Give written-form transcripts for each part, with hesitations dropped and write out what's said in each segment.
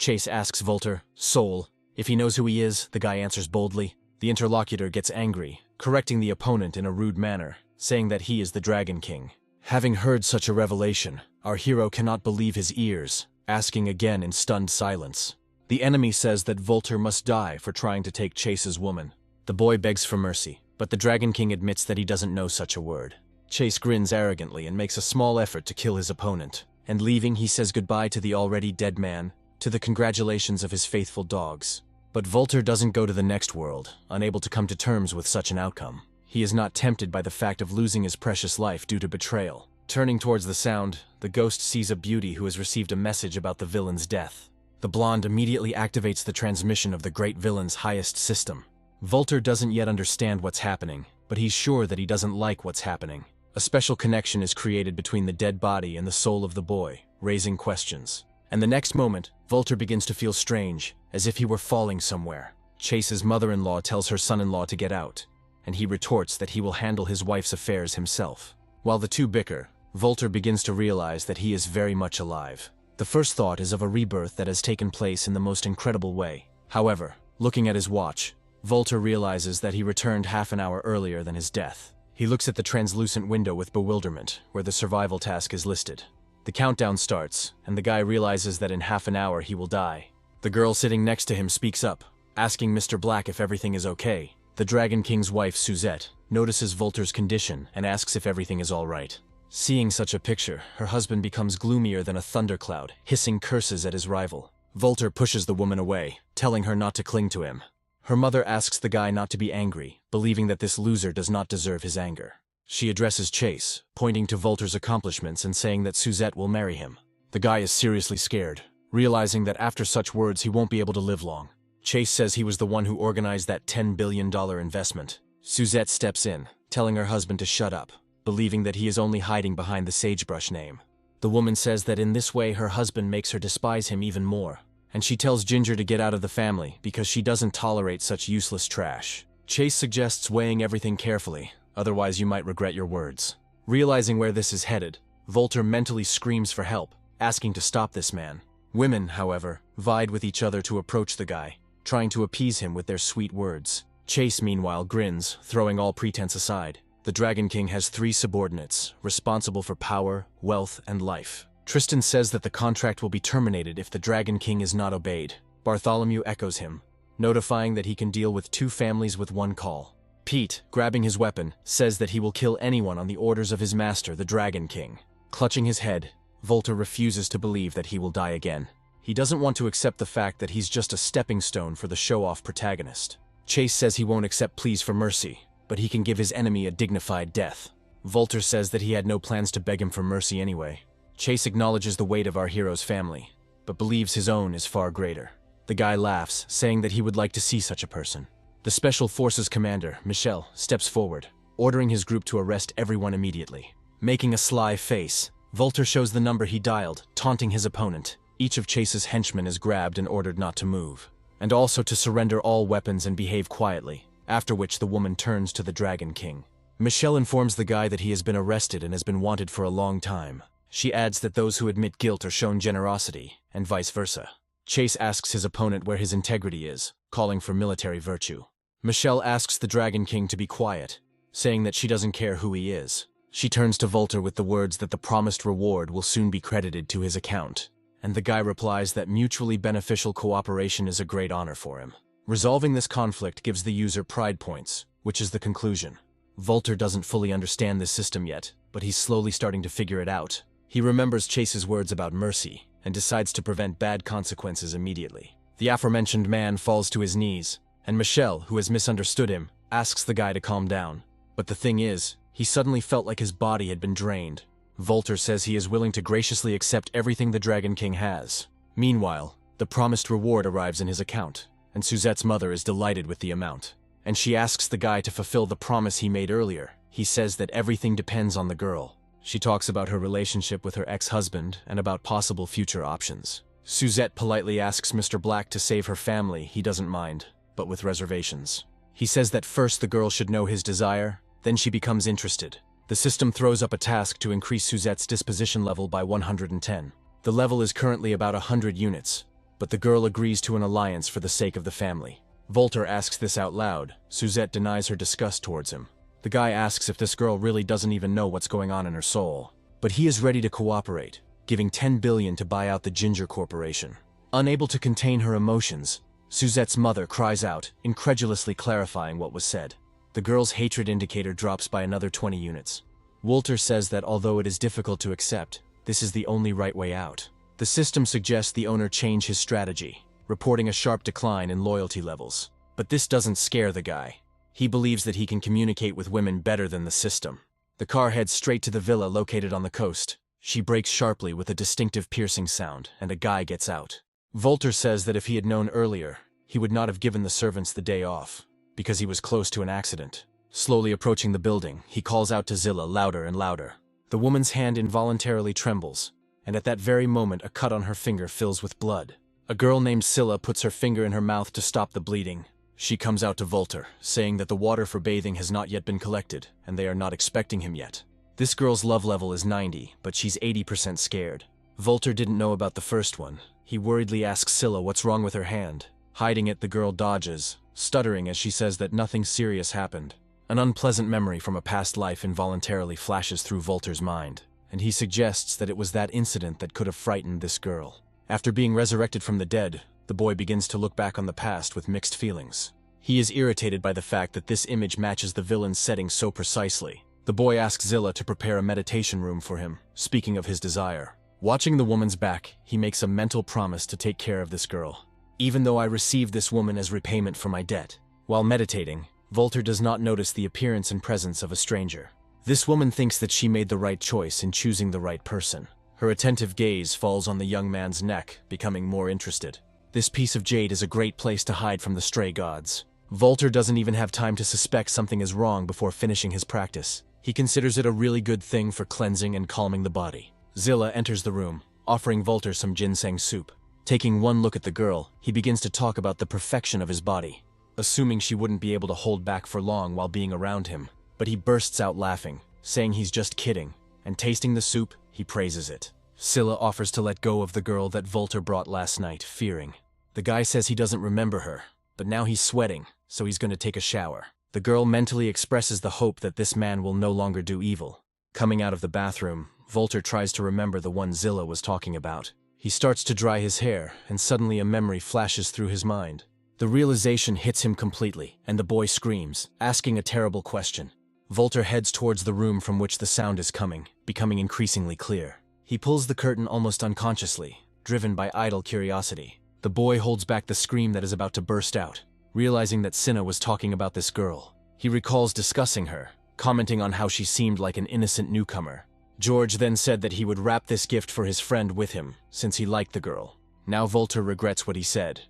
Chase asks Volter, Soul, if he knows who he is. The guy answers boldly. The interlocutor gets angry, correcting the opponent in a rude manner, saying that he is the Dragon King. Having heard such a revelation, our hero cannot believe his ears, asking again in stunned silence. The enemy says that Volter must die for trying to take Chase's woman. The boy begs for mercy, but the Dragon King admits that he doesn't know such a word. Chase grins arrogantly and makes a small effort to kill his opponent, and leaving, he says goodbye to the already dead man, to the congratulations of his faithful dogs. But Volter doesn't go to the next world, unable to come to terms with such an outcome. He is not tempted by the fact of losing his precious life due to betrayal. Turning towards the sound, the ghost sees a beauty who has received a message about the villain's death. The blonde immediately activates the transmission of the great villain's highest system. Volter doesn't yet understand what's happening, but he's sure that he doesn't like what's happening. A special connection is created between the dead body and the soul of the boy, raising questions. And the next moment, Volter begins to feel strange, as if he were falling somewhere. Chase's mother-in-law tells her son-in-law to get out, and he retorts that he will handle his wife's affairs himself. While the two bicker, Volter begins to realize that he is very much alive. The first thought is of a rebirth that has taken place in the most incredible way. However, looking at his watch, Volter realizes that he returned half an hour earlier than his death. He looks at the translucent window with bewilderment, where the survival task is listed. The countdown starts, and the guy realizes that in half an hour he will die. The girl sitting next to him speaks up, asking Mr. Black if everything is okay. The Dragon King's wife, Suzette, notices Volter's condition and asks if everything is all right. Seeing such a picture, her husband becomes gloomier than a thundercloud, hissing curses at his rival. Volter pushes the woman away, telling her not to cling to him. Her mother asks the guy not to be angry, believing that this loser does not deserve his anger. She addresses Chase, pointing to Volter's accomplishments and saying that Suzette will marry him. The guy is seriously scared, realizing that after such words he won't be able to live long. Chase says he was the one who organized that $10 billion investment. Suzette steps in, telling her husband to shut up, believing that he is only hiding behind the sagebrush name. The woman says that in this way her husband makes her despise him even more, and she tells Ginger to get out of the family because she doesn't tolerate such useless trash. Chase suggests weighing everything carefully, otherwise you might regret your words. Realizing where this is headed, Volter mentally screams for help, asking to stop this man. Women, however, vied with each other to approach the guy, trying to appease him with their sweet words. Chase, meanwhile, grins, throwing all pretense aside. The Dragon King has 3 subordinates, responsible for power, wealth, and life. Tristan says that the contract will be terminated if the Dragon King is not obeyed. Bartholomew echoes him, notifying that he can deal with 2 families with 1 call. Pete, grabbing his weapon, says that he will kill anyone on the orders of his master, the Dragon King. Clutching his head, Volter refuses to believe that he will die again. He doesn't want to accept the fact that he's just a stepping stone for the show-off protagonist. Chase says he won't accept pleas for mercy, but he can give his enemy a dignified death. Volter says that he had no plans to beg him for mercy anyway. Chase acknowledges the weight of our hero's family, but believes his own is far greater. The guy laughs, saying that he would like to see such a person. The Special Forces commander, Michel, steps forward, ordering his group to arrest everyone immediately. Making a sly face, Volter shows the number he dialed, taunting his opponent. Each of Chase's henchmen is grabbed and ordered not to move, and also to surrender all weapons and behave quietly, after which the woman turns to the Dragon King. Michel informs the guy that he has been arrested and has been wanted for a long time. She adds that those who admit guilt are shown generosity, and vice versa. Chase asks his opponent where his integrity is, calling for military virtue. Michel asks the Dragon King to be quiet, saying that she doesn't care who he is. She turns to Volter with the words that the promised reward will soon be credited to his account, and the guy replies that mutually beneficial cooperation is a great honor for him. Resolving this conflict gives the user pride points, which is the conclusion. Volter doesn't fully understand this system yet, but he's slowly starting to figure it out. He remembers Chase's words about mercy, and decides to prevent bad consequences immediately. The aforementioned man falls to his knees, and Michel, who has misunderstood him, asks the guy to calm down. But the thing is, he suddenly felt like his body had been drained. Volter says he is willing to graciously accept everything the Dragon King has. Meanwhile, the promised reward arrives in his account, and Suzette's mother is delighted with the amount. And she asks the guy to fulfill the promise he made earlier. He says that everything depends on the girl. She talks about her relationship with her ex-husband and about possible future options. Suzette politely asks Mr. Black to save her family. He doesn't mind, but with reservations. He says that first the girl should know his desire, then she becomes interested. The system throws up a task to increase Suzette's disposition level by 110. The level is currently about 100 units, but the girl agrees to an alliance for the sake of the family. Volter asks this out loud. Suzette denies her disgust towards him. The guy asks if this girl really doesn't even know what's going on in her soul. But he is ready to cooperate, giving 10 billion to buy out the Ginger Corporation. Unable to contain her emotions, Suzette's mother cries out, incredulously clarifying what was said. The girl's hatred indicator drops by another 20 units. Wolter says that although it is difficult to accept, this is the only right way out. The system suggests the owner change his strategy, reporting a sharp decline in loyalty levels. But this doesn't scare the guy. He believes that he can communicate with women better than the system. The car heads straight to the villa located on the coast. She brakes sharply with a distinctive piercing sound, and a guy gets out. Volter says that if he had known earlier, he would not have given the servants the day off, because he was close to an accident. Slowly approaching the building, he calls out to Zilla louder and louder. The woman's hand involuntarily trembles, and at that very moment a cut on her finger fills with blood. A girl named Scylla puts her finger in her mouth to stop the bleeding. She comes out to Volter, saying that the water for bathing has not yet been collected, and they are not expecting him yet. This girl's love level is 90, but she's 80% scared. Volter didn't know about the first one. He worriedly asks Scylla what's wrong with her hand. Hiding it, the girl dodges, stuttering as she says that nothing serious happened. An unpleasant memory from a past life involuntarily flashes through Volter's mind, and he suggests that it was that incident that could have frightened this girl. After being resurrected from the dead, the boy begins to look back on the past with mixed feelings. He is irritated by the fact that this image matches the villain's setting so precisely. The boy asks Zilla to prepare a meditation room for him, speaking of his desire. Watching the woman's back, he makes a mental promise to take care of this girl, even though I received this woman as repayment for my debt. While meditating, Volter does not notice the appearance and presence of a stranger. This woman thinks that she made the right choice in choosing the right person. Her attentive gaze falls on the young man's neck, becoming more interested. This piece of jade is a great place to hide from the stray gods. Volter doesn't even have time to suspect something is wrong before finishing his practice. He considers it a really good thing for cleansing and calming the body. Zilla enters the room, offering Volter some ginseng soup. Taking one look at the girl, he begins to talk about the perfection of his body, assuming she wouldn't be able to hold back for long while being around him. But he bursts out laughing, saying he's just kidding, and tasting the soup, he praises it. Scylla offers to let go of the girl that Volter brought last night, fearing. The guy says he doesn't remember her, but now he's sweating, so he's going to take a shower. The girl mentally expresses the hope that this man will no longer do evil. Coming out of the bathroom, Volter tries to remember the one Zilla was talking about. He starts to dry his hair, and suddenly a memory flashes through his mind. The realization hits him completely, and the boy screams, asking a terrible question. Volter heads towards the room from which the sound is coming, becoming increasingly clear. He pulls the curtain almost unconsciously, driven by idle curiosity. The boy holds back the scream that is about to burst out, realizing that Cinna was talking about this girl. He recalls discussing her, commenting on how she seemed like an innocent newcomer. George then said that he would wrap this gift for his friend with him, since he liked the girl. Now Volter regrets what he said,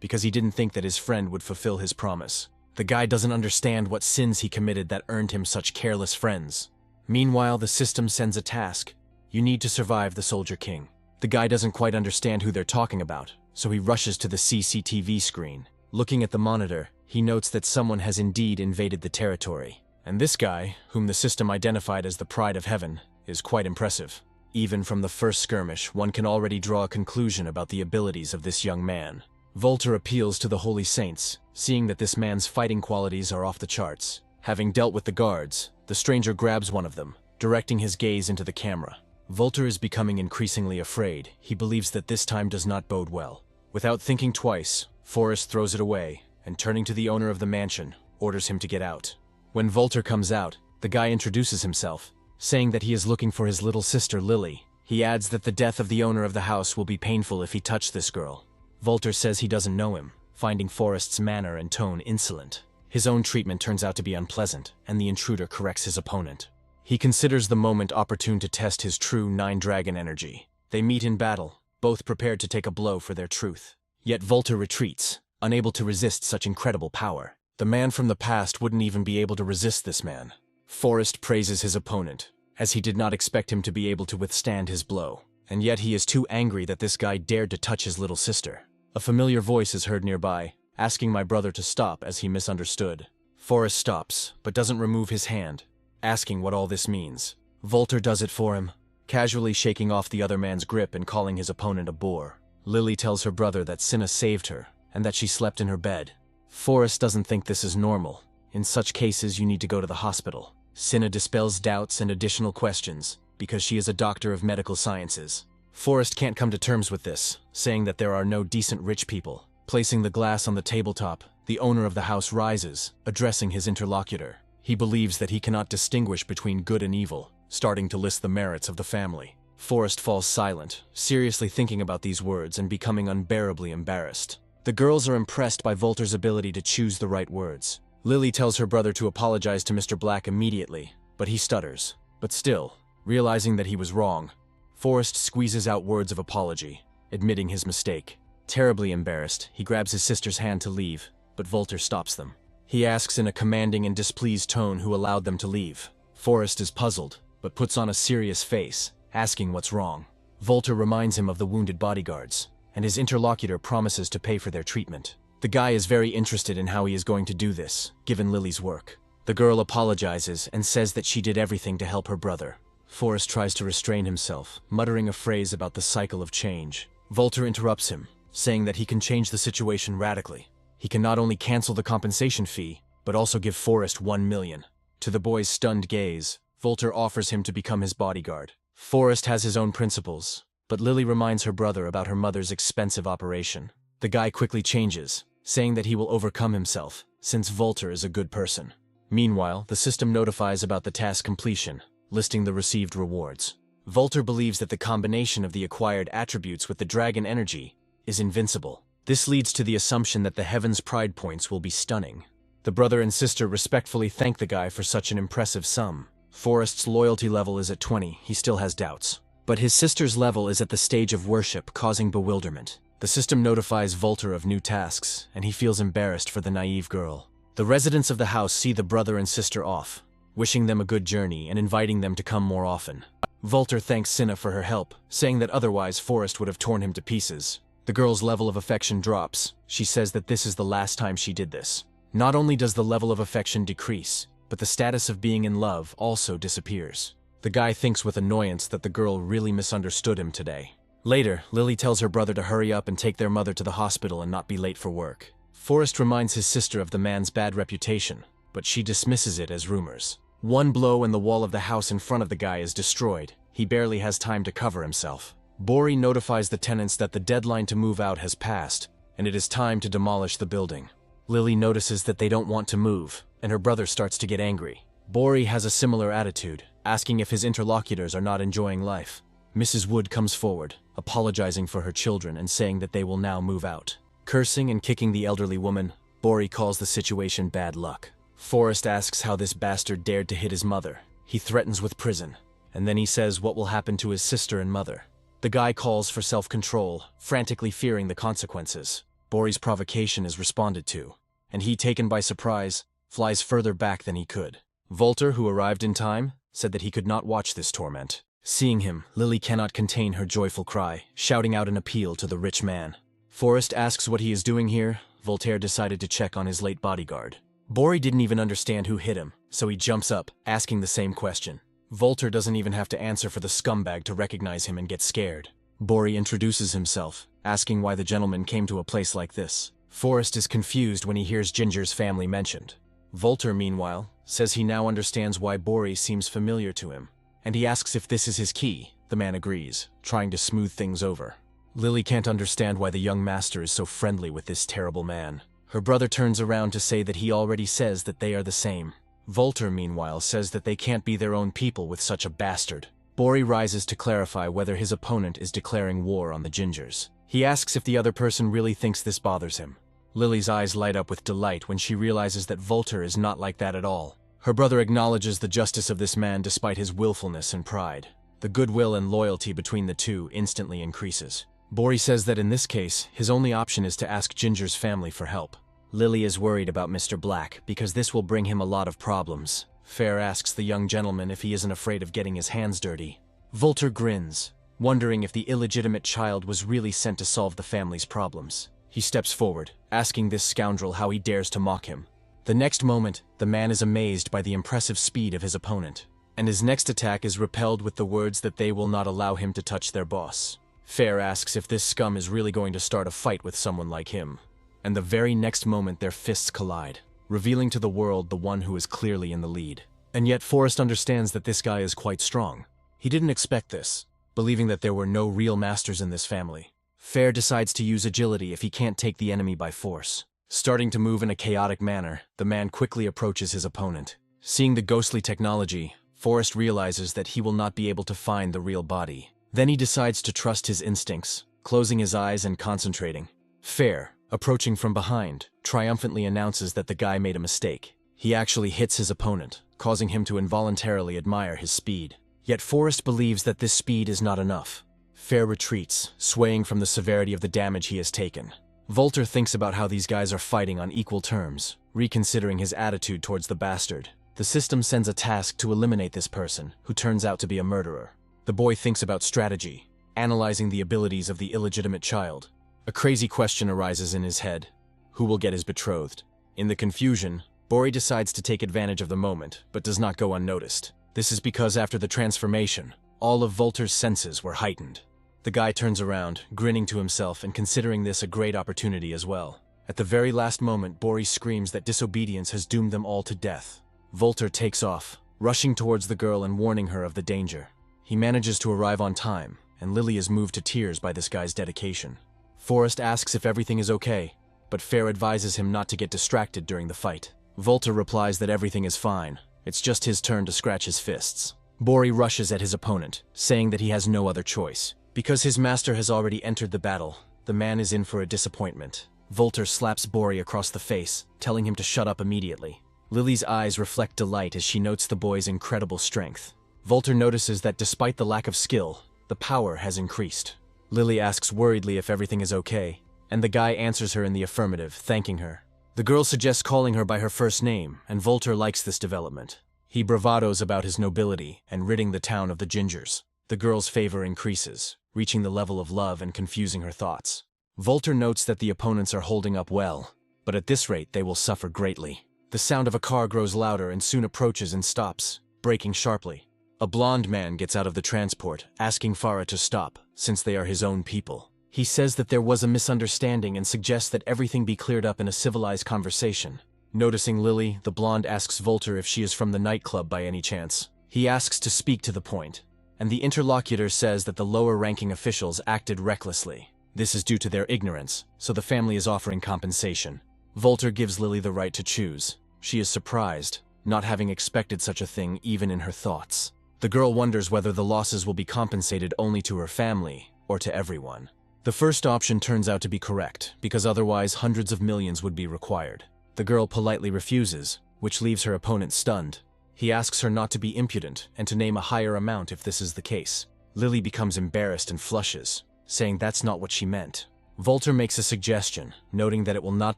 because he didn't think that his friend would fulfill his promise. The guy doesn't understand what sins he committed that earned him such careless friends. Meanwhile, the system sends a task. You need to survive the Soldier King. The guy doesn't quite understand who they're talking about, so he rushes to the CCTV screen. Looking at the monitor, he notes that someone has indeed invaded the territory. And this guy, whom the system identified as the Pride of Heaven, is quite impressive. Even from the first skirmish, one can already draw a conclusion about the abilities of this young man. Volter appeals to the Holy Saints, seeing that this man's fighting qualities are off the charts. Having dealt with the guards, the stranger grabs one of them, directing his gaze into the camera. Volter is becoming increasingly afraid. He believes that this time does not bode well. Without thinking twice, Forrest throws it away, and turning to the owner of the mansion, orders him to get out. When Volter comes out, the guy introduces himself, saying that he is looking for his little sister Lily. He adds that the death of the owner of the house will be painful if he touched this girl. Volter says he doesn't know him, finding Forrest's manner and tone insolent. His own treatment turns out to be unpleasant, and the intruder corrects his opponent. He considers the moment opportune to test his true Nine-Dragon energy. They meet in battle, both prepared to take a blow for their truth. Yet Volter retreats, unable to resist such incredible power. The man from the past wouldn't even be able to resist this man. Forrest praises his opponent, as he did not expect him to be able to withstand his blow. And yet he is too angry that this guy dared to touch his little sister. A familiar voice is heard nearby, asking my brother to stop as he misunderstood. Forrest stops, but doesn't remove his hand, asking what all this means. Volter does it for him, casually shaking off the other man's grip and calling his opponent a boor. Lily tells her brother that Cinna saved her, and that she slept in her bed. Forrest doesn't think this is normal. In such cases, you need to go to the hospital. Cinna dispels doubts and additional questions, because she is a doctor of medical sciences. Forrest can't come to terms with this, saying that there are no decent rich people. Placing the glass on the tabletop, the owner of the house rises, addressing his interlocutor. He believes that he cannot distinguish between good and evil, starting to list the merits of the family. Forrest falls silent, seriously thinking about these words and becoming unbearably embarrassed. The girls are impressed by Volter's ability to choose the right words. Lily tells her brother to apologize to Mr. Black immediately, but he stutters. But still, realizing that he was wrong, Forrest squeezes out words of apology, admitting his mistake. Terribly embarrassed, he grabs his sister's hand to leave, but Volter stops them. He asks in a commanding and displeased tone who allowed them to leave. Forrest is puzzled, but puts on a serious face, asking what's wrong. Volter reminds him of the wounded bodyguards, and his interlocutor promises to pay for their treatment. The guy is very interested in how he is going to do this, given Lily's work. The girl apologizes and says that she did everything to help her brother. Forrest tries to restrain himself, muttering a phrase about the cycle of change. Volter interrupts him, saying that he can change the situation radically. He can not only cancel the compensation fee, but also give Forrest 1 million. To the boy's stunned gaze, Volter offers him to become his bodyguard. Forrest has his own principles, but Lily reminds her brother about her mother's expensive operation. The guy quickly changes, saying that he will overcome himself, since Volter is a good person. Meanwhile, the system notifies about the task completion, listing the received rewards. Volter believes that the combination of the acquired attributes with the dragon energy is invincible. This leads to the assumption that the Heaven's Pride points will be stunning. The brother and sister respectfully thank the guy for such an impressive sum. Forrest's loyalty level is at 20, he still has doubts. But his sister's level is at the stage of worship, causing bewilderment. The system notifies Volter of new tasks, and he feels embarrassed for the naive girl. The residents of the house see the brother and sister off, wishing them a good journey and inviting them to come more often. Volter thanks Cinna for her help, saying that otherwise Forrest would have torn him to pieces. The girl's level of affection drops. She says that this is the last time she did this. Not only does the level of affection decrease, but the status of being in love also disappears. The guy thinks with annoyance that the girl really misunderstood him today. Later, Lily tells her brother to hurry up and take their mother to the hospital and not be late for work. Forrest reminds his sister of the man's bad reputation, but she dismisses it as rumors. One blow and the wall of the house in front of the guy is destroyed. He barely has time to cover himself. Bori notifies the tenants that the deadline to move out has passed, and it is time to demolish the building. Lily notices that they don't want to move, and her brother starts to get angry. Bori has a similar attitude, asking if his interlocutors are not enjoying life. Mrs. Wood comes forward, apologizing for her children and saying that they will now move out. Cursing and kicking the elderly woman, Bori calls the situation bad luck. Forrest asks how this bastard dared to hit his mother. He threatens with prison, and then he says what will happen to his sister and mother. The guy calls for self-control, frantically fearing the consequences. Bori's provocation is responded to, and he, taken by surprise, flies further back than he could. Volter, who arrived in time, said that he could not watch this torment. Seeing him, Lily cannot contain her joyful cry, shouting out an appeal to the rich man. Forrest asks what he is doing here. Voltaire decided to check on his late bodyguard. Bori didn't even understand who hit him, so he jumps up, asking the same question. Volter doesn't even have to answer for the scumbag to recognize him and get scared. Bori introduces himself, asking why the gentleman came to a place like this. Forrest is confused when he hears Ginger's family mentioned. Volter, meanwhile, says he now understands why Bori seems familiar to him, and he asks if this is his key. The man agrees, trying to smooth things over. Lily can't understand why the young master is so friendly with this terrible man. Her brother turns around to say that he already says that they are the same. Volter, meanwhile, says that they can't be their own people with such a bastard. Bori rises to clarify whether his opponent is declaring war on the Gingers. He asks if the other person really thinks this bothers him. Lily's eyes light up with delight when she realizes that Volter is not like that at all. Her brother acknowledges the justice of this man despite his willfulness and pride. The goodwill and loyalty between the two instantly increases. Bori says that in this case, his only option is to ask Ginger's family for help. Lily is worried about Mr. Black because this will bring him a lot of problems. Fair asks the young gentleman if he isn't afraid of getting his hands dirty. Volter grins, wondering if the illegitimate child was really sent to solve the family's problems. He steps forward, asking this scoundrel how he dares to mock him. The next moment, the man is amazed by the impressive speed of his opponent, and his next attack is repelled with the words that they will not allow him to touch their boss. Fair asks if this scum is really going to start a fight with someone like him. And the very next moment their fists collide, revealing to the world the one who is clearly in the lead. And yet Forrest understands that this guy is quite strong. He didn't expect this, believing that there were no real masters in this family. Fair decides to use agility if he can't take the enemy by force. Starting to move in a chaotic manner, the man quickly approaches his opponent. Seeing the ghostly technology, Forrest realizes that he will not be able to find the real body. Then he decides to trust his instincts, closing his eyes and concentrating. Fair, approaching from behind, triumphantly announces that the guy made a mistake. He actually hits his opponent, causing him to involuntarily admire his speed. Yet Forrest believes that this speed is not enough. Fair retreats, swaying from the severity of the damage he has taken. Volter thinks about how these guys are fighting on equal terms, reconsidering his attitude towards the bastard. The system sends a task to eliminate this person, who turns out to be a murderer. The boy thinks about strategy, analyzing the abilities of the illegitimate child. A crazy question arises in his head. Who will get his betrothed? In the confusion, Bori decides to take advantage of the moment, but does not go unnoticed. This is because after the transformation, all of Volter's senses were heightened. The guy turns around, grinning to himself and considering this a great opportunity as well. At the very last moment, Bori screams that disobedience has doomed them all to death. Volter takes off, rushing towards the girl and warning her of the danger. He manages to arrive on time, and Lily is moved to tears by this guy's dedication. Forrest asks if everything is okay, but Fair advises him not to get distracted during the fight. Volter replies that everything is fine, it's just his turn to scratch his fists. Bori rushes at his opponent, saying that he has no other choice. Because his master has already entered the battle, the man is in for a disappointment. Volter slaps Bori across the face, telling him to shut up immediately. Lily's eyes reflect delight as she notes the boy's incredible strength. Volter notices that despite the lack of skill, the power has increased. Lily asks worriedly if everything is okay, and the guy answers her in the affirmative, thanking her. The girl suggests calling her by her first name, and Volter likes this development. He bravados about his nobility and ridding the town of the gingers. The girl's favor increases, reaching the level of love and confusing her thoughts. Volter notes that the opponents are holding up well, but at this rate they will suffer greatly. The sound of a car grows louder and soon approaches and stops, braking sharply. A blonde man gets out of the transport, asking Farah to stop, since they are his own people. He says that there was a misunderstanding and suggests that everything be cleared up in a civilized conversation. Noticing Lily, the blonde asks Volter if she is from the nightclub by any chance. He asks to speak to the point, and the interlocutor says that the lower-ranking officials acted recklessly. This is due to their ignorance, so the family is offering compensation. Volter gives Lily the right to choose. She is surprised, not having expected such a thing even in her thoughts. The girl wonders whether the losses will be compensated only to her family or to everyone. The first option turns out to be correct, because otherwise hundreds of millions would be required. The girl politely refuses, which leaves her opponent stunned. He asks her not to be impudent and to name a higher amount if this is the case. Lily becomes embarrassed and flushes, saying that's not what she meant. Volter makes a suggestion, noting that it will not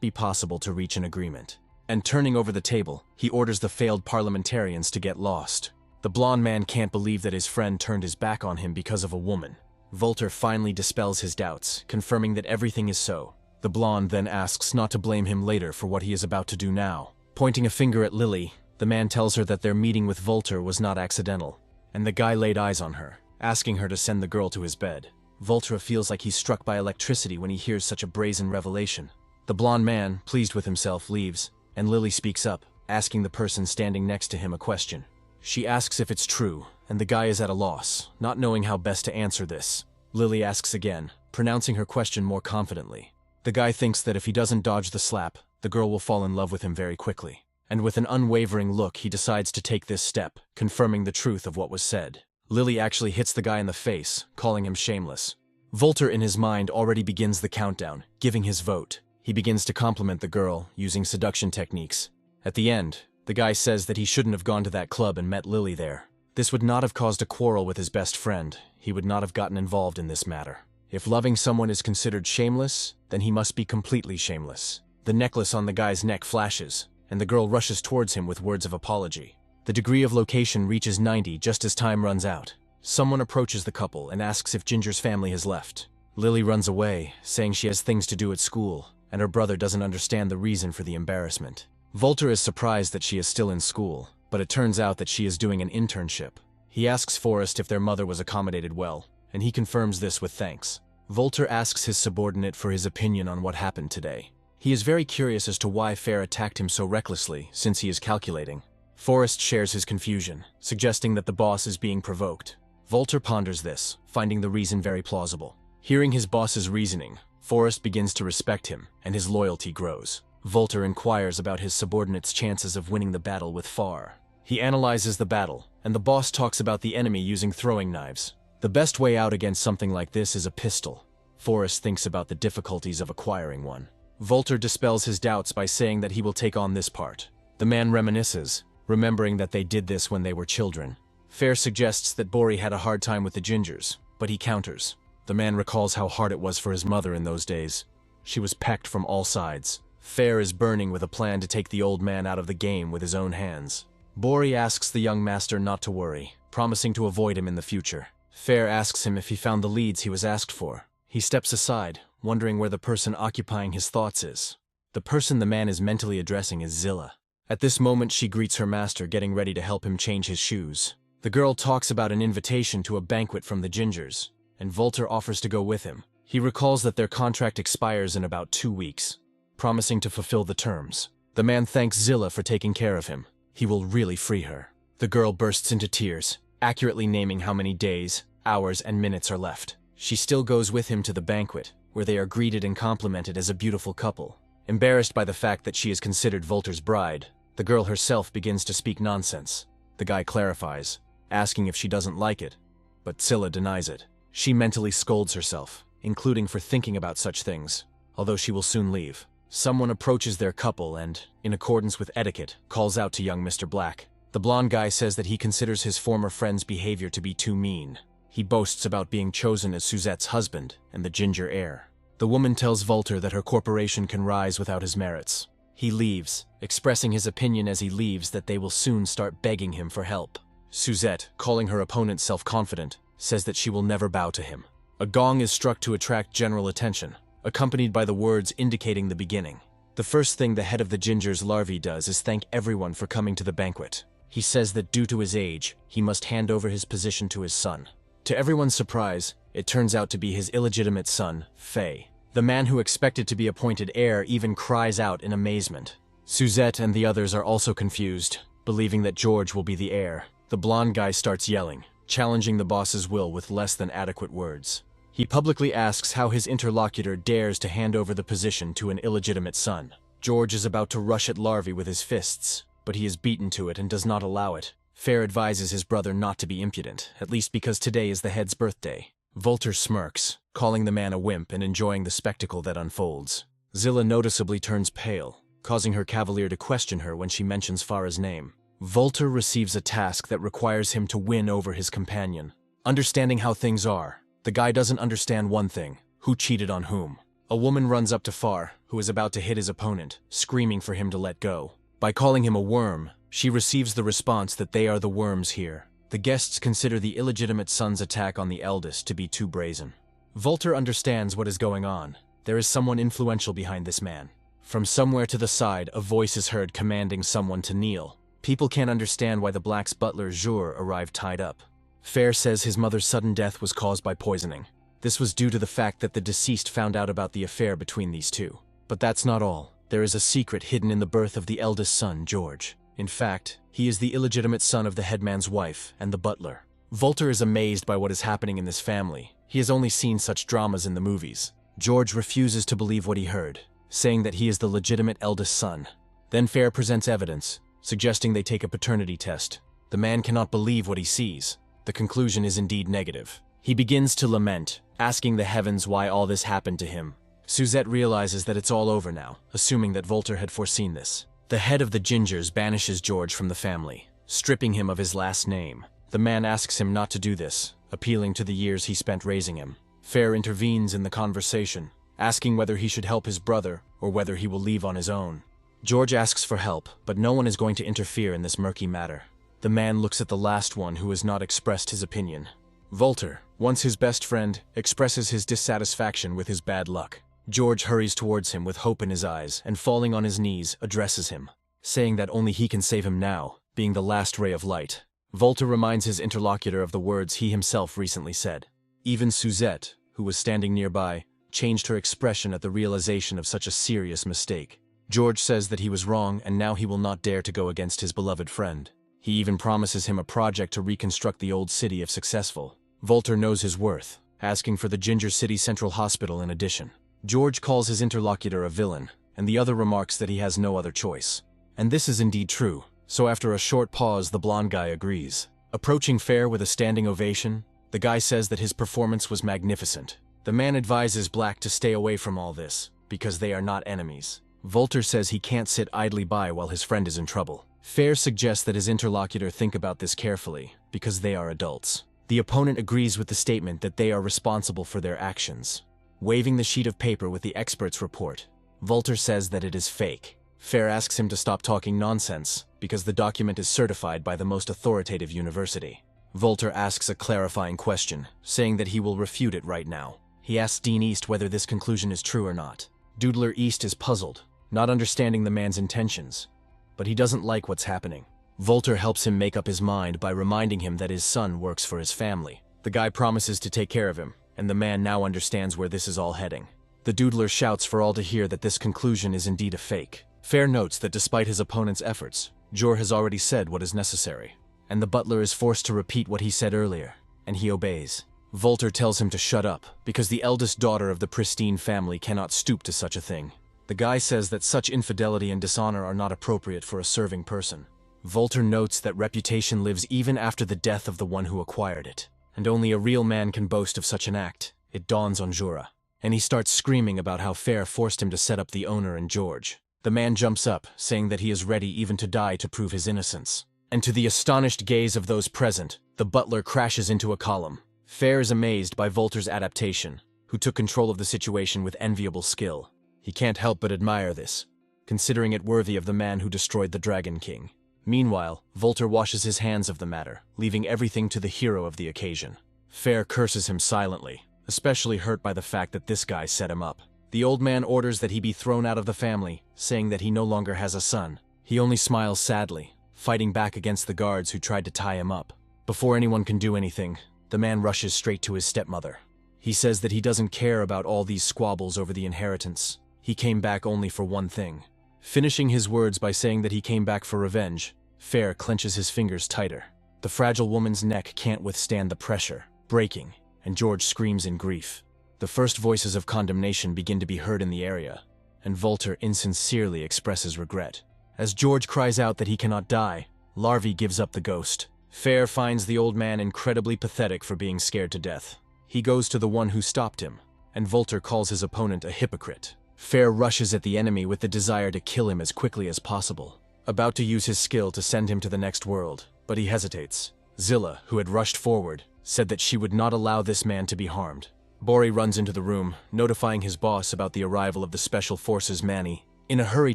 be possible to reach an agreement. And turning over the table, he orders the failed parliamentarians to get lost. The blonde man can't believe that his friend turned his back on him because of a woman. Volter finally dispels his doubts, confirming that everything is so. The blonde then asks not to blame him later for what he is about to do now. Pointing a finger at Lily, the man tells her that their meeting with Volter was not accidental, and the guy laid eyes on her, asking her to send the girl to his bed. Volter feels like he's struck by electricity when he hears such a brazen revelation. The blonde man, pleased with himself, leaves, and Lily speaks up, asking the person standing next to him a question. She asks if it's true, and the guy is at a loss, not knowing how best to answer this. Lily asks again, pronouncing her question more confidently. The guy thinks that if he doesn't dodge the slap, the girl will fall in love with him very quickly. And with an unwavering look, he decides to take this step, confirming the truth of what was said. Lily actually hits the guy in the face, calling him shameless. Volter in his mind already begins the countdown, giving his vote. He begins to compliment the girl, using seduction techniques. At the end, the guy says that he shouldn't have gone to that club and met Lily there. This would not have caused a quarrel with his best friend. He would not have gotten involved in this matter. If loving someone is considered shameless, then he must be completely shameless. The necklace on the guy's neck flashes, and the girl rushes towards him with words of apology. The degree of location reaches 90 just as time runs out. Someone approaches the couple and asks if Ginger's family has left. Lily runs away, saying she has things to do at school, and her brother doesn't understand the reason for the embarrassment. Volter is surprised that she is still in school, but it turns out that she is doing an internship. He asks Forrest if their mother was accommodated well, and he confirms this with thanks. Volter asks his subordinate for his opinion on what happened today. He is very curious as to why Fair attacked him so recklessly, since he is calculating. Forrest shares his confusion, suggesting that the boss is being provoked. Volter ponders this, finding the reason very plausible. Hearing his boss's reasoning, Forrest begins to respect him, and his loyalty grows. Volter inquires about his subordinate's chances of winning the battle with Far. He analyzes the battle, and the boss talks about the enemy using throwing knives. The best way out against something like this is a pistol. Forrest thinks about the difficulties of acquiring one. Volter dispels his doubts by saying that he will take on this part. The man reminisces, remembering that they did this when they were children. Fair suggests that Bori had a hard time with the gingers, but he counters. The man recalls how hard it was for his mother in those days. She was pecked from all sides. Fair is burning with a plan to take the old man out of the game with his own hands. Bori asks the young master not to worry, promising to avoid him in the future. Fair asks him if he found the leads he was asked for. He steps aside, wondering where the person occupying his thoughts is. The person the man is mentally addressing is Zilla. At this moment, she greets her master, getting ready to help him change his shoes. The girl talks about an invitation to a banquet from the gingers, and Volter offers to go with him. He recalls that their contract expires in about 2 weeks, promising to fulfill the terms. The man thanks Zilla for taking care of him. He will really free her. The girl bursts into tears, accurately naming how many days, hours, and minutes are left. She still goes with him to the banquet, where they are greeted and complimented as a beautiful couple. Embarrassed by the fact that she is considered Volter's bride, the girl herself begins to speak nonsense. The guy clarifies, asking if she doesn't like it, but Zilla denies it. She mentally scolds herself, including for thinking about such things, although she will soon leave. Someone approaches their couple and, in accordance with etiquette, calls out to young Mr. Black. The blonde guy says that he considers his former friend's behavior to be too mean. He boasts about being chosen as Suzette's husband and the ginger heir. The woman tells Volter that her corporation can rise without his merits. He leaves, expressing his opinion as he leaves that they will soon start begging him for help. Suzette, calling her opponent self-confident, says that she will never bow to him. A gong is struck to attract general attention, accompanied by the words indicating the beginning. The first thing the head of the ginger's larvae does is thank everyone for coming to the banquet. He says that due to his age, he must hand over his position to his son. To everyone's surprise, it turns out to be his illegitimate son, Faye. The man who expected to be appointed heir even cries out in amazement. Suzette and the others are also confused, believing that George will be the heir. The blonde guy starts yelling, challenging the boss's will with less than adequate words. He publicly asks how his interlocutor dares to hand over the position to an illegitimate son. George is about to rush at Larvae with his fists, but he is beaten to it and does not allow it. Fair advises his brother not to be impudent, at least because today is the head's birthday. Volter smirks, calling the man a wimp and enjoying the spectacle that unfolds. Zilla noticeably turns pale, causing her cavalier to question her when she mentions Farah's name. Volter receives a task that requires him to win over his companion. Understanding how things are, the guy doesn't understand one thing: who cheated on whom. A woman runs up to Far, who is about to hit his opponent, screaming for him to let go. By calling him a worm, she receives the response that they are the worms here. The guests consider the illegitimate son's attack on the eldest to be too brazen. Volter understands what is going on. There is someone influential behind this man. From somewhere to the side, a voice is heard commanding someone to kneel. People can't understand why the Black's butler, Jour, arrived tied up. Fair says his mother's sudden death was caused by poisoning. This was due to the fact that the deceased found out about the affair between these two. But that's not all. There is a secret hidden in the birth of the eldest son, George. In fact, he is the illegitimate son of the headman's wife and the butler. Volter is amazed by what is happening in this family. He has only seen such dramas in the movies. George refuses to believe what he heard, saying that he is the legitimate eldest son. Then Fair presents evidence, suggesting they take a paternity test. The man cannot believe what he sees. The conclusion is indeed negative. He begins to lament, asking the heavens why all this happened to him. Suzette realizes that it's all over now, assuming that Volter had foreseen this. The head of the gingers banishes George from the family, stripping him of his last name. The man asks him not to do this, appealing to the years he spent raising him. Fair intervenes in the conversation, asking whether he should help his brother or whether he will leave on his own. George asks for help, but no one is going to interfere in this murky matter. The man looks at the last one who has not expressed his opinion. Volter, once his best friend, expresses his dissatisfaction with his bad luck. George hurries towards him with hope in his eyes and, falling on his knees, addresses him, saying that only he can save him now, being the last ray of light. Volter reminds his interlocutor of the words he himself recently said. Even Suzette, who was standing nearby, changed her expression at the realization of such a serious mistake. George says that he was wrong and now he will not dare to go against his beloved friend. He even promises him a project to reconstruct the old city if successful. Volter knows his worth, asking for the Ginger City Central Hospital in addition. George calls his interlocutor a villain, and the other remarks that he has no other choice. And this is indeed true, so after a short pause the blonde guy agrees. Approaching Fair with a standing ovation, the guy says that his performance was magnificent. The man advises Black to stay away from all this, because they are not enemies. Volter says he can't sit idly by while his friend is in trouble. Fair suggests that his interlocutor think about this carefully, because they are adults. The opponent agrees with the statement that they are responsible for their actions. Waving the sheet of paper with the expert's report, Volter says that it is fake. Fair asks him to stop talking nonsense, because the document is certified by the most authoritative university. Volter asks a clarifying question, saying that he will refute it right now. He asks Dean East whether this conclusion is true or not. Doodler East is puzzled, not understanding the man's intentions, but he doesn't like what's happening. Volter helps him make up his mind by reminding him that his son works for his family. The guy promises to take care of him, and the man now understands where this is all heading. The Doodler shouts for all to hear that this conclusion is indeed a fake. Fair notes that despite his opponent's efforts, Jor has already said what is necessary, and the butler is forced to repeat what he said earlier, and he obeys. Volter tells him to shut up, because the eldest daughter of the pristine family cannot stoop to such a thing. The guy says that such infidelity and dishonor are not appropriate for a serving person. Volter notes that reputation lives even after the death of the one who acquired it, and only a real man can boast of such an act. It dawns on Jura, and he starts screaming about how Fair forced him to set up the owner and George. The man jumps up, saying that he is ready even to die to prove his innocence. And to the astonished gaze of those present, the butler crashes into a column. Fair is amazed by Volter's adaptation, who took control of the situation with enviable skill. He can't help but admire this, considering it worthy of the man who destroyed the Dragon King. Meanwhile, Volter washes his hands of the matter, leaving everything to the hero of the occasion. Fair curses him silently, especially hurt by the fact that this guy set him up. The old man orders that he be thrown out of the family, saying that he no longer has a son. He only smiles sadly, fighting back against the guards who tried to tie him up. Before anyone can do anything, the man rushes straight to his stepmother. He says that he doesn't care about all these squabbles over the inheritance. He came back only for one thing. Finishing his words by saying that he came back for revenge, Fair clenches his fingers tighter. The fragile woman's neck can't withstand the pressure, breaking, and George screams in grief. The first voices of condemnation begin to be heard in the area, and Volter insincerely expresses regret. As George cries out that he cannot die, Larvae gives up the ghost. Fair finds the old man incredibly pathetic for being scared to death. He goes to the one who stopped him, and Volter calls his opponent a hypocrite. Fair rushes at the enemy with the desire to kill him as quickly as possible, about to use his skill to send him to the next world, but he hesitates. Zilla, who had rushed forward, said that she would not allow this man to be harmed. Bori runs into the room, notifying his boss about the arrival of the Special Forces Manny. In a hurry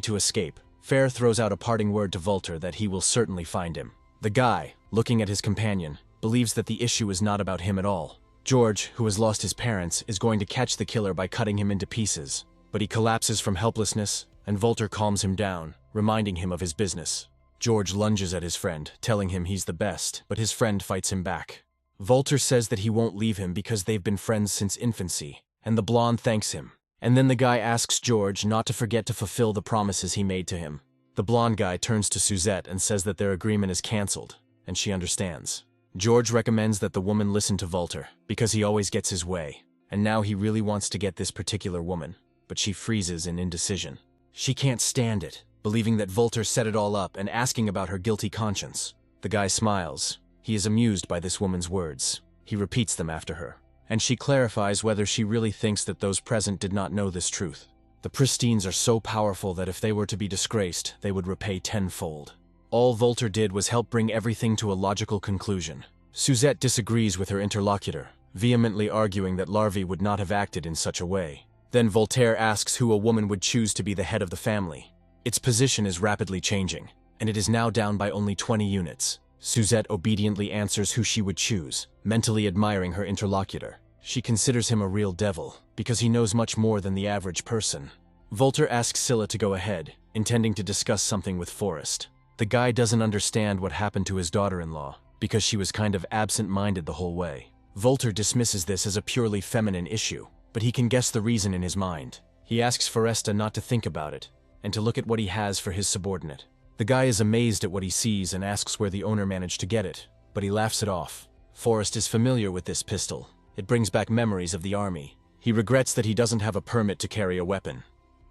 to escape, Fair throws out a parting word to Volter that he will certainly find him. The guy, looking at his companion, believes that the issue is not about him at all. George, who has lost his parents, is going to catch the killer by cutting him into pieces, but he collapses from helplessness, and Volter calms him down, reminding him of his business. George lunges at his friend, telling him he's the best, but his friend fights him back. Volter says that he won't leave him because they've been friends since infancy, and the blonde thanks him. And then the guy asks George not to forget to fulfill the promises he made to him. The blonde guy turns to Suzette and says that their agreement is cancelled, and she understands. George recommends that the woman listen to Volter, because he always gets his way, and now he really wants to get this particular woman, but she freezes in indecision. She can't stand it, believing that Volter set it all up and asking about her guilty conscience. The guy smiles. He is amused by this woman's words. He repeats them after her, and she clarifies whether she really thinks that those present did not know this truth. The Pristines are so powerful that if they were to be disgraced, they would repay tenfold. All Volter did was help bring everything to a logical conclusion. Suzette disagrees with her interlocutor, vehemently arguing that Larvae would not have acted in such a way. Then Voltaire asks who a woman would choose to be the head of the family. Its position is rapidly changing, and it is now down by only 20 units. Suzette obediently answers who she would choose, mentally admiring her interlocutor. She considers him a real devil, because he knows much more than the average person. Volter asks Scylla to go ahead, intending to discuss something with Forrest. The guy doesn't understand what happened to his daughter-in-law, because she was kind of absent-minded the whole way. Volter dismisses this as a purely feminine issue, but he can guess the reason in his mind. He asks Foresta not to think about it, and to look at what he has for his subordinate. The guy is amazed at what he sees and asks where the owner managed to get it, but he laughs it off. Forrest is familiar with this pistol. It brings back memories of the army. He regrets that he doesn't have a permit to carry a weapon.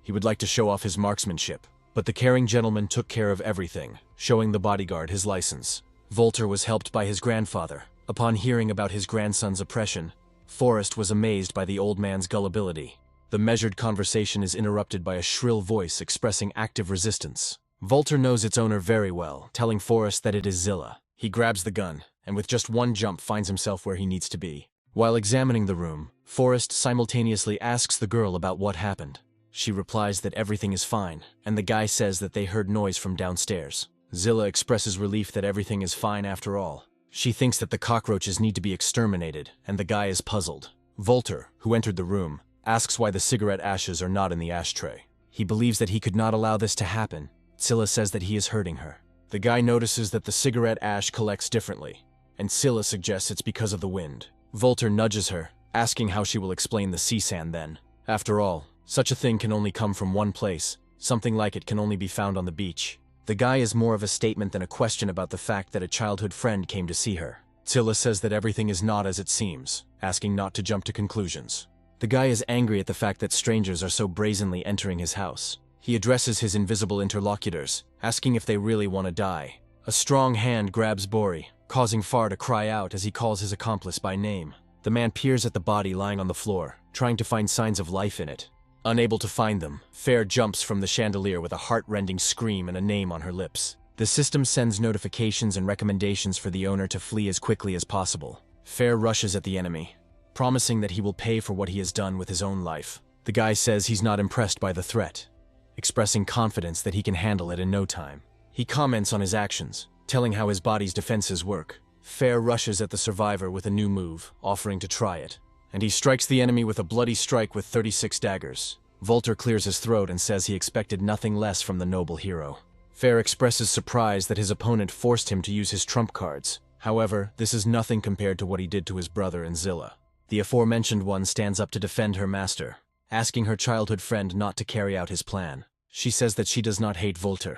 He would like to show off his marksmanship, but the caring gentleman took care of everything, showing the bodyguard his license. Volter was helped by his grandfather. Upon hearing about his grandson's oppression, Forrest was amazed by the old man's gullibility. The measured conversation is interrupted by a shrill voice expressing active resistance. Volter knows its owner very well, telling Forrest that it is Zilla. He grabs the gun, and with just one jump finds himself where he needs to be. While examining the room, Forrest simultaneously asks the girl about what happened. She replies that everything is fine, and the guy says that they heard noise from downstairs. Zilla expresses relief that everything is fine after all. She thinks that the cockroaches need to be exterminated, and the guy is puzzled. Volter, who entered the room, asks why the cigarette ashes are not in the ashtray. He believes that he could not allow this to happen. Scylla says that he is hurting her. The guy notices that the cigarette ash collects differently, and Scylla suggests it's because of the wind. Volter nudges her, asking how she will explain the sea sand then. After all, such a thing can only come from one place. Something like it can only be found on the beach. The guy is more of a statement than a question about the fact that a childhood friend came to see her. Scylla says that everything is not as it seems, asking not to jump to conclusions. The guy is angry at the fact that strangers are so brazenly entering his house. He addresses his invisible interlocutors, asking if they really want to die. A strong hand grabs Bori, causing Far to cry out as he calls his accomplice by name. The man peers at the body lying on the floor, trying to find signs of life in it. Unable to find them, Fair jumps from the chandelier with a heart-rending scream and a name on her lips. The system sends notifications and recommendations for the owner to flee as quickly as possible. Fair rushes at the enemy, promising that he will pay for what he has done with his own life. The guy says he's not impressed by the threat, expressing confidence that he can handle it in no time. He comments on his actions, telling how his body's defenses work. Fair rushes at the survivor with a new move, offering to try it, and he strikes the enemy with a bloody strike with 36 daggers. Volter clears his throat and says he expected nothing less from the noble hero. Fair expresses surprise that his opponent forced him to use his trump cards. However, this is nothing compared to what he did to his brother and Zilla. The aforementioned one stands up to defend her master, asking her childhood friend not to carry out his plan. She says that she does not hate Volter.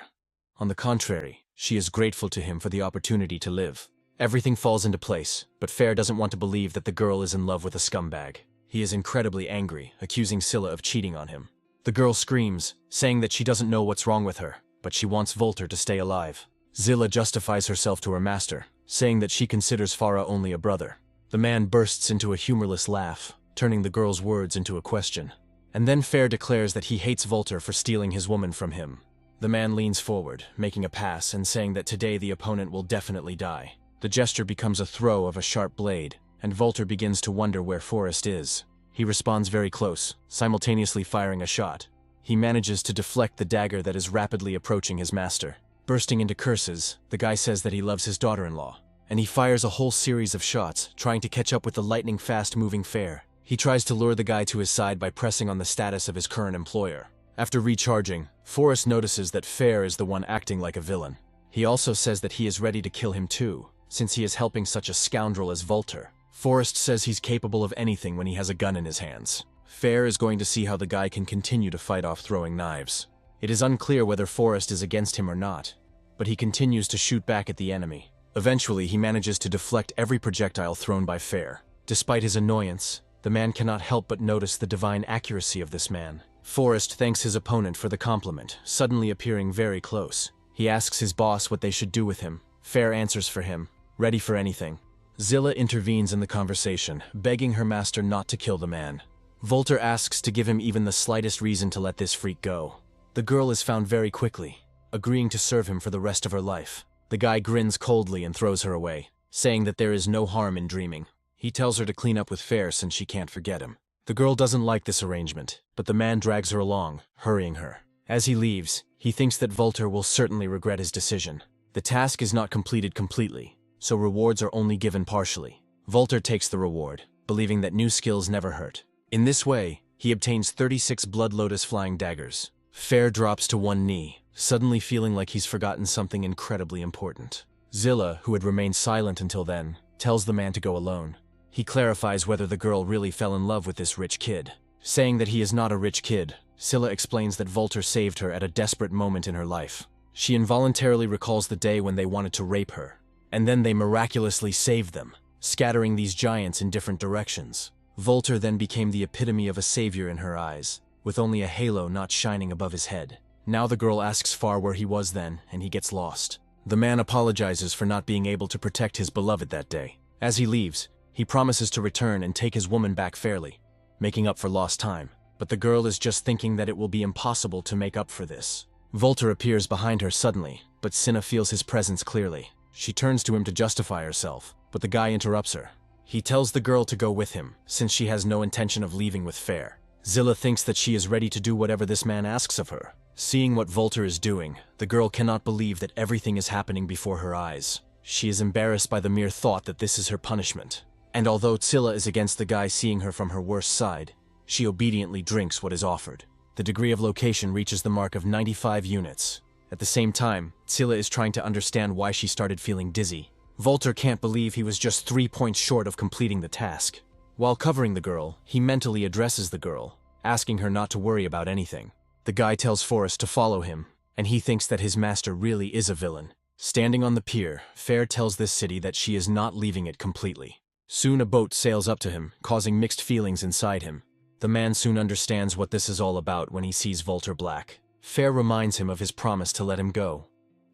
On the contrary, she is grateful to him for the opportunity to live. Everything falls into place, but Fair doesn't want to believe that the girl is in love with a scumbag. He is incredibly angry, accusing Scylla of cheating on him. The girl screams, saying that she doesn't know what's wrong with her, but she wants Volter to stay alive. Zilla justifies herself to her master, saying that she considers Farah only a brother. The man bursts into a humorless laugh, turning the girl's words into a question. And then Fair declares that he hates Volter for stealing his woman from him. The man leans forward, making a pass and saying that today the opponent will definitely die. The gesture becomes a throw of a sharp blade, and Volter begins to wonder where Forrest is. He responds very close, simultaneously firing a shot. He manages to deflect the dagger that is rapidly approaching his master. Bursting into curses, the guy says that he loves his daughter-in-law, and he fires a whole series of shots, trying to catch up with the lightning-fast moving Fair. He tries to lure the guy to his side by pressing on the status of his current employer. After recharging, Forrest notices that Fair is the one acting like a villain. He also says that he is ready to kill him too, since he is helping such a scoundrel as Volter. Forrest says he's capable of anything when he has a gun in his hands. Fair is going to see how the guy can continue to fight off throwing knives. It is unclear whether Forrest is against him or not, but he continues to shoot back at the enemy. Eventually, he manages to deflect every projectile thrown by Fair. Despite his annoyance, the man cannot help but notice the divine accuracy of this man. Forrest thanks his opponent for the compliment, suddenly appearing very close. He asks his boss what they should do with him. Fair answers for him, ready for anything. Zilla intervenes in the conversation, begging her master not to kill the man. Volter asks to give him even the slightest reason to let this freak go. The girl is found very quickly, agreeing to serve him for the rest of her life. The guy grins coldly and throws her away, saying that there is no harm in dreaming. He tells her to clean up with Fair since she can't forget him. The girl doesn't like this arrangement, but the man drags her along, hurrying her. As he leaves, he thinks that Volter will certainly regret his decision. The task is not completed completely, so rewards are only given partially. Volter takes the reward, believing that new skills never hurt. In this way, he obtains 36 Blood Lotus flying daggers. Fair drops to one knee, suddenly feeling like he's forgotten something incredibly important. Zilla, who had remained silent until then, tells the man to go alone. He clarifies whether the girl really fell in love with this rich kid. Saying that he is not a rich kid, Scylla explains that Volter saved her at a desperate moment in her life. She involuntarily recalls the day when they wanted to rape her, and then they miraculously saved them, scattering these giants in different directions. Volter then became the epitome of a savior in her eyes, with only a halo not shining above his head. Now the girl asks Far where he was then, and he gets lost. The man apologizes for not being able to protect his beloved that day. As he leaves, he promises to return and take his woman back fairly, making up for lost time. But the girl is just thinking that it will be impossible to make up for this. Volter appears behind her suddenly, but Cinna feels his presence clearly. She turns to him to justify herself, but the guy interrupts her. He tells the girl to go with him, since she has no intention of leaving with Fair. Zilla thinks that she is ready to do whatever this man asks of her. Seeing what Volter is doing, the girl cannot believe that everything is happening before her eyes. She is embarrassed by the mere thought that this is her punishment. And although Zilla is against the guy seeing her from her worst side, she obediently drinks what is offered. The degree of location reaches the mark of 95 units. At the same time, Zilla is trying to understand why she started feeling dizzy. Volter can't believe he was just 3 points short of completing the task. While covering the girl, he mentally addresses the girl, asking her not to worry about anything. The guy tells Forrest to follow him, and he thinks that his master really is a villain. Standing on the pier, Fair tells this city that she is not leaving it completely. Soon a boat sails up to him, causing mixed feelings inside him. The man soon understands what this is all about when he sees Volter Black. Fair reminds him of his promise to let him go.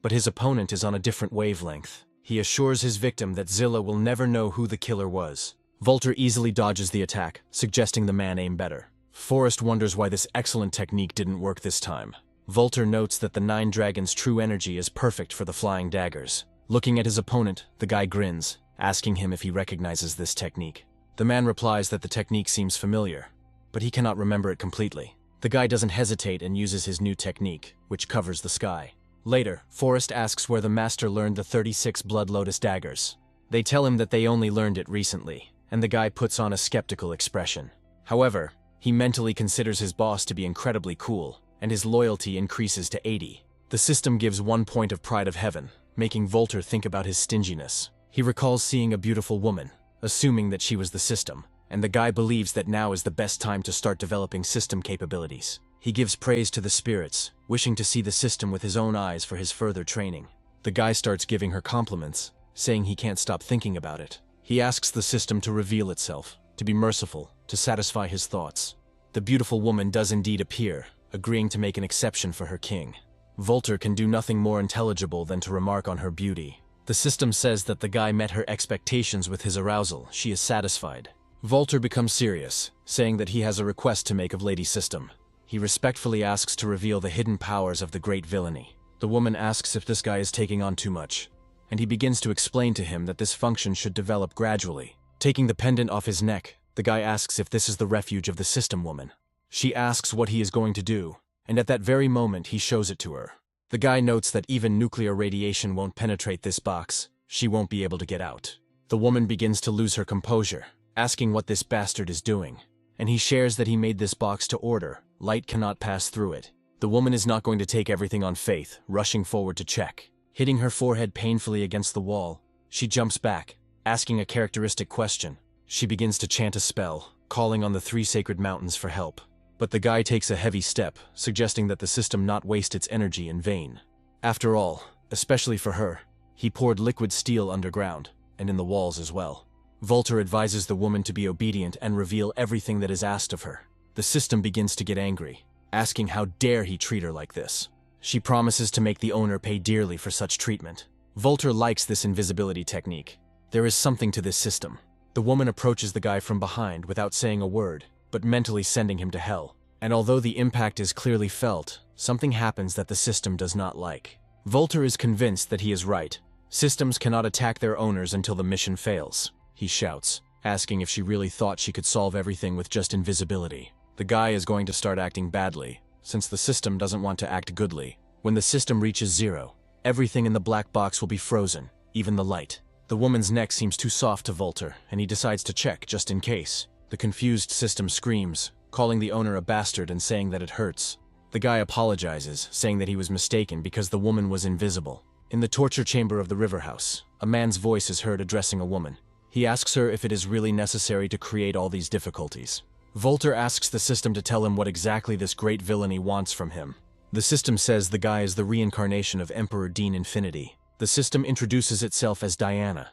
But his opponent is on a different wavelength. He assures his victim that Zilla will never know who the killer was. Volter easily dodges the attack, suggesting the man aim better. Forrest wonders why this excellent technique didn't work this time. Volter notes that the 9 Dragon's true energy is perfect for the flying daggers. Looking at his opponent, the guy grins, asking him if he recognizes this technique. The man replies that the technique seems familiar, but he cannot remember it completely. The guy doesn't hesitate and uses his new technique, which covers the sky. Later, Forrest asks where the master learned the 36 Blood Lotus daggers. They tell him that they only learned it recently, and the guy puts on a skeptical expression. However, he mentally considers his boss to be incredibly cool, and his loyalty increases to 80. The system gives 1 point of pride of heaven, making Volter think about his stinginess. He recalls seeing a beautiful woman, assuming that she was the system, and the guy believes that now is the best time to start developing system capabilities. He gives praise to the spirits, wishing to see the system with his own eyes for his further training. The guy starts giving her compliments, saying he can't stop thinking about it. He asks the system to reveal itself, to be merciful, to satisfy his thoughts. The beautiful woman does indeed appear, agreeing to make an exception for her king. Volter can do nothing more intelligible than to remark on her beauty. The system says that the guy met her expectations with his arousal. She is satisfied. Volter becomes serious, saying that he has a request to make of Lady System. He respectfully asks to reveal the hidden powers of the great villainy. The woman asks if this guy is taking on too much, and he begins to explain to him that this function should develop gradually. Taking the pendant off his neck, the guy asks if this is the refuge of the system woman. She asks what he is going to do, and at that very moment he shows it to her. The guy notes that even nuclear radiation won't penetrate this box. She won't be able to get out. The woman begins to lose her composure, asking what this bastard is doing, and he shares that he made this box to order. Light cannot pass through it. The woman is not going to take everything on faith, rushing forward to check. Hitting her forehead painfully against the wall, she jumps back, asking a characteristic question. She begins to chant a spell, calling on the 3 sacred mountains for help. But the guy takes a heavy step, suggesting that the system not waste its energy in vain. After all, especially for her, he poured liquid steel underground, and in the walls as well. Volter advises the woman to be obedient and reveal everything that is asked of her. The system begins to get angry, asking how dare he treat her like this. She promises to make the owner pay dearly for such treatment. Volter likes this invisibility technique. There is something to this system. The woman approaches the guy from behind without saying a word, but mentally sending him to hell. And although the impact is clearly felt, something happens that the system does not like. Volter is convinced that he is right. Systems cannot attack their owners until the mission fails, he shouts, asking if she really thought she could solve everything with just invisibility. The guy is going to start acting badly, since the system doesn't want to act goodly. When the system reaches 0, everything in the black box will be frozen, even the light. The woman's neck seems too soft to Volter, and he decides to check just in case. The confused system screams, calling the owner a bastard and saying that it hurts. The guy apologizes, saying that he was mistaken because the woman was invisible. In the torture chamber of the river house, a man's voice is heard addressing a woman. He asks her if it is really necessary to create all these difficulties. Volter asks the system to tell him what exactly this great villainy wants from him. The system says the guy is the reincarnation of Emperor Dean Infinity. The system introduces itself as Diana,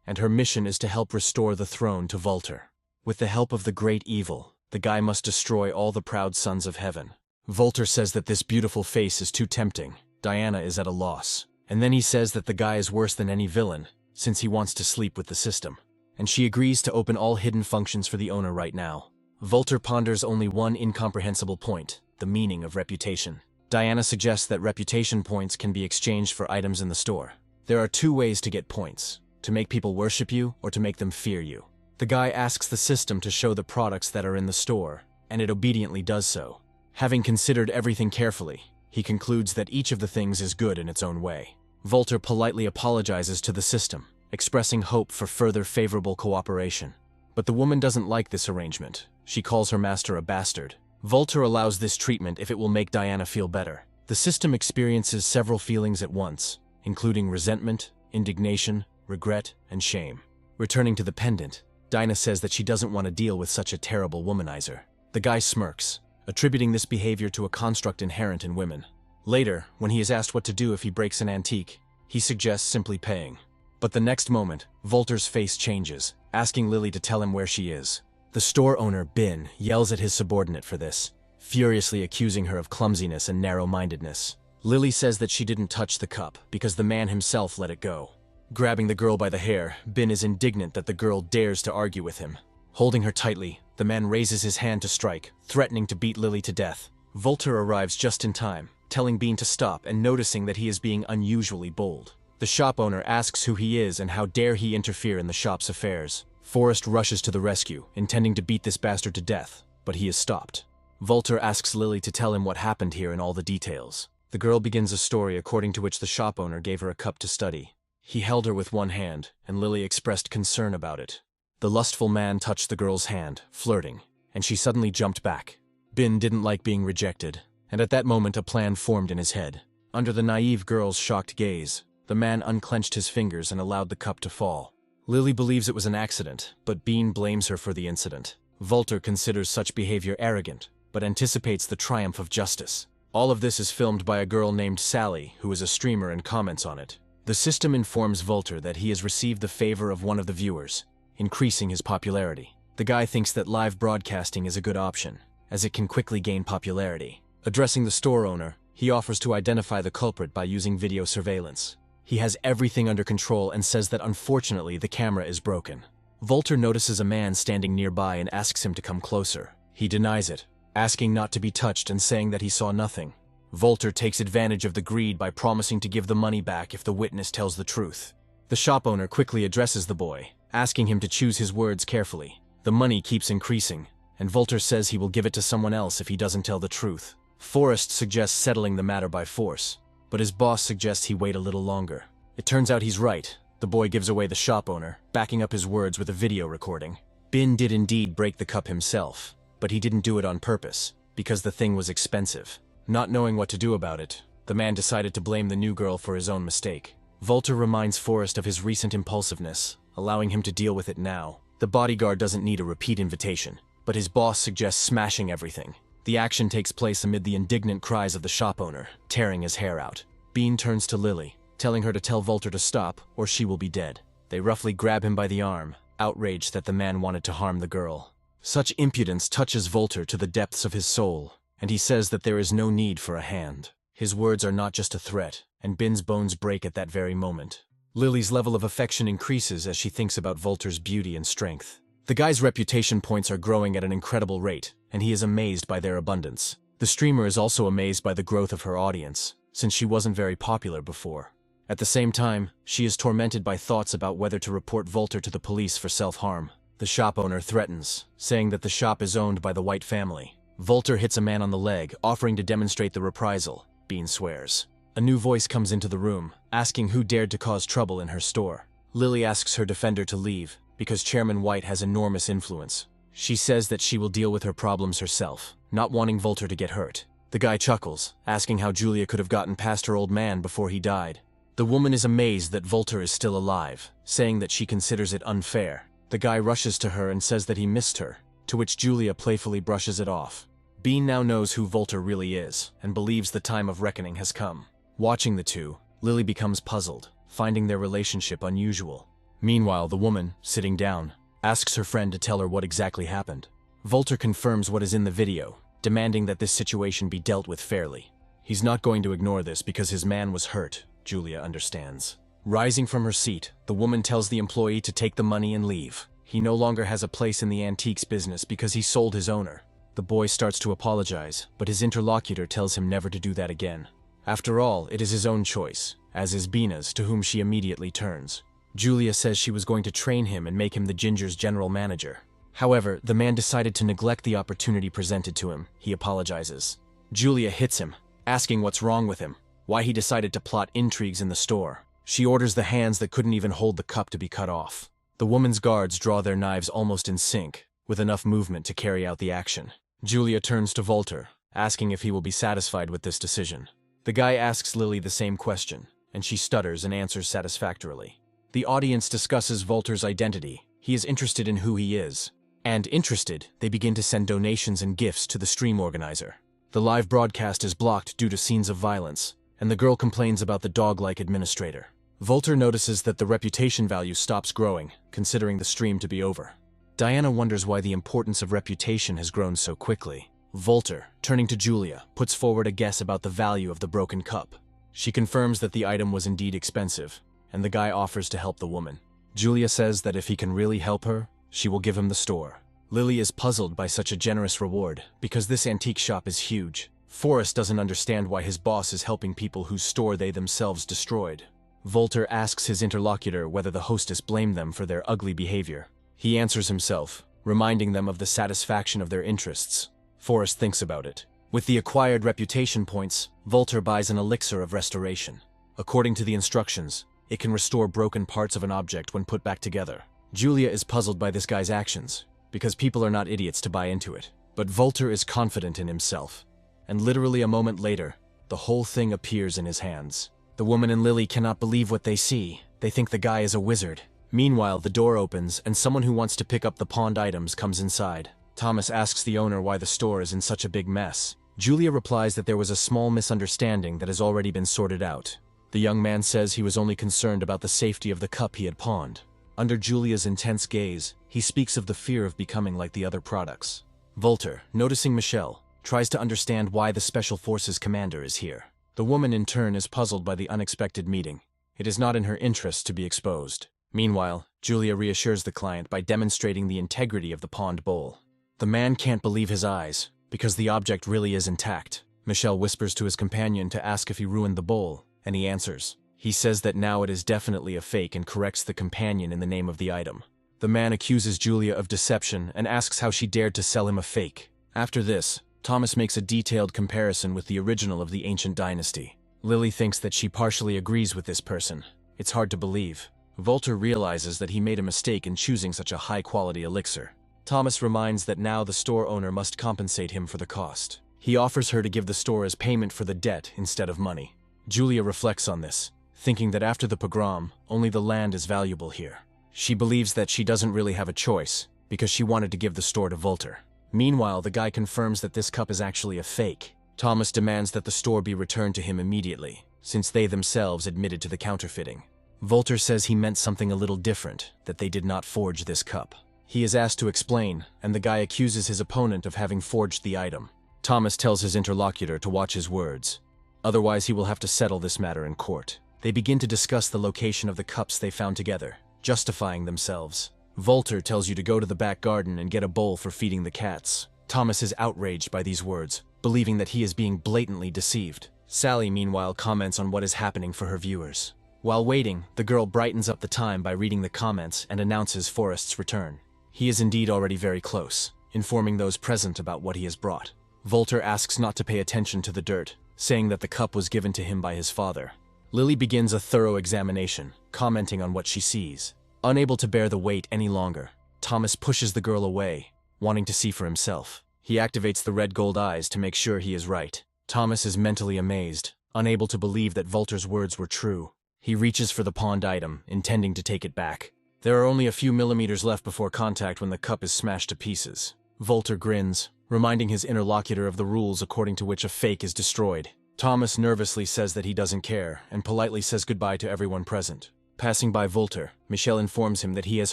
and her mission is to help restore the throne to Volter. With the help of the great evil, the guy must destroy all the proud sons of heaven. Volter says that this beautiful face is too tempting. Diana is at a loss. And then he says that the guy is worse than any villain, since he wants to sleep with the system. And she agrees to open all hidden functions for the owner right now. Volter ponders only one incomprehensible point: the meaning of reputation. Diana suggests that reputation points can be exchanged for items in the store. There are two ways to get points: to make people worship you or to make them fear you. The guy asks the system to show the products that are in the store, and it obediently does so. Having considered everything carefully, he concludes that each of the things is good in its own way. Volter politely apologizes to the system, expressing hope for further favorable cooperation. But the woman doesn't like this arrangement. She calls her master a bastard. Volter allows this treatment if it will make Diana feel better. The system experiences several feelings at once, including resentment, indignation, regret, and shame. Returning to the pendant, Dinah says that she doesn't want to deal with such a terrible womanizer. The guy smirks, attributing this behavior to a construct inherent in women. Later, when he is asked what to do if he breaks an antique, he suggests simply paying. But the next moment, Volter's face changes, asking Lily to tell him where she is. The store owner, Bin, yells at his subordinate for this, furiously accusing her of clumsiness and narrow-mindedness. Lily says that she didn't touch the cup because the man himself let it go. Grabbing the girl by the hair, Bin is indignant that the girl dares to argue with him. Holding her tightly, the man raises his hand to strike, threatening to beat Lily to death. Volter arrives just in time, telling Bean to stop and noticing that he is being unusually bold. The shop owner asks who he is and how dare he interfere in the shop's affairs. Forrest rushes to the rescue, intending to beat this bastard to death, but he is stopped. Volter asks Lily to tell him what happened here in all the details. The girl begins a story according to which the shop owner gave her a cup to study. He held her with one hand, and Lily expressed concern about it. The lustful man touched the girl's hand, flirting, and she suddenly jumped back. Bin didn't like being rejected, and at that moment a plan formed in his head. Under the naive girl's shocked gaze, the man unclenched his fingers and allowed the cup to fall. Lily believes it was an accident, but Bean blames her for the incident. Volter considers such behavior arrogant, but anticipates the triumph of justice. All of this is filmed by a girl named Sally, who is a streamer and comments on it. The system informs Volter that he has received the favor of one of the viewers, increasing his popularity. The guy thinks that live broadcasting is a good option, as it can quickly gain popularity. Addressing the store owner, he offers to identify the culprit by using video surveillance. He has everything under control and says that unfortunately the camera is broken. Volter notices a man standing nearby and asks him to come closer. He denies it, asking not to be touched and saying that he saw nothing. Volter takes advantage of the greed by promising to give the money back if the witness tells the truth. The shop owner quickly addresses the boy, asking him to choose his words carefully. The money keeps increasing, and Volter says he will give it to someone else if he doesn't tell the truth. Forrest suggests settling the matter by force, but his boss suggests he wait a little longer. It turns out he's right. The boy gives away the shop owner, backing up his words with a video recording. Bin did indeed break the cup himself, but he didn't do it on purpose, because the thing was expensive. Not knowing what to do about it, the man decided to blame the new girl for his own mistake. Volter reminds Forrest of his recent impulsiveness, allowing him to deal with it now. The bodyguard doesn't need a repeat invitation, but his boss suggests smashing everything. The action takes place amid the indignant cries of the shop owner, tearing his hair out. Bean turns to Lily, telling her to tell Volter to stop, or she will be dead. They roughly grab him by the arm, outraged that the man wanted to harm the girl. Such impudence touches Volter to the depths of his soul, and he says that there is no need for a hand. His words are not just a threat, and Bin's bones break at that very moment. Lily's level of affection increases as she thinks about Volter's beauty and strength. The guy's reputation points are growing at an incredible rate, and he is amazed by their abundance. The streamer is also amazed by the growth of her audience, since she wasn't very popular before. At the same time, she is tormented by thoughts about whether to report Volter to the police for self-harm. The shop owner threatens, saying that the shop is owned by the White family. Volter hits a man on the leg, offering to demonstrate the reprisal. Bean swears. A new voice comes into the room, asking who dared to cause trouble in her store. Lily asks her defender to leave, because Chairman White has enormous influence. She says that she will deal with her problems herself, not wanting Volter to get hurt. The guy chuckles, asking how Julia could have gotten past her old man before he died. The woman is amazed that Volter is still alive, saying that she considers it unfair. The guy rushes to her and says that he missed her, to which Julia playfully brushes it off. Bean now knows who Volter really is, and believes the time of reckoning has come. Watching the two, Lily becomes puzzled, finding their relationship unusual. Meanwhile, the woman, sitting down, asks her friend to tell her what exactly happened. Volter confirms what is in the video, demanding that this situation be dealt with fairly. He's not going to ignore this because his man was hurt, Julia understands. Rising from her seat, the woman tells the employee to take the money and leave. He no longer has a place in the antiques business because he sold his owner. The boy starts to apologize, but his interlocutor tells him never to do that again. After all, it is his own choice, as is Bina's, to whom she immediately turns. Julia says she was going to train him and make him the Ginger's general manager. However, the man decided to neglect the opportunity presented to him. He apologizes. Julia hits him, asking what's wrong with him, why he decided to plot intrigues in the store. She orders the hands that couldn't even hold the cup to be cut off. The woman's guards draw their knives almost in sync, with enough movement to carry out the action. Julia turns to Volter, asking if he will be satisfied with this decision. The guy asks Lily the same question, and she stutters and answers satisfactorily. The audience discusses Volter's identity. He is interested in who he is. And interested, they begin to send donations and gifts to the stream organizer. The live broadcast is blocked due to scenes of violence, and the girl complains about the dog-like administrator. Volter notices that the reputation value stops growing, considering the stream to be over. Diana wonders why the importance of reputation has grown so quickly. Volter, turning to Julia, puts forward a guess about the value of the broken cup. She confirms that the item was indeed expensive, and the guy offers to help the woman. Julia says that if he can really help her, she will give him the store. Lily is puzzled by such a generous reward, because this antique shop is huge. Forrest doesn't understand why his boss is helping people whose store they themselves destroyed. Volter asks his interlocutor whether the hostess blamed them for their ugly behavior. He answers himself, reminding them of the satisfaction of their interests. Forrest thinks about it. With the acquired reputation points, Volter buys an elixir of restoration. According to the instructions, it can restore broken parts of an object when put back together. Julia is puzzled by this guy's actions, because people are not idiots to buy into it. But Volter is confident in himself, and literally a moment later, the whole thing appears in his hands. The woman and Lily cannot believe what they see. They think the guy is a wizard. Meanwhile, the door opens, and someone who wants to pick up the pawned items comes inside. Thomas asks the owner why the store is in such a big mess. Julia replies that there was a small misunderstanding that has already been sorted out. The young man says he was only concerned about the safety of the cup he had pawned. Under Julia's intense gaze, he speaks of the fear of becoming like the other products. Volter, noticing Michelle, tries to understand why the Special Forces commander is here. The woman in turn is puzzled by the unexpected meeting. It is not in her interest to be exposed. Meanwhile, Julia reassures the client by demonstrating the integrity of the pawned bowl. The man can't believe his eyes, because the object really is intact. Michelle whispers to his companion to ask if he ruined the bowl, and he answers. He says that now it is definitely a fake and corrects the companion in the name of the item. The man accuses Julia of deception and asks how she dared to sell him a fake. After this, Thomas makes a detailed comparison with the original of the ancient dynasty. Lily thinks that she partially agrees with this person. It's hard to believe. Volter realizes that he made a mistake in choosing such a high-quality elixir. Thomas reminds that now the store owner must compensate him for the cost. He offers her to give the store as payment for the debt instead of money. Julia reflects on this, thinking that after the pogrom, only the land is valuable here. She believes that she doesn't really have a choice, because she wanted to give the store to Volter. Meanwhile, the guy confirms that this cup is actually a fake. Thomas demands that the store be returned to him immediately, since they themselves admitted to the counterfeiting. Volter says he meant something a little different, that they did not forge this cup. He is asked to explain, and the guy accuses his opponent of having forged the item. Thomas tells his interlocutor to watch his words. Otherwise, he will have to settle this matter in court. They begin to discuss the location of the cups they found together, justifying themselves. Volter tells you to go to the back garden and get a bowl for feeding the cats. Thomas is outraged by these words, believing that he is being blatantly deceived. Sally, meanwhile, comments on what is happening for her viewers. While waiting, the girl brightens up the time by reading the comments and announces Forrest's return. He is indeed already very close, informing those present about what he has brought. Volter asks not to pay attention to the dirt, saying that the cup was given to him by his father. Lily begins a thorough examination, commenting on what she sees. Unable to bear the weight any longer, Thomas pushes the girl away, wanting to see for himself. He activates the red gold eyes to make sure he is right. Thomas is mentally amazed, unable to believe that Volter's words were true. He reaches for the pawned item, intending to take it back. There are only a few millimeters left before contact when the cup is smashed to pieces. Volter grins, reminding his interlocutor of the rules according to which a fake is destroyed. Thomas nervously says that he doesn't care, and politely says goodbye to everyone present. Passing by Volter, Michelle informs him that he has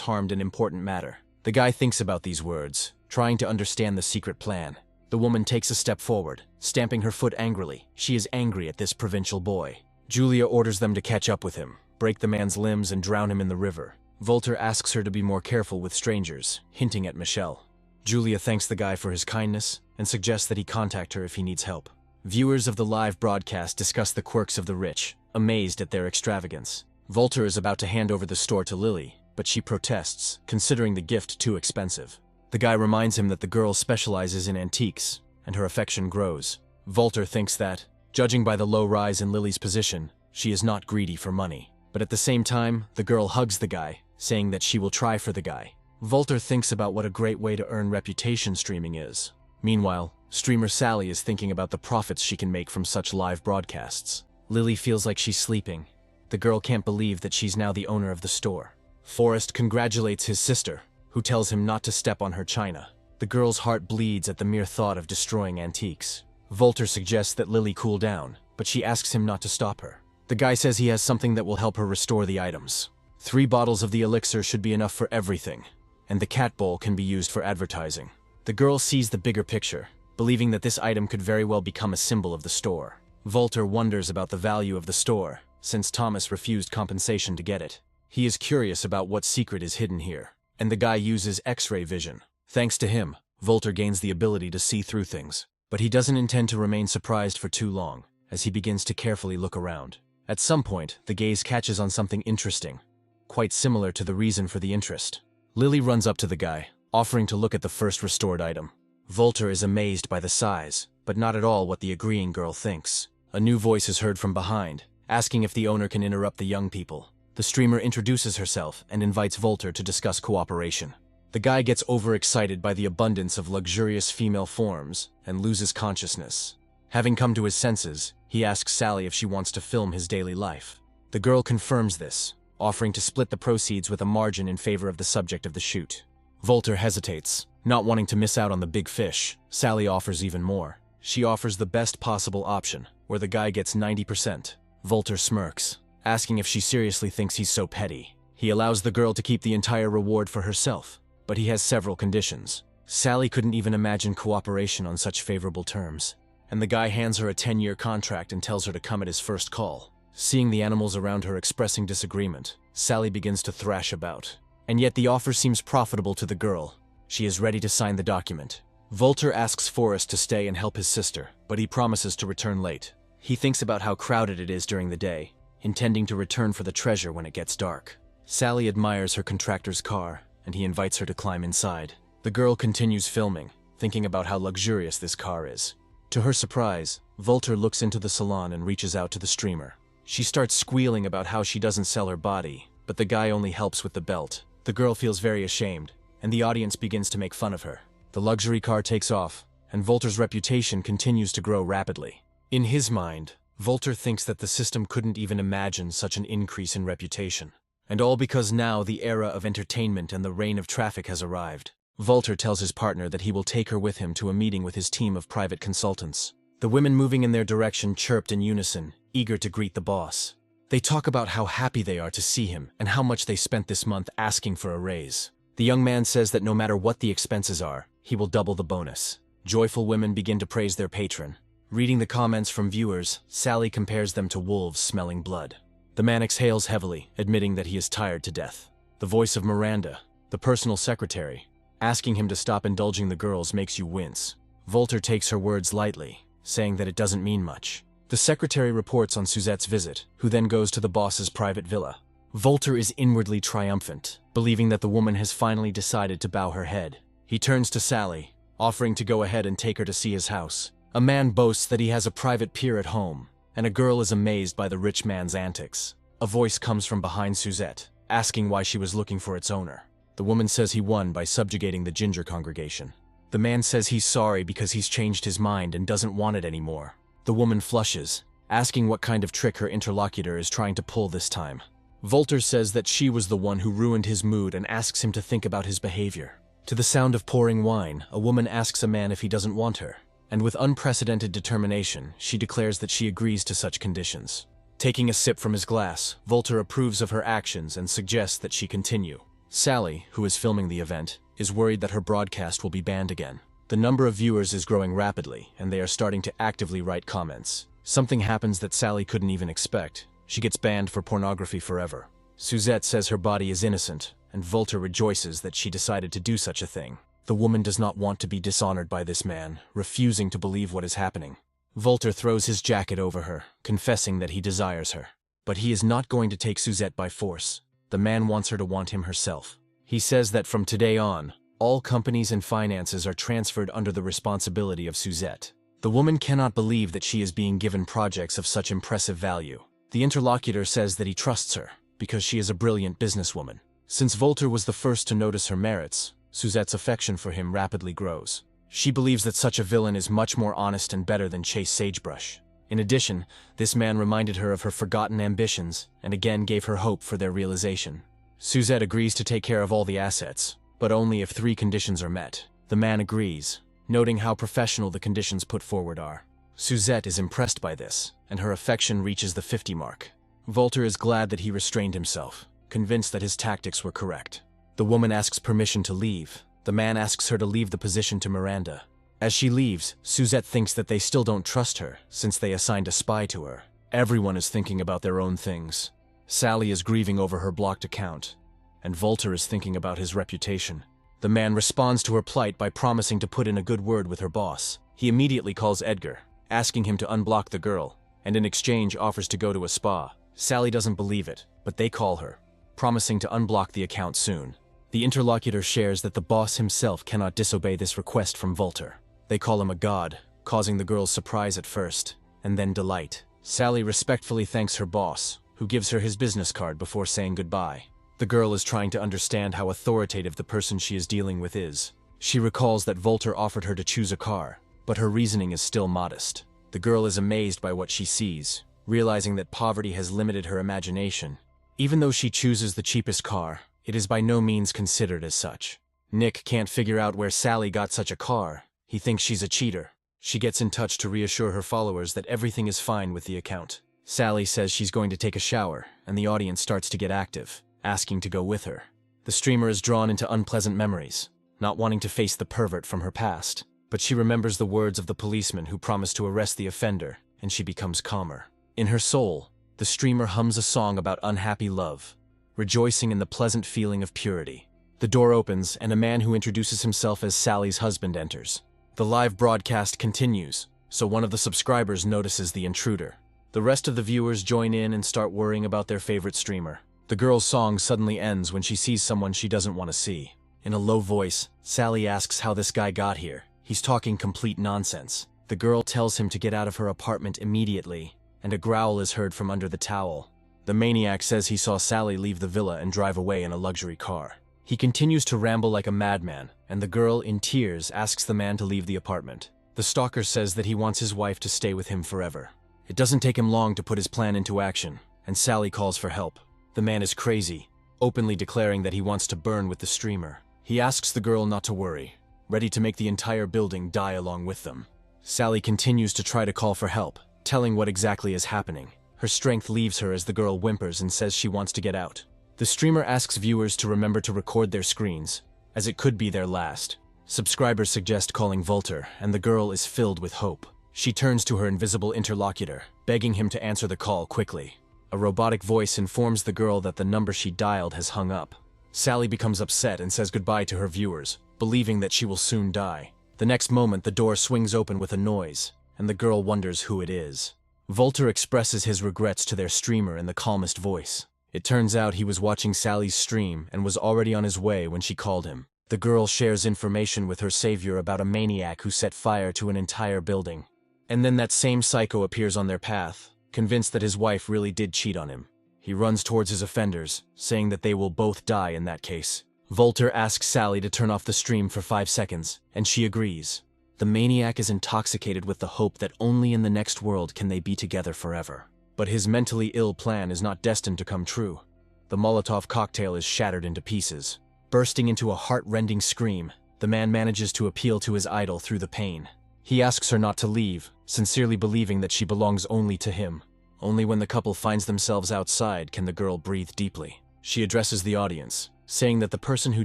harmed an important matter. The guy thinks about these words, trying to understand the secret plan. The woman takes a step forward, stamping her foot angrily. She is angry at this provincial boy. Julia orders them to catch up with him, break the man's limbs and drown him in the river. Volter asks her to be more careful with strangers, hinting at Michelle. Julia thanks the guy for his kindness and suggests that he contact her if he needs help. Viewers of the live broadcast discuss the quirks of the rich, amazed at their extravagance. Volter is about to hand over the store to Lily, but she protests, considering the gift too expensive. The guy reminds him that the girl specializes in antiques, and her affection grows. Volter thinks that, judging by the low rise in Lily's position, she is not greedy for money. But at the same time, the girl hugs the guy, saying that she will try for the guy. Volter thinks about what a great way to earn reputation streaming is. Meanwhile, streamer Sally is thinking about the profits she can make from such live broadcasts. Lily feels like she's sleeping. The girl can't believe that she's now the owner of the store. Forrest congratulates his sister, who tells him not to step on her china. The girl's heart bleeds at the mere thought of destroying antiques. Volter suggests that Lily cool down, but she asks him not to stop her. The guy says he has something that will help her restore the items. 3 bottles of the elixir should be enough for everything, and the cat bowl can be used for advertising. The girl sees the bigger picture, believing that this item could very well become a symbol of the store. Volter wonders about the value of the store, since Thomas refused compensation to get it. He is curious about what secret is hidden here, and the guy uses X-ray vision. Thanks to him, Volter gains the ability to see through things. But he doesn't intend to remain surprised for too long, as he begins to carefully look around. At some point, the gaze catches on something interesting, quite similar to the reason for the interest. Lily runs up to the guy, offering to look at the first restored item. Volter is amazed by the size, but not at all what the agreeing girl thinks. A new voice is heard from behind, asking if the owner can interrupt the young people. The streamer introduces herself and invites Volter to discuss cooperation. The guy gets overexcited by the abundance of luxurious female forms and loses consciousness. Having come to his senses, he asks Sally if she wants to film his daily life. The girl confirms this, offering to split the proceeds with a margin in favor of the subject of the shoot. Volter hesitates, not wanting to miss out on the big fish. Sally offers even more. She offers the best possible option, where the guy gets 90%. Volter smirks, asking if she seriously thinks he's so petty. He allows the girl to keep the entire reward for herself, but he has several conditions. Sally couldn't even imagine cooperation on such favorable terms, and the guy hands her a 10-year contract and tells her to come at his first call. Seeing the animals around her expressing disagreement, Sally begins to thrash about. And yet the offer seems profitable to the girl. She is ready to sign the document. Volter asks Forrest to stay and help his sister, but he promises to return late. He thinks about how crowded it is during the day, intending to return for the treasure when it gets dark. Sally admires her contractor's car, and he invites her to climb inside. The girl continues filming, thinking about how luxurious this car is. To her surprise, Volter looks into the salon and reaches out to the streamer. She starts squealing about how she doesn't sell her body, but the guy only helps with the belt. The girl feels very ashamed, and the audience begins to make fun of her. The luxury car takes off, and Volter's reputation continues to grow rapidly. In his mind, Volter thinks that the system couldn't even imagine such an increase in reputation. And all because now the era of entertainment and the reign of traffic has arrived. Volter tells his partner that he will take her with him to a meeting with his team of private consultants. The women moving in their direction chirped in unison, eager to greet the boss. They talk about how happy they are to see him and how much they spent this month asking for a raise. The young man says that no matter what the expenses are, he will double the bonus. Joyful women begin to praise their patron. Reading the comments from viewers, Sally compares them to wolves smelling blood. The man exhales heavily, admitting that he is tired to death. The voice of Miranda, the personal secretary, asking him to stop indulging the girls makes you wince. Volter takes her words lightly, saying that it doesn't mean much. The secretary reports on Suzette's visit, who then goes to the boss's private villa. Volter is inwardly triumphant, believing that the woman has finally decided to bow her head. He turns to Sally, offering to go ahead and take her to see his house. A man boasts that he has a private pier at home, and a girl is amazed by the rich man's antics. A voice comes from behind Suzette, asking why she was looking for its owner. The woman says he won by subjugating the ginger congregation. The man says he's sorry because he's changed his mind and doesn't want it anymore. The woman flushes, asking what kind of trick her interlocutor is trying to pull this time. Volter says that she was the one who ruined his mood and asks him to think about his behavior. To the sound of pouring wine, a woman asks a man if he doesn't want her, and with unprecedented determination, she declares that she agrees to such conditions. Taking a sip from his glass, Volter approves of her actions and suggests that she continue. Sally, who is filming the event, is worried that her broadcast will be banned again. The number of viewers is growing rapidly, and they are starting to actively write comments. Something happens that Sally couldn't even expect. She gets banned for pornography forever. Suzette says her body is innocent, and Volter rejoices that she decided to do such a thing. The woman does not want to be dishonored by this man, refusing to believe what is happening. Volter throws his jacket over her, confessing that he desires her. But he is not going to take Suzette by force. The man wants her to want him herself. He says that from today on, all companies and finances are transferred under the responsibility of Suzette. The woman cannot believe that she is being given projects of such impressive value. The interlocutor says that he trusts her, because she is a brilliant businesswoman. Since Volter was the first to notice her merits, Suzette's affection for him rapidly grows. She believes that such a villain is much more honest and better than Chase Sagebrush. In addition, this man reminded her of her forgotten ambitions, and again gave her hope for their realization. Suzette agrees to take care of all the assets, but only if 3 conditions are met. The man agrees, noting how professional the conditions put forward are. Suzette is impressed by this, and her affection reaches the 50 mark. Volter is glad that he restrained himself, convinced that his tactics were correct. The woman asks permission to leave. The man asks her to leave the position to Miranda. As she leaves, Suzette thinks that they still don't trust her, since they assigned a spy to her. Everyone is thinking about their own things. Sally is grieving over her blocked account, and Volter is thinking about his reputation. The man responds to her plight by promising to put in a good word with her boss. He immediately calls Edgar, asking him to unblock the girl, and in exchange offers to go to a spa. Sally doesn't believe it, but they call her, promising to unblock the account soon. The interlocutor shares that the boss himself cannot disobey this request from Volter. They call him a god, causing the girl's surprise at first, and then delight. Sally respectfully thanks her boss, who gives her his business card before saying goodbye. The girl is trying to understand how authoritative the person she is dealing with is. She recalls that Volter offered her to choose a car, but her reasoning is still modest. The girl is amazed by what she sees, realizing that poverty has limited her imagination. Even though she chooses the cheapest car, it is by no means considered as such. Nick can't figure out where Sally got such a car. He thinks she's a cheater. She gets in touch to reassure her followers that everything is fine with the account. Sally says she's going to take a shower, and the audience starts to get active, asking to go with her. The streamer is drawn into unpleasant memories, not wanting to face the pervert from her past. But she remembers the words of the policeman who promised to arrest the offender, and she becomes calmer. In her soul, the streamer hums a song about unhappy love, rejoicing in the pleasant feeling of purity. The door opens, and a man who introduces himself as Sally's husband enters. The live broadcast continues, so one of the subscribers notices the intruder. The rest of the viewers join in and start worrying about their favorite streamer. The girl's song suddenly ends when she sees someone she doesn't want to see. In a low voice, Sally asks how this guy got here. He's talking complete nonsense. The girl tells him to get out of her apartment immediately, and a growl is heard from under the towel. The maniac says he saw Sally leave the villa and drive away in a luxury car. He continues to ramble like a madman, and the girl, in tears, asks the man to leave the apartment. The stalker says that he wants his wife to stay with him forever. It doesn't take him long to put his plan into action, and Sally calls for help. The man is crazy, openly declaring that he wants to burn with the streamer. He asks the girl not to worry, ready to make the entire building die along with them. Sally continues to try to call for help, telling what exactly is happening. Her strength leaves her as the girl whimpers and says she wants to get out. The streamer asks viewers to remember to record their screens, as it could be their last. Subscribers suggest calling Volter, and the girl is filled with hope. She turns to her invisible interlocutor, begging him to answer the call quickly. A robotic voice informs the girl that the number she dialed has hung up. Sally becomes upset and says goodbye to her viewers, believing that she will soon die. The next moment, the door swings open with a noise, and the girl wonders who it is. Volter expresses his regrets to their streamer in the calmest voice. It turns out he was watching Sally's stream and was already on his way when she called him. The girl shares information with her savior about a maniac who set fire to an entire building. And then that same psycho appears on their path, convinced that his wife really did cheat on him. He runs towards his offenders, saying that they will both die in that case. Volter asks Sally to turn off the stream for 5 seconds, and she agrees. The maniac is intoxicated with the hope that only in the next world can they be together forever. But his mentally ill plan is not destined to come true. The Molotov cocktail is shattered into pieces. Bursting into a heart-rending scream, the man manages to appeal to his idol through the pain. He asks her not to leave, sincerely believing that she belongs only to him. Only when the couple finds themselves outside can the girl breathe deeply. She addresses the audience, saying that the person who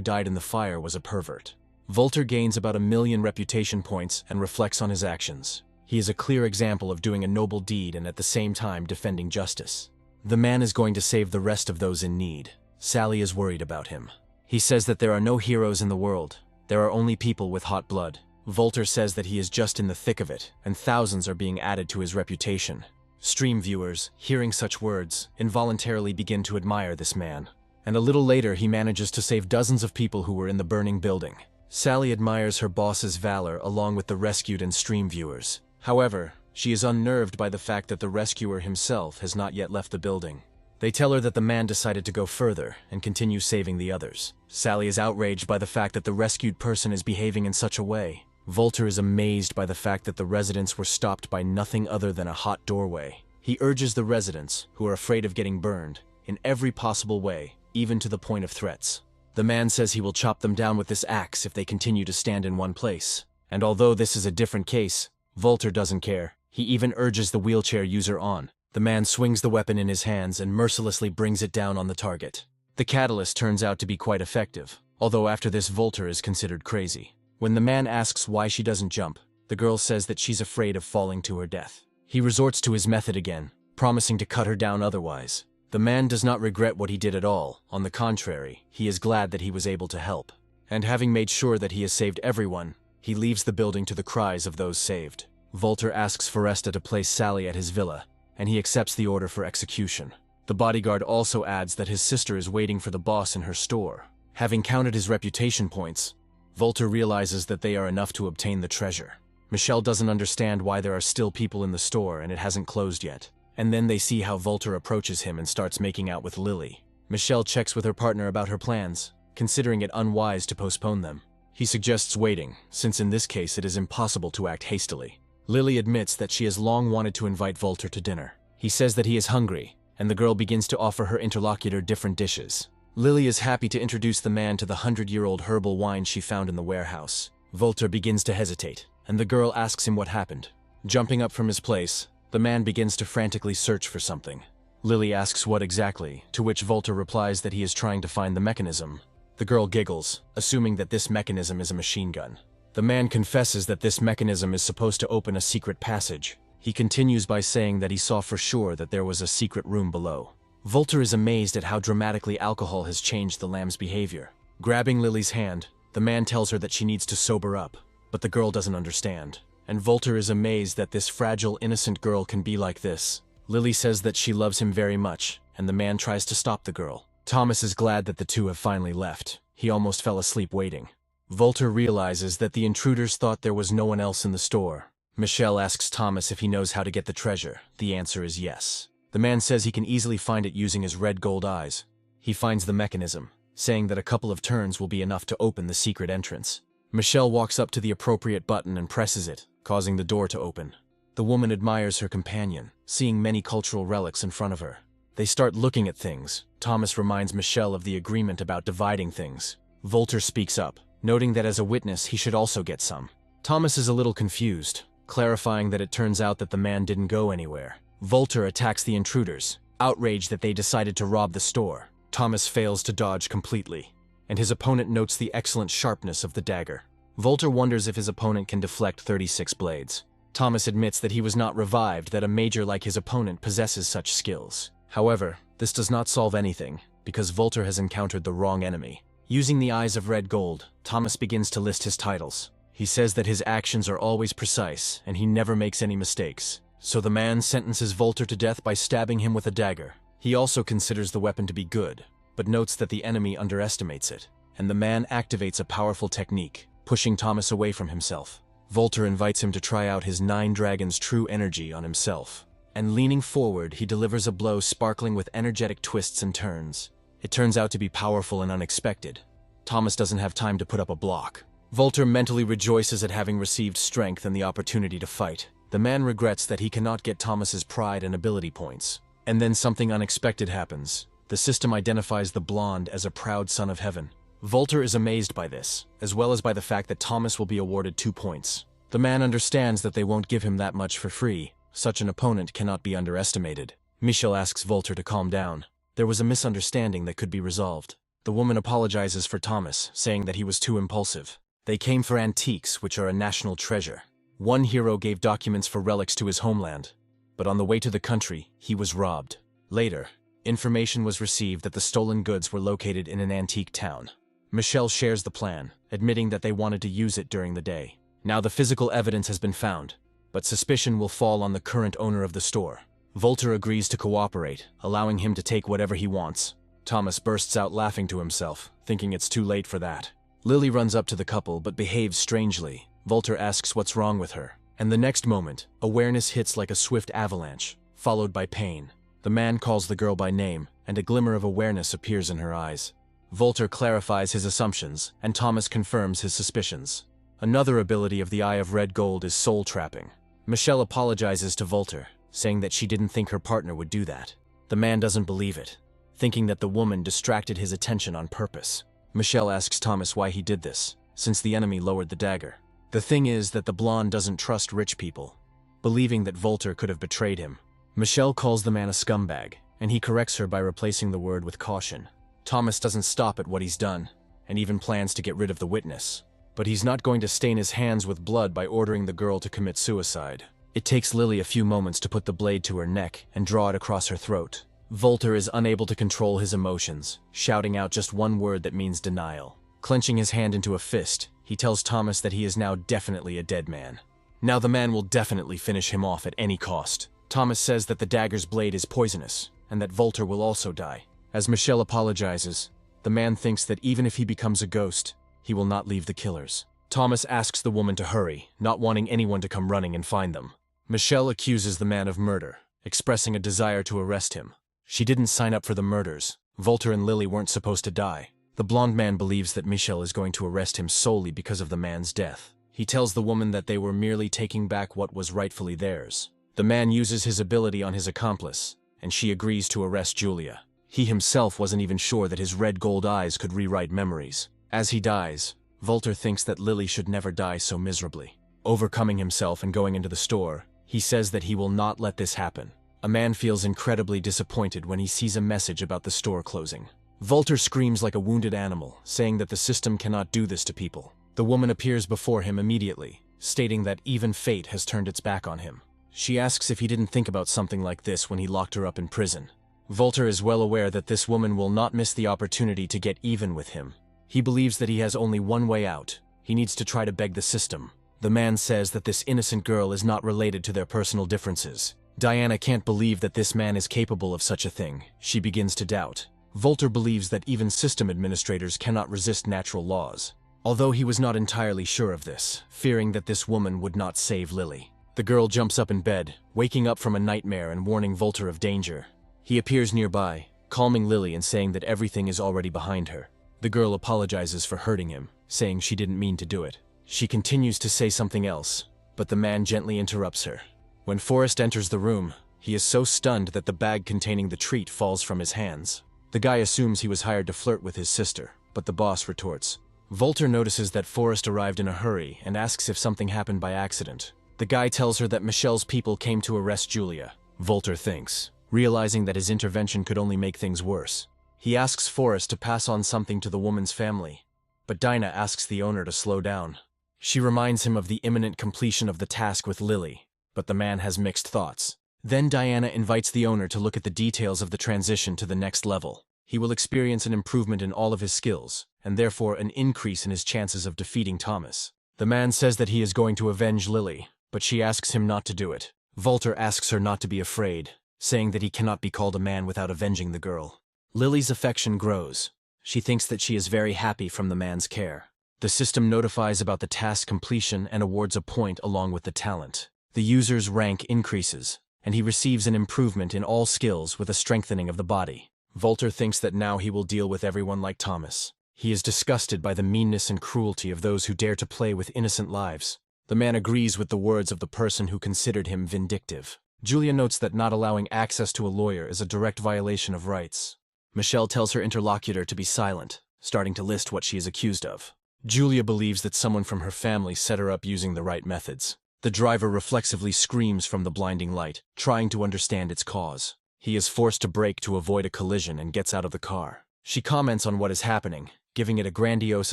died in the fire was a pervert. Volter gains about 1 million reputation points and reflects on his actions. He is a clear example of doing a noble deed and at the same time defending justice. The man is going to save the rest of those in need. Sally is worried about him. He says that there are no heroes in the world. There are only people with hot blood. Volter says that he is just in the thick of it, and thousands are being added to his reputation. Stream viewers, hearing such words, involuntarily begin to admire this man. And a little later he manages to save dozens of people who were in the burning building. Sally admires her boss's valor along with the rescued and stream viewers. However, she is unnerved by the fact that the rescuer himself has not yet left the building. They tell her that the man decided to go further and continue saving the others. Sally is outraged by the fact that the rescued person is behaving in such a way. Volter is amazed by the fact that the residents were stopped by nothing other than a hot doorway. He urges the residents, who are afraid of getting burned, in every possible way, even to the point of threats. The man says he will chop them down with this axe if they continue to stand in one place. And although this is a different case, Volter doesn't care. He even urges the wheelchair user on. The man swings the weapon in his hands and mercilessly brings it down on the target. The catalyst turns out to be quite effective, although after this Volter is considered crazy. When the man asks why she doesn't jump, the girl says that she's afraid of falling to her death. He resorts to his method again, promising to cut her down otherwise. The man does not regret what he did at all. On the contrary, he is glad that he was able to help. And having made sure that he has saved everyone, he leaves the building to the cries of those saved. Volter asks Foresta to place Sally at his villa, and he accepts the order for execution. The bodyguard also adds that his sister is waiting for the boss in her store. Having counted his reputation points, Volter realizes that they are enough to obtain the treasure. Michelle doesn't understand why there are still people in the store and it hasn't closed yet. And then they see how Volter approaches him and starts making out with Lily. Michelle checks with her partner about her plans, considering it unwise to postpone them. He suggests waiting, since in this case it is impossible to act hastily. Lily admits that she has long wanted to invite Volter to dinner. He says that he is hungry, and the girl begins to offer her interlocutor different dishes. Lily is happy to introduce the man to the 100-year-old herbal wine she found in the warehouse. Volter begins to hesitate, and the girl asks him what happened. Jumping up from his place, the man begins to frantically search for something. Lily asks what exactly, to which Volter replies that he is trying to find the mechanism. The girl giggles, assuming that this mechanism is a machine gun. The man confesses that this mechanism is supposed to open a secret passage. He continues by saying that he saw for sure that there was a secret room below. Volter is amazed at how dramatically alcohol has changed the lamb's behavior. Grabbing Lily's hand, the man tells her that she needs to sober up, but the girl doesn't understand. And Volter is amazed that this fragile, innocent girl can be like this. Lily says that she loves him very much, and the man tries to stop the girl. Thomas is glad that the two have finally left. He almost fell asleep waiting. Volter realizes that the intruders thought there was no one else in the store. Michelle asks Thomas if he knows how to get the treasure. The answer is yes. The man says he can easily find it using his red gold eyes. He finds the mechanism, saying that a couple of turns will be enough to open the secret entrance. Michelle walks up to the appropriate button and presses it, causing the door to open. The woman admires her companion, seeing many cultural relics in front of her. They start looking at things. Thomas reminds Michelle of the agreement about dividing things. Volter speaks up, noting that as a witness he should also get some. Thomas is a little confused, clarifying that it turns out that the man didn't go anywhere. Volter attacks the intruders, outraged that they decided to rob the store. Thomas fails to dodge completely, and his opponent notes the excellent sharpness of the dagger. Volter wonders if his opponent can deflect 36 blades. Thomas admits that he was not revived, that a major like his opponent possesses such skills. However, this does not solve anything, because Volter has encountered the wrong enemy. Using the eyes of red gold, Thomas begins to list his titles. He says that his actions are always precise, and he never makes any mistakes. So the man sentences Volter to death by stabbing him with a dagger. He also considers the weapon to be good, but notes that the enemy underestimates it, and the man activates a powerful technique, pushing Thomas away from himself. Volter invites him to try out his 9 dragons' true energy on himself, and leaning forward, he delivers a blow sparkling with energetic twists and turns. It turns out to be powerful and unexpected. Thomas doesn't have time to put up a block. Volter mentally rejoices at having received strength and the opportunity to fight. The man regrets that he cannot get Thomas's pride and ability points. And then something unexpected happens. The system identifies the blonde as a proud son of heaven. Volter is amazed by this, as well as by the fact that Thomas will be awarded 2 points. The man understands that they won't give him that much for free. Such an opponent cannot be underestimated. Michel asks Volter to calm down. There was a misunderstanding that could be resolved. The woman apologizes for Thomas, saying that he was too impulsive. They came for antiques, which are a national treasure. One hero gave documents for relics to his homeland, but on the way to the country, he was robbed. Later, information was received that the stolen goods were located in an antique town. Michel shares the plan, admitting that they wanted to use it during the day. Now the physical evidence has been found, but suspicion will fall on the current owner of the store. Volter agrees to cooperate, allowing him to take whatever he wants. Thomas bursts out laughing to himself, thinking it's too late for that. Lily runs up to the couple but behaves strangely. Volter asks what's wrong with her, and the next moment, awareness hits like a swift avalanche, followed by pain. The man calls the girl by name, and a glimmer of awareness appears in her eyes. Volter clarifies his assumptions, and Thomas confirms his suspicions. Another ability of the Eye of Red Gold is soul trapping. Michelle apologizes to Volter, saying that she didn't think her partner would do that. The man doesn't believe it, thinking that the woman distracted his attention on purpose. Michelle asks Thomas why he did this, since the enemy lowered the dagger. The thing is that the blonde doesn't trust rich people, believing that Volter could have betrayed him. Michelle calls the man a scumbag, and he corrects her by replacing the word with caution. Thomas doesn't stop at what he's done, and even plans to get rid of the witness. But he's not going to stain his hands with blood by ordering the girl to commit suicide. It takes Lily a few moments to put the blade to her neck and draw it across her throat. Volter is unable to control his emotions, shouting out just one word that means denial. Clenching his hand into a fist, he tells Thomas that he is now definitely a dead man. Now the man will definitely finish him off at any cost. Thomas says that the dagger's blade is poisonous, and that Volter will also die. As Michelle apologizes, the man thinks that even if he becomes a ghost, he will not leave the killers. Thomas asks the woman to hurry, not wanting anyone to come running and find them. Michelle accuses the man of murder, expressing a desire to arrest him. She didn't sign up for the murders. Volter and Lily weren't supposed to die. The blonde man believes that Michelle is going to arrest him solely because of the man's death. He tells the woman that they were merely taking back what was rightfully theirs. The man uses his ability on his accomplice, and she agrees to arrest Julia. He himself wasn't even sure that his red gold eyes could rewrite memories. As he dies, Volter thinks that Lily should never die so miserably. Overcoming himself and going into the store, he says that he will not let this happen. A man feels incredibly disappointed when he sees a message about the store closing. Volter screams like a wounded animal, saying that the system cannot do this to people. The woman appears before him immediately, stating that even fate has turned its back on him. She asks if he didn't think about something like this when he locked her up in prison. Volter is well aware that this woman will not miss the opportunity to get even with him. He believes that he has only one way out. He needs to try to beg the system. The man says that this innocent girl is not related to their personal differences. Diana can't believe that this man is capable of such a thing. She begins to doubt. Volter believes that even system administrators cannot resist natural laws, although he was not entirely sure of this, fearing that this woman would not save Lily. The girl jumps up in bed, waking up from a nightmare and warning Volter of danger. He appears nearby, calming Lily and saying that everything is already behind her. The girl apologizes for hurting him, saying she didn't mean to do it. She continues to say something else, but the man gently interrupts her. When Forrest enters the room, he is so stunned that the bag containing the treat falls from his hands. The guy assumes he was hired to flirt with his sister, but the boss retorts. Volter notices that Forrest arrived in a hurry and asks if something happened by accident. The guy tells her that Michelle's people came to arrest Julia. Volter thinks, realizing that his intervention could only make things worse. He asks Forrest to pass on something to the woman's family, but Dinah asks the owner to slow down. She reminds him of the imminent completion of the task with Lily, but the man has mixed thoughts. Then Diana invites the owner to look at the details of the transition to the next level. He will experience an improvement in all of his skills, and therefore an increase in his chances of defeating Thomas. The man says that he is going to avenge Lily, but she asks him not to do it. Volter asks her not to be afraid, saying that he cannot be called a man without avenging the girl. Lily's affection grows. She thinks that she is very happy from the man's care. The system notifies about the task completion and awards a point along with the talent. The user's rank increases, and he receives an improvement in all skills with a strengthening of the body. Volter thinks that now he will deal with everyone like Thomas. He is disgusted by the meanness and cruelty of those who dare to play with innocent lives. The man agrees with the words of the person who considered him vindictive. Julia notes that not allowing access to a lawyer is a direct violation of rights. Michelle tells her interlocutor to be silent, starting to list what she is accused of. Julia believes that someone from her family set her up using the right methods. The driver reflexively screams from the blinding light, trying to understand its cause. He is forced to brake to avoid a collision and gets out of the car. She comments on what is happening, giving it a grandiose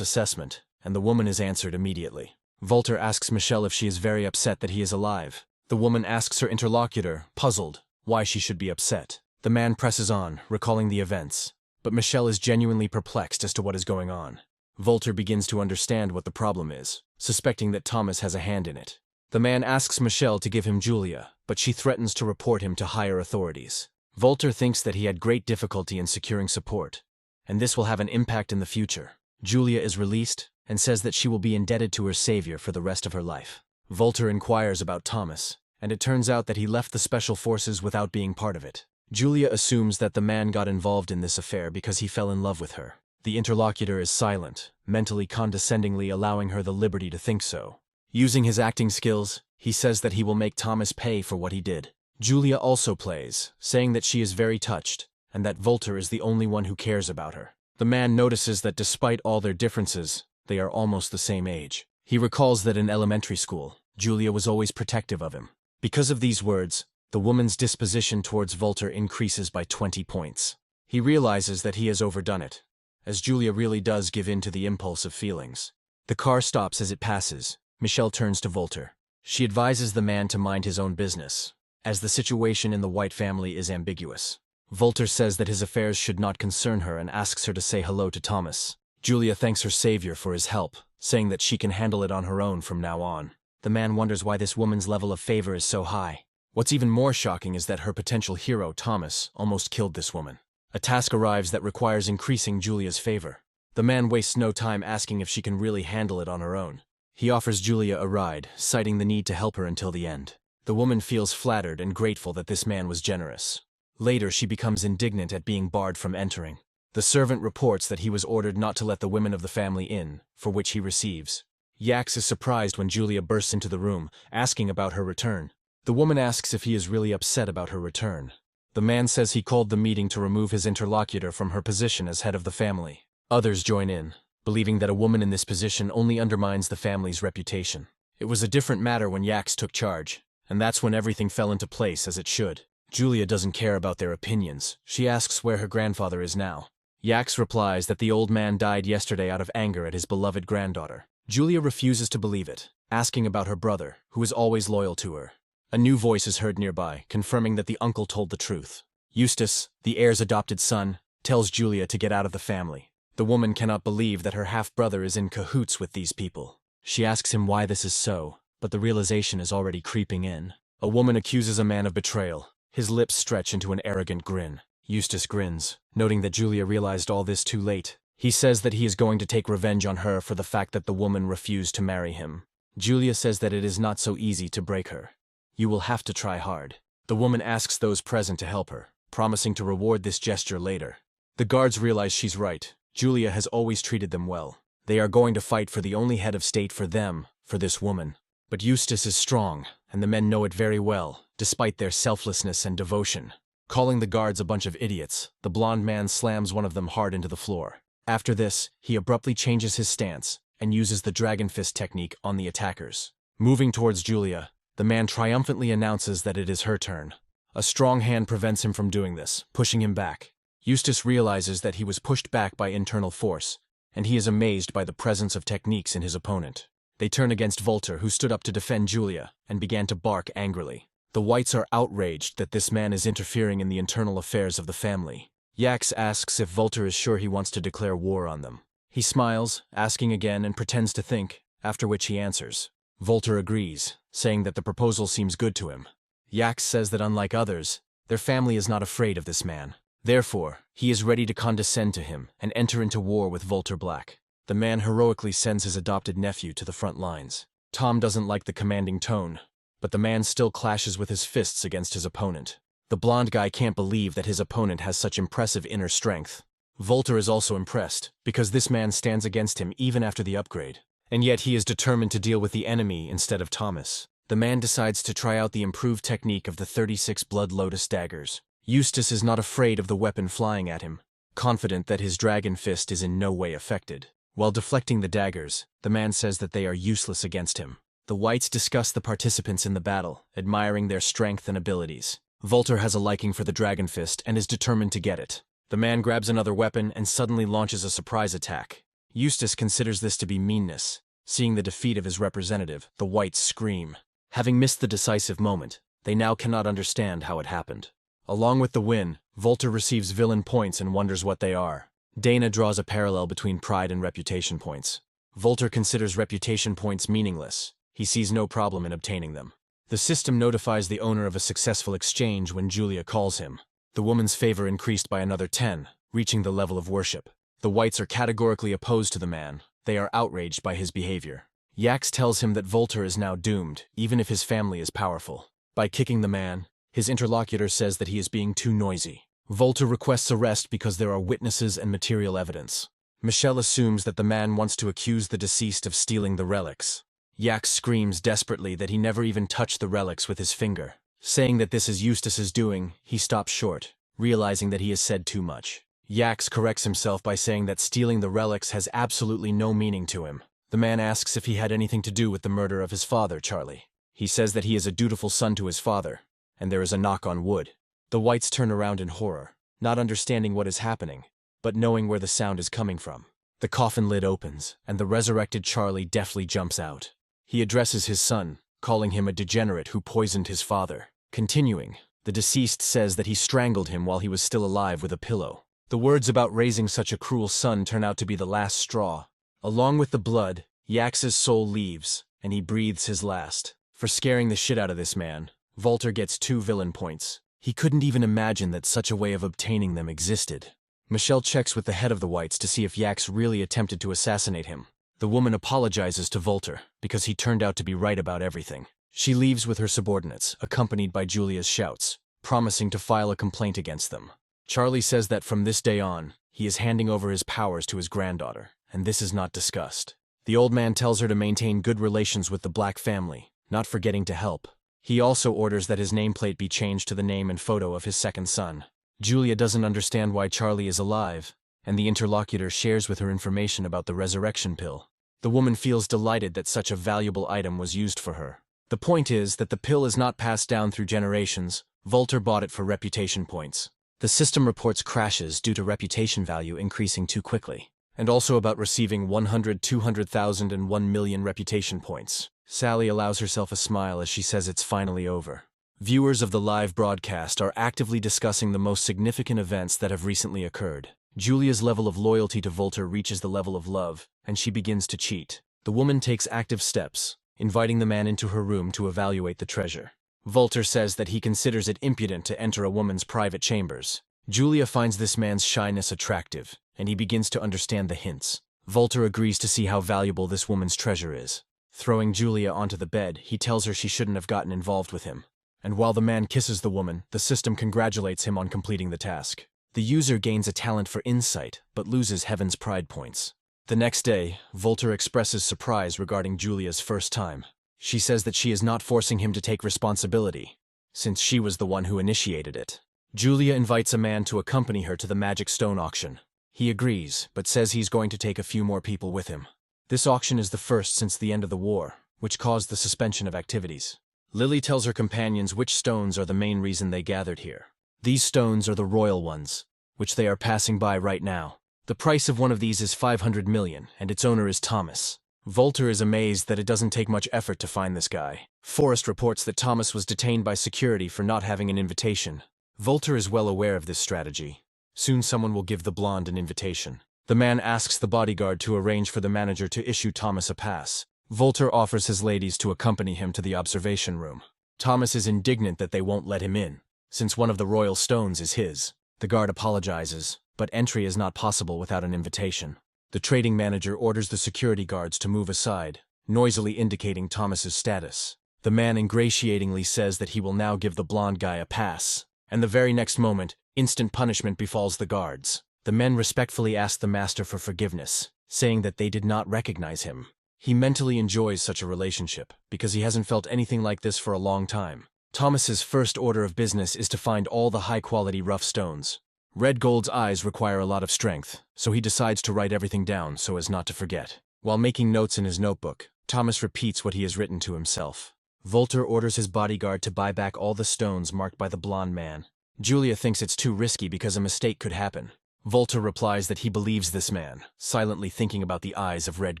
assessment, and the woman is answered immediately. Volter asks Michelle if she is very upset that he is alive. The woman asks her interlocutor, puzzled, why she should be upset. The man presses on, recalling the events, but Michelle is genuinely perplexed as to what is going on. Volter begins to understand what the problem is, suspecting that Thomas has a hand in it. The man asks Michelle to give him Julia, but she threatens to report him to higher authorities. Volter thinks that he had great difficulty in securing support, and this will have an impact in the future. Julia is released and says that she will be indebted to her savior for the rest of her life. Volter inquires about Thomas, and it turns out that he left the special forces without being part of it. Julia assumes that the man got involved in this affair because he fell in love with her. The interlocutor is silent, mentally condescendingly allowing her the liberty to think so. Using his acting skills, he says that he will make Thomas pay for what he did. Julia also plays, saying that she is very touched, and that Volter is the only one who cares about her. The man notices that despite all their differences, they are almost the same age. He recalls that in elementary school, Julia was always protective of him. Because of these words, the woman's disposition towards Volter increases by 20 points. He realizes that he has overdone it, as Julia really does give in to the impulse of feelings. The car stops as it passes. Michelle turns to Volter. She advises the man to mind his own business, as the situation in the White family is ambiguous. Volter says that his affairs should not concern her and asks her to say hello to Thomas. Julia thanks her savior for his help, saying that she can handle it on her own from now on. The man wonders why this woman's level of favor is so high. What's even more shocking is that her potential hero, Thomas, almost killed this woman. A task arrives that requires increasing Julia's favor. The man wastes no time asking if she can really handle it on her own. He offers Julia a ride, citing the need to help her until the end. The woman feels flattered and grateful that this man was generous. Later, she becomes indignant at being barred from entering. The servant reports that he was ordered not to let the women of the family in, for which he receives. Yax is surprised when Julia bursts into the room, asking about her return. The woman asks if he is really upset about her return. The man says he called the meeting to remove his interlocutor from her position as head of the family. Others join in, believing that a woman in this position only undermines the family's reputation. It was a different matter when Yax took charge, and that's when everything fell into place as it should. Julia doesn't care about their opinions. She asks where her grandfather is now. Yax replies that the old man died yesterday out of anger at his beloved granddaughter. Julia refuses to believe it, asking about her brother, who is always loyal to her. A new voice is heard nearby, confirming that the uncle told the truth. Eustace, the heir's adopted son, tells Julia to get out of the family. The woman cannot believe that her half-brother is in cahoots with these people. She asks him why this is so, but the realization is already creeping in. A woman accuses a man of betrayal. His lips stretch into an arrogant grin. Eustace grins, noting that Julia realized all this too late. He says that he is going to take revenge on her for the fact that the woman refused to marry him. Julia says that it is not so easy to break her. You will have to try hard. The woman asks those present to help her, promising to reward this gesture later. The guards realize she's right. Julia has always treated them well. They are going to fight for the only head of state for them, for this woman. But Eustace is strong, and the men know it very well, despite their selflessness and devotion. Calling the guards a bunch of idiots, the blonde man slams one of them hard into the floor. After this, he abruptly changes his stance and uses the dragon fist technique on the attackers. Moving towards Julia, the man triumphantly announces that it is her turn. A strong hand prevents him from doing this, pushing him back. Eustace realizes that he was pushed back by internal force, and he is amazed by the presence of techniques in his opponent. They turn against Volter, who stood up to defend Julia, and began to bark angrily. The whites are outraged that this man is interfering in the internal affairs of the family. Yax asks if Volter is sure he wants to declare war on them. He smiles, asking again and pretends to think, after which he answers. Volter agrees, saying that the proposal seems good to him. Yax says that unlike others, their family is not afraid of this man. Therefore, he is ready to condescend to him and enter into war with Volter Black. The man heroically sends his adopted nephew to the front lines. Tom doesn't like the commanding tone, but the man still clashes with his fists against his opponent. The blonde guy can't believe that his opponent has such impressive inner strength. Volter is also impressed, because this man stands against him even after the upgrade. And yet he is determined to deal with the enemy instead of Thomas. The man decides to try out the improved technique of the 36 Blood Lotus daggers. Eustace is not afraid of the weapon flying at him, confident that his dragon fist is in no way affected. While deflecting the daggers, the man says that they are useless against him. The whites discuss the participants in the battle, admiring their strength and abilities. Volter has a liking for the dragon fist and is determined to get it. The man grabs another weapon and suddenly launches a surprise attack. Eustace considers this to be meanness. Seeing the defeat of his representative, the whites scream. Having missed the decisive moment, they now cannot understand how it happened. Along with the win, Volter receives villain points and wonders what they are. Dana draws a parallel between pride and reputation points. Volter considers reputation points meaningless. He sees no problem in obtaining them. The system notifies the owner of a successful exchange when Julia calls him. The woman's favor increased by another 10, reaching the level of worship. The whites are categorically opposed to the man. They are outraged by his behavior. Yax tells him that Volter is now doomed, even if his family is powerful. By kicking the man, his interlocutor says that he is being too noisy. Volter requests arrest because there are witnesses and material evidence. Michelle assumes that the man wants to accuse the deceased of stealing the relics. Yax screams desperately that he never even touched the relics with his finger. Saying that this is Eustace's doing, he stops short, realizing that he has said too much. Yax corrects himself by saying that stealing the relics has absolutely no meaning to him. The man asks if he had anything to do with the murder of his father, Charlie. He says that he is a dutiful son to his father, and there is a knock on wood. The whites turn around in horror, not understanding what is happening, but knowing where the sound is coming from. The coffin lid opens, and the resurrected Charlie deftly jumps out. He addresses his son, calling him a degenerate who poisoned his father. Continuing, the deceased says that he strangled him while he was still alive with a pillow. The words about raising such a cruel son turn out to be the last straw. Along with the blood, Yax's soul leaves, and he breathes his last. For scaring the shit out of this man, Volter gets 2 villain points. He couldn't even imagine that such a way of obtaining them existed. Michelle checks with the head of the whites to see if Yax really attempted to assassinate him. The woman apologizes to Volter because he turned out to be right about everything. She leaves with her subordinates, accompanied by Julia's shouts, promising to file a complaint against them. Charlie says that from this day on, he is handing over his powers to his granddaughter, and this is not discussed. The old man tells her to maintain good relations with the black family, not forgetting to help. He also orders that his nameplate be changed to the name and photo of his second son. Julia doesn't understand why Charlie is alive, and the interlocutor shares with her information about the resurrection pill. The woman feels delighted that such a valuable item was used for her. The point is that the pill is not passed down through generations. Volter bought it for reputation points. The system reports crashes due to reputation value increasing too quickly, and also about receiving 100, 200,000 and 1 million reputation points. Sally allows herself a smile as she says it's finally over. Viewers of the live broadcast are actively discussing the most significant events that have recently occurred. Julia's level of loyalty to Volter reaches the level of love, and she begins to cheat. The woman takes active steps, inviting the man into her room to evaluate the treasure. Volter says that he considers it impudent to enter a woman's private chambers. Julia finds this man's shyness attractive, and he begins to understand the hints. Volter agrees to see how valuable this woman's treasure is. Throwing Julia onto the bed, he tells her she shouldn't have gotten involved with him. And while the man kisses the woman, the system congratulates him on completing the task. The user gains a talent for insight, but loses Heaven's Pride points. The next day, Volter expresses surprise regarding Julia's first time. She says that she is not forcing him to take responsibility, since she was the one who initiated it. Julia invites a man to accompany her to the magic stone auction. He agrees, but says he's going to take a few more people with him. This auction is the first since the end of the war, which caused the suspension of activities. Lily tells her companions which stones are the main reason they gathered here. These stones are the royal ones, which they are passing by right now. The price of one of these is 500 million, and its owner is Thomas. Volter is amazed that it doesn't take much effort to find this guy. Forrest reports that Thomas was detained by security for not having an invitation. Volter is well aware of this strategy. Soon someone will give the blonde an invitation. The man asks the bodyguard to arrange for the manager to issue Thomas a pass. Volter offers his ladies to accompany him to the observation room. Thomas is indignant that they won't let him in, since one of the royal stones is his. The guard apologizes, but entry is not possible without an invitation. The trading manager orders the security guards to move aside, noisily indicating Thomas's status. The man ingratiatingly says that he will now give the blonde guy a pass, and the very next moment, instant punishment befalls the guards. The men respectfully ask the master for forgiveness, saying that they did not recognize him. He mentally enjoys such a relationship, because he hasn't felt anything like this for a long time. Thomas's first order of business is to find all the high-quality rough stones. Red Gold's eyes require a lot of strength, so he decides to write everything down so as not to forget. While making notes in his notebook, Thomas repeats what he has written to himself. Volter orders his bodyguard to buy back all the stones marked by the blonde man. Julia thinks it's too risky because a mistake could happen. Volter replies that he believes this man, silently thinking about the eyes of Red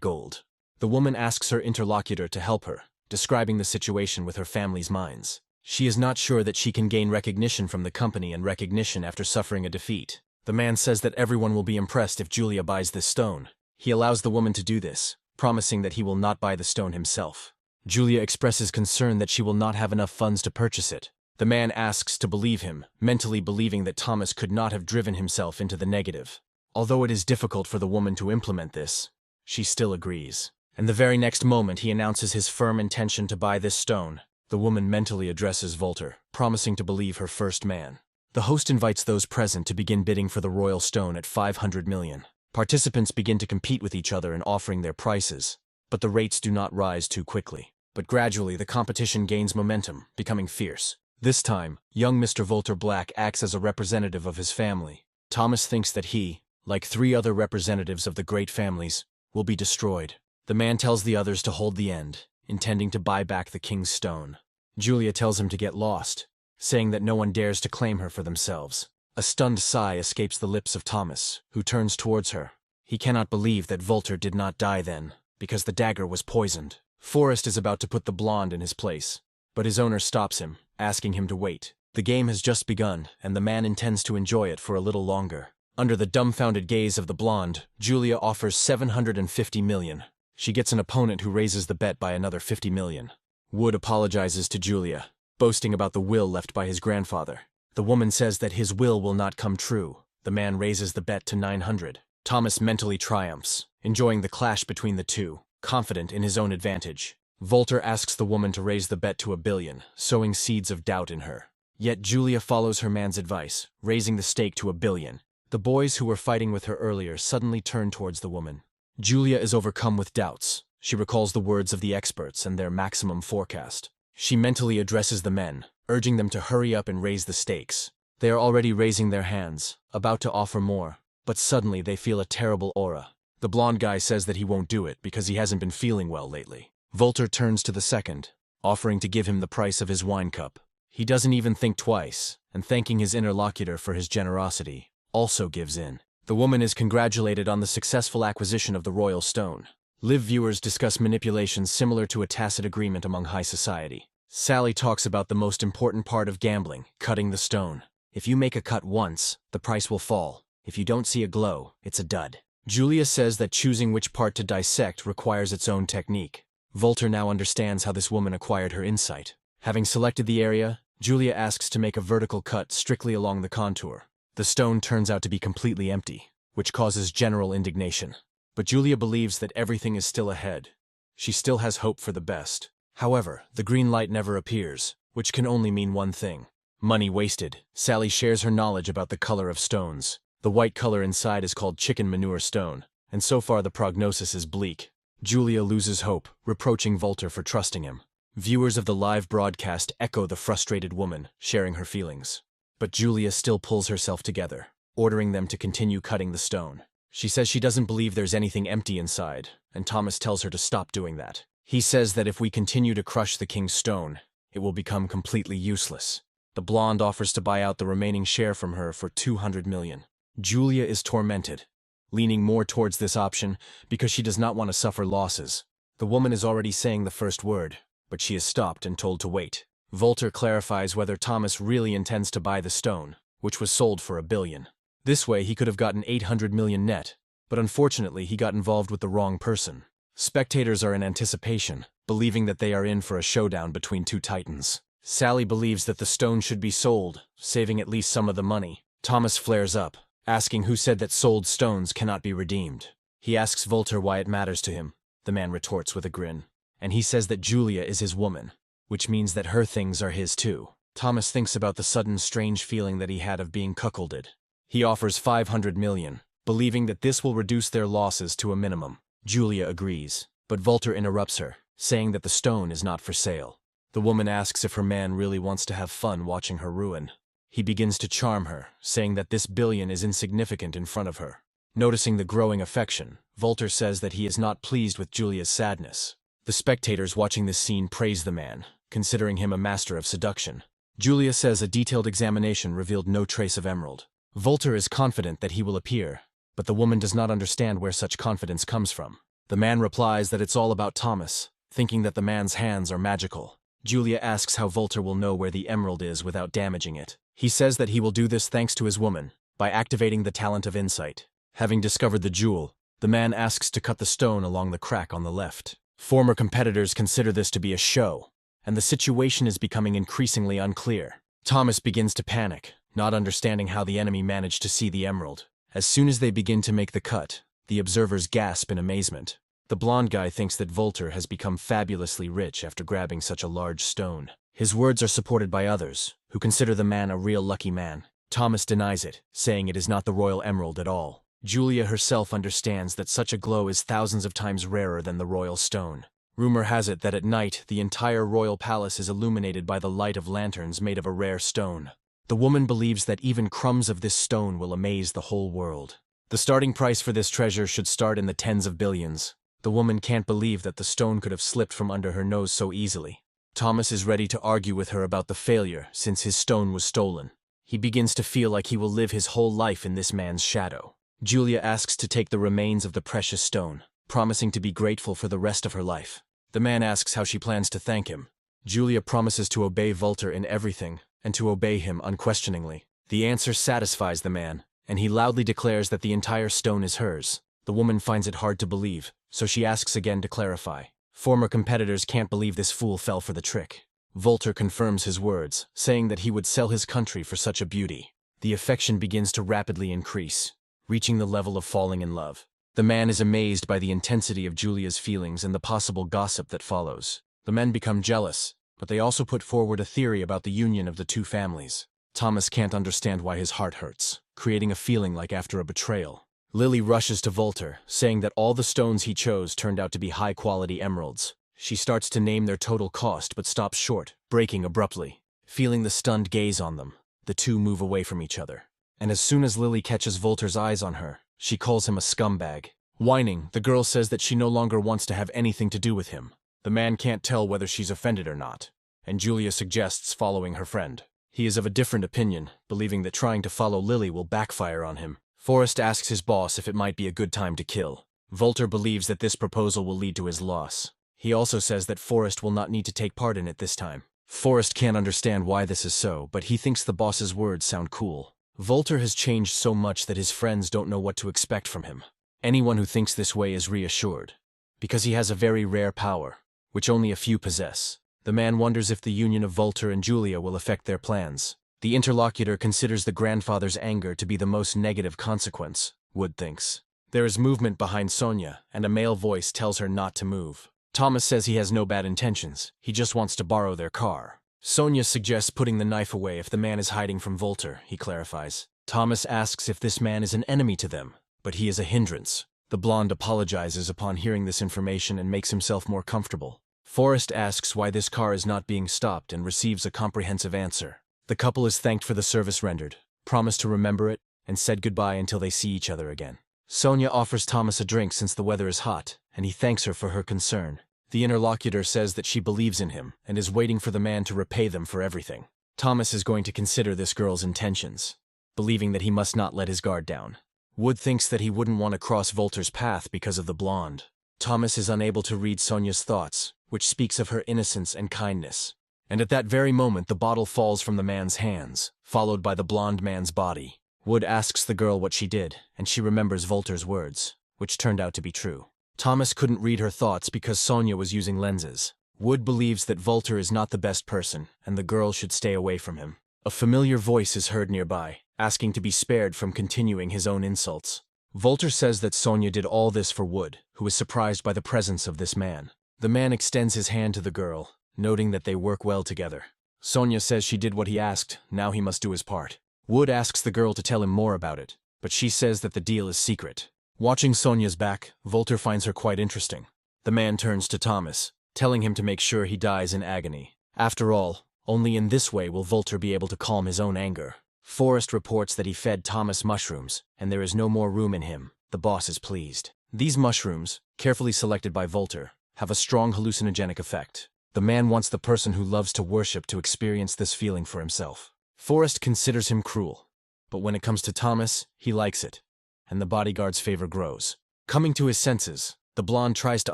Gold. The woman asks her interlocutor to help her, describing the situation with her family's minds. She is not sure that she can gain recognition from the company and recognition after suffering a defeat. The man says that everyone will be impressed if Julia buys this stone. He allows the woman to do this, promising that he will not buy the stone himself. Julia expresses concern that she will not have enough funds to purchase it. The man asks to believe him, mentally believing that Thomas could not have driven himself into the negative. Although it is difficult for the woman to implement this, she still agrees. And the very next moment he announces his firm intention to buy this stone. The woman mentally addresses Volter, promising to believe her first man. The host invites those present to begin bidding for the royal stone at 500 million. Participants begin to compete with each other in offering their prices, but the rates do not rise too quickly. But gradually the competition gains momentum, becoming fierce. This time, young Mr. Volter Black acts as a representative of his family. Thomas thinks that he, like 3 other representatives of the great families, will be destroyed. The man tells the others to hold the end, intending to buy back the king's stone. Julia tells him to get lost, saying that no one dares to claim her for themselves. A stunned sigh escapes the lips of Thomas, who turns towards her. He cannot believe that Volter did not die then, because the dagger was poisoned. Forrest is about to put the blonde in his place, but his owner stops him, asking him to wait. The game has just begun, and the man intends to enjoy it for a little longer. Under the dumbfounded gaze of the blonde, Julia offers 750 million. She gets an opponent who raises the bet by another 50 million. Wood apologizes to Julia, boasting about the will left by his grandfather. The woman says that his will not come true. The man raises the bet to 900. Thomas mentally triumphs, enjoying the clash between the two, confident in his own advantage. Volter asks the woman to raise the bet to 1 billion, sowing seeds of doubt in her. Yet Julia follows her man's advice, raising the stake to 1 billion. The boys who were fighting with her earlier suddenly turn towards the woman. Julia is overcome with doubts. She recalls the words of the experts and their maximum forecast. She mentally addresses the men, urging them to hurry up and raise the stakes. They are already raising their hands, about to offer more, but suddenly they feel a terrible aura. The blonde guy says that he won't do it because he hasn't been feeling well lately. Volter turns to the second, offering to give him the price of his wine cup. He doesn't even think twice, and thanking his interlocutor for his generosity, also gives in. The woman is congratulated on the successful acquisition of the royal stone. Live viewers discuss manipulations similar to a tacit agreement among high society. Sally talks about the most important part of gambling, cutting the stone. If you make a cut once, the price will fall. If you don't see a glow, it's a dud. Julia says that choosing which part to dissect requires its own technique. Volter now understands how this woman acquired her insight. Having selected the area, Julia asks to make a vertical cut strictly along the contour. The stone turns out to be completely empty, which causes general indignation. But Julia believes that everything is still ahead. She still has hope for the best. However, the green light never appears, which can only mean one thing. Money wasted. Sally shares her knowledge about the color of stones. The white color inside is called chicken manure stone, and so far the prognosis is bleak. Julia loses hope, reproaching Volter for trusting him. Viewers of the live broadcast echo the frustrated woman, sharing her feelings. But Julia still pulls herself together, ordering them to continue cutting the stone. She says she doesn't believe there's anything empty inside, and Thomas tells her to stop doing that. He says that if we continue to crush the king's stone, it will become completely useless. The blonde offers to buy out the remaining share from her for 200 million. Julia is tormented, leaning more towards this option because she does not want to suffer losses. The woman is already saying the first word, but she is stopped and told to wait. Volter clarifies whether Thomas really intends to buy the stone, which was sold for 1 billion. This way he could have gotten 800 million net, but unfortunately he got involved with the wrong person. Spectators are in anticipation, believing that they are in for a showdown between two titans. Sally believes that the stone should be sold, saving at least some of the money. Thomas flares up, asking who said that sold stones cannot be redeemed. He asks Volter why it matters to him. The man retorts with a grin, and he says that Julia is his woman, which means that her things are his too. Thomas thinks about the sudden strange feeling that he had of being cuckolded. He offers 500 million, believing that this will reduce their losses to a minimum. Julia agrees, but Volter interrupts her, saying that the stone is not for sale. The woman asks if her man really wants to have fun watching her ruin. He begins to charm her, saying that this billion is insignificant in front of her. Noticing the growing affection, Volter says that he is not pleased with Julia's sadness. The spectators watching this scene praise the man, considering him a master of seduction. Julia says a detailed examination revealed no trace of emerald. Volter is confident that he will appear, but the woman does not understand where such confidence comes from. The man replies that it's all about Thomas, thinking that the man's hands are magical. Julia asks how Volter will know where the emerald is without damaging it. He says that he will do this thanks to his woman, by activating the talent of insight. Having discovered the jewel, the man asks to cut the stone along the crack on the left. Former competitors consider this to be a show, and the situation is becoming increasingly unclear. Thomas begins to panic, not understanding how the enemy managed to see the emerald. As soon as they begin to make the cut, the observers gasp in amazement. The blonde guy thinks that Volter has become fabulously rich after grabbing such a large stone. His words are supported by others, who consider the man a real lucky man. Thomas denies it, saying it is not the royal emerald at all. Julia herself understands that such a glow is thousands of times rarer than the royal stone. Rumor has it that at night, the entire royal palace is illuminated by the light of lanterns made of a rare stone. The woman believes that even crumbs of this stone will amaze the whole world. The starting price for this treasure should start in the tens of billions. The woman can't believe that the stone could have slipped from under her nose so easily. Thomas is ready to argue with her about the failure since his stone was stolen. He begins to feel like he will live his whole life in this man's shadow. Julia asks to take the remains of the precious stone, promising to be grateful for the rest of her life. The man asks how she plans to thank him. Julia promises to obey Volter in everything, and to obey him unquestioningly. The answer satisfies the man, and he loudly declares that the entire stone is hers. The woman finds it hard to believe, so she asks again to clarify. Former competitors can't believe this fool fell for the trick. Volter confirms his words, saying that he would sell his country for such a beauty. The affection begins to rapidly increase, reaching the level of falling in love. The man is amazed by the intensity of Julia's feelings and the possible gossip that follows. The men become jealous, but they also put forward a theory about the union of the two families. Thomas can't understand why his heart hurts, creating a feeling like after a betrayal. Lily rushes to Volter, saying that all the stones he chose turned out to be high-quality emeralds. She starts to name their total cost but stops short, breaking abruptly. Feeling the stunned gaze on them, the two move away from each other. And as soon as Lily catches Volter's eyes on her, she calls him a scumbag. Whining, the girl says that she no longer wants to have anything to do with him. The man can't tell whether she's offended or not, and Julia suggests following her friend. He is of a different opinion, believing that trying to follow Lily will backfire on him. Forrest asks his boss if it might be a good time to kill. Volter believes that this proposal will lead to his loss. He also says that Forrest will not need to take part in it this time. Forrest can't understand why this is so, but he thinks the boss's words sound cool. Volter has changed so much that his friends don't know what to expect from him. Anyone who thinks this way is reassured, because he has a very rare power, which only a few possess. The man wonders if the union of Volter and Julia will affect their plans. The interlocutor considers the grandfather's anger to be the most negative consequence, Wood thinks. There is movement behind Sonia, and a male voice tells her not to move. Thomas says he has no bad intentions, he just wants to borrow their car. Sonia suggests putting the knife away if the man is hiding from Volter, he clarifies. Thomas asks if this man is an enemy to them, but he is a hindrance. The blonde apologizes upon hearing this information and makes himself more comfortable. Forrest asks why this car is not being stopped and receives a comprehensive answer. The couple is thanked for the service rendered, promised to remember it, and said goodbye until they see each other again. Sonia offers Thomas a drink since the weather is hot, and he thanks her for her concern. The interlocutor says that she believes in him and is waiting for the man to repay them for everything. Thomas is going to consider this girl's intentions, believing that he must not let his guard down. Wood thinks that he wouldn't want to cross Volter's path because of the blonde. Thomas is unable to read Sonia's thoughts, which speaks of her innocence and kindness. And at that very moment the bottle falls from the man's hands, followed by the blonde man's body. Wood asks the girl what she did, and she remembers Volter's words, which turned out to be true. Thomas couldn't read her thoughts because Sonia was using lenses. Wood believes that Volter is not the best person, and the girl should stay away from him. A familiar voice is heard nearby, asking to be spared from continuing his own insults. Volter says that Sonia did all this for Wood, who is surprised by the presence of this man. The man extends his hand to the girl, noting that they work well together. Sonia says she did what he asked, now he must do his part. Wood asks the girl to tell him more about it, but she says that the deal is secret. Watching Sonia's back, Volter finds her quite interesting. The man turns to Thomas, telling him to make sure he dies in agony. After all Only in this way will Volter be able to calm his own anger. Forrest reports that he fed Thomas mushrooms, and there is no more room in him. The boss is pleased. These mushrooms, carefully selected by Volter, have a strong hallucinogenic effect. The man wants the person who loves to worship to experience this feeling for himself. Forrest considers him cruel, but when it comes to Thomas, he likes it, and the bodyguard's favor grows. Coming to his senses, the blonde tries to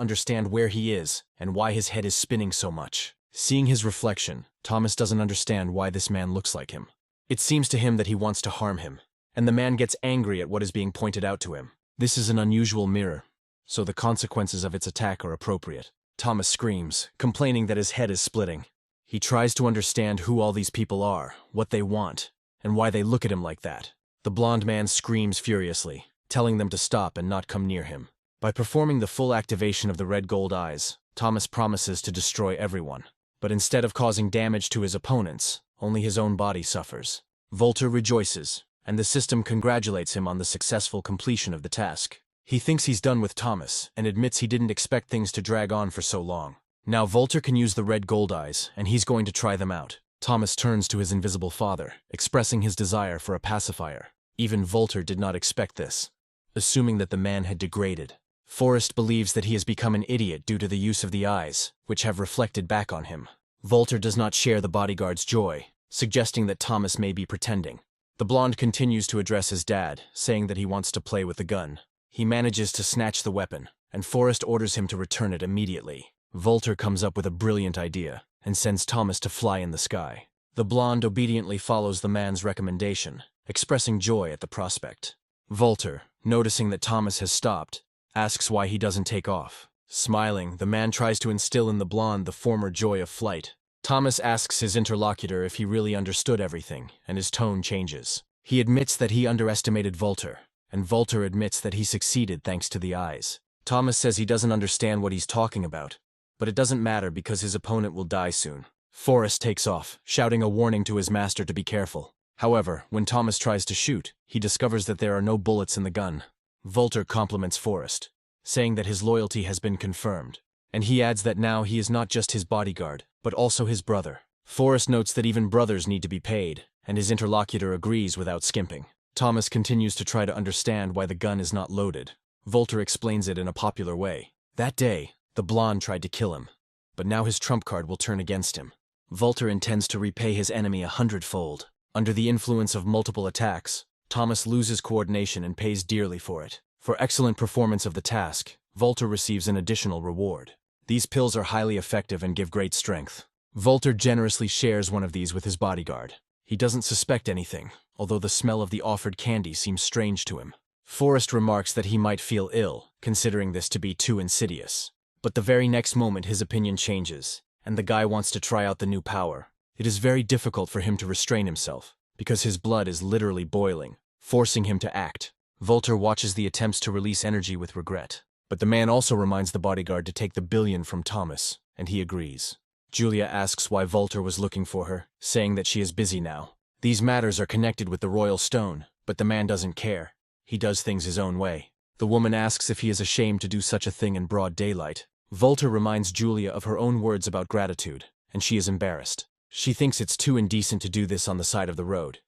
understand where he is and why his head is spinning so much. Seeing his reflection, Thomas doesn't understand why this man looks like him. It seems to him that he wants to harm him, and the man gets angry at what is being pointed out to him. This is an unusual mirror, so the consequences of its attack are appropriate. Thomas screams, complaining that his head is splitting. He tries to understand who all these people are, what they want, and why they look at him like that. The blonde man screams furiously, telling them to stop and not come near him. By performing the full activation of the red gold eyes, Thomas promises to destroy everyone. But instead of causing damage to his opponents, only his own body suffers. Volter rejoices, and the system congratulates him on the successful completion of the task. He thinks he's done with Thomas, and admits he didn't expect things to drag on for so long. Now Volter can use the red gold eyes, and he's going to try them out. Thomas turns to his invisible father, expressing his desire for a pacifier. Even Volter did not expect this, assuming that the man had degraded. Forrest believes that he has become an idiot due to the use of the eyes, which have reflected back on him. Volter does not share the bodyguard's joy, suggesting that Thomas may be pretending. The blonde continues to address his dad, saying that he wants to play with the gun. He manages to snatch the weapon, and Forrest orders him to return it immediately. Volter comes up with a brilliant idea, and sends Thomas to fly in the sky. The blonde obediently follows the man's recommendation, expressing joy at the prospect. Volter, noticing that Thomas has stopped, asks why he doesn't take off. Smiling, the man tries to instill in the blonde the former joy of flight. Thomas asks his interlocutor if he really understood everything, and his tone changes. He admits that he underestimated Volter, and Volter admits that he succeeded thanks to the eyes. Thomas says he doesn't understand what he's talking about, but it doesn't matter because his opponent will die soon. Forrest takes off, shouting a warning to his master to be careful. However, when Thomas tries to shoot, he discovers that there are no bullets in the gun. Volter compliments Forrest, saying that his loyalty has been confirmed, and he adds that now he is not just his bodyguard, but also his brother. Forrest notes that even brothers need to be paid, and his interlocutor agrees without skimping. Thomas continues to try to understand why the gun is not loaded. Volter explains it in a popular way. That day, the blonde tried to kill him, but now his trump card will turn against him. Volter intends to repay his enemy 100-fold. Under the influence of multiple attacks, Thomas loses coordination and pays dearly for it. For excellent performance of the task, Volter receives an additional reward. These pills are highly effective and give great strength. Volter generously shares one of these with his bodyguard. He doesn't suspect anything, although the smell of the offered candy seems strange to him. Forrest remarks that he might feel ill, considering this to be too insidious. But the very next moment his opinion changes, and the guy wants to try out the new power. It is very difficult for him to restrain himself, because his blood is literally boiling, forcing him to act. Volter watches the attempts to release energy with regret. But the man also reminds the bodyguard to take the billion from Thomas, and he agrees. Julia asks why Volter was looking for her, saying that she is busy now. These matters are connected with the royal stone, but the man doesn't care. He does things his own way. The woman asks if he is ashamed to do such a thing in broad daylight. Volter reminds Julia of her own words about gratitude, and she is embarrassed. She thinks it's too indecent to do this on the side of the road.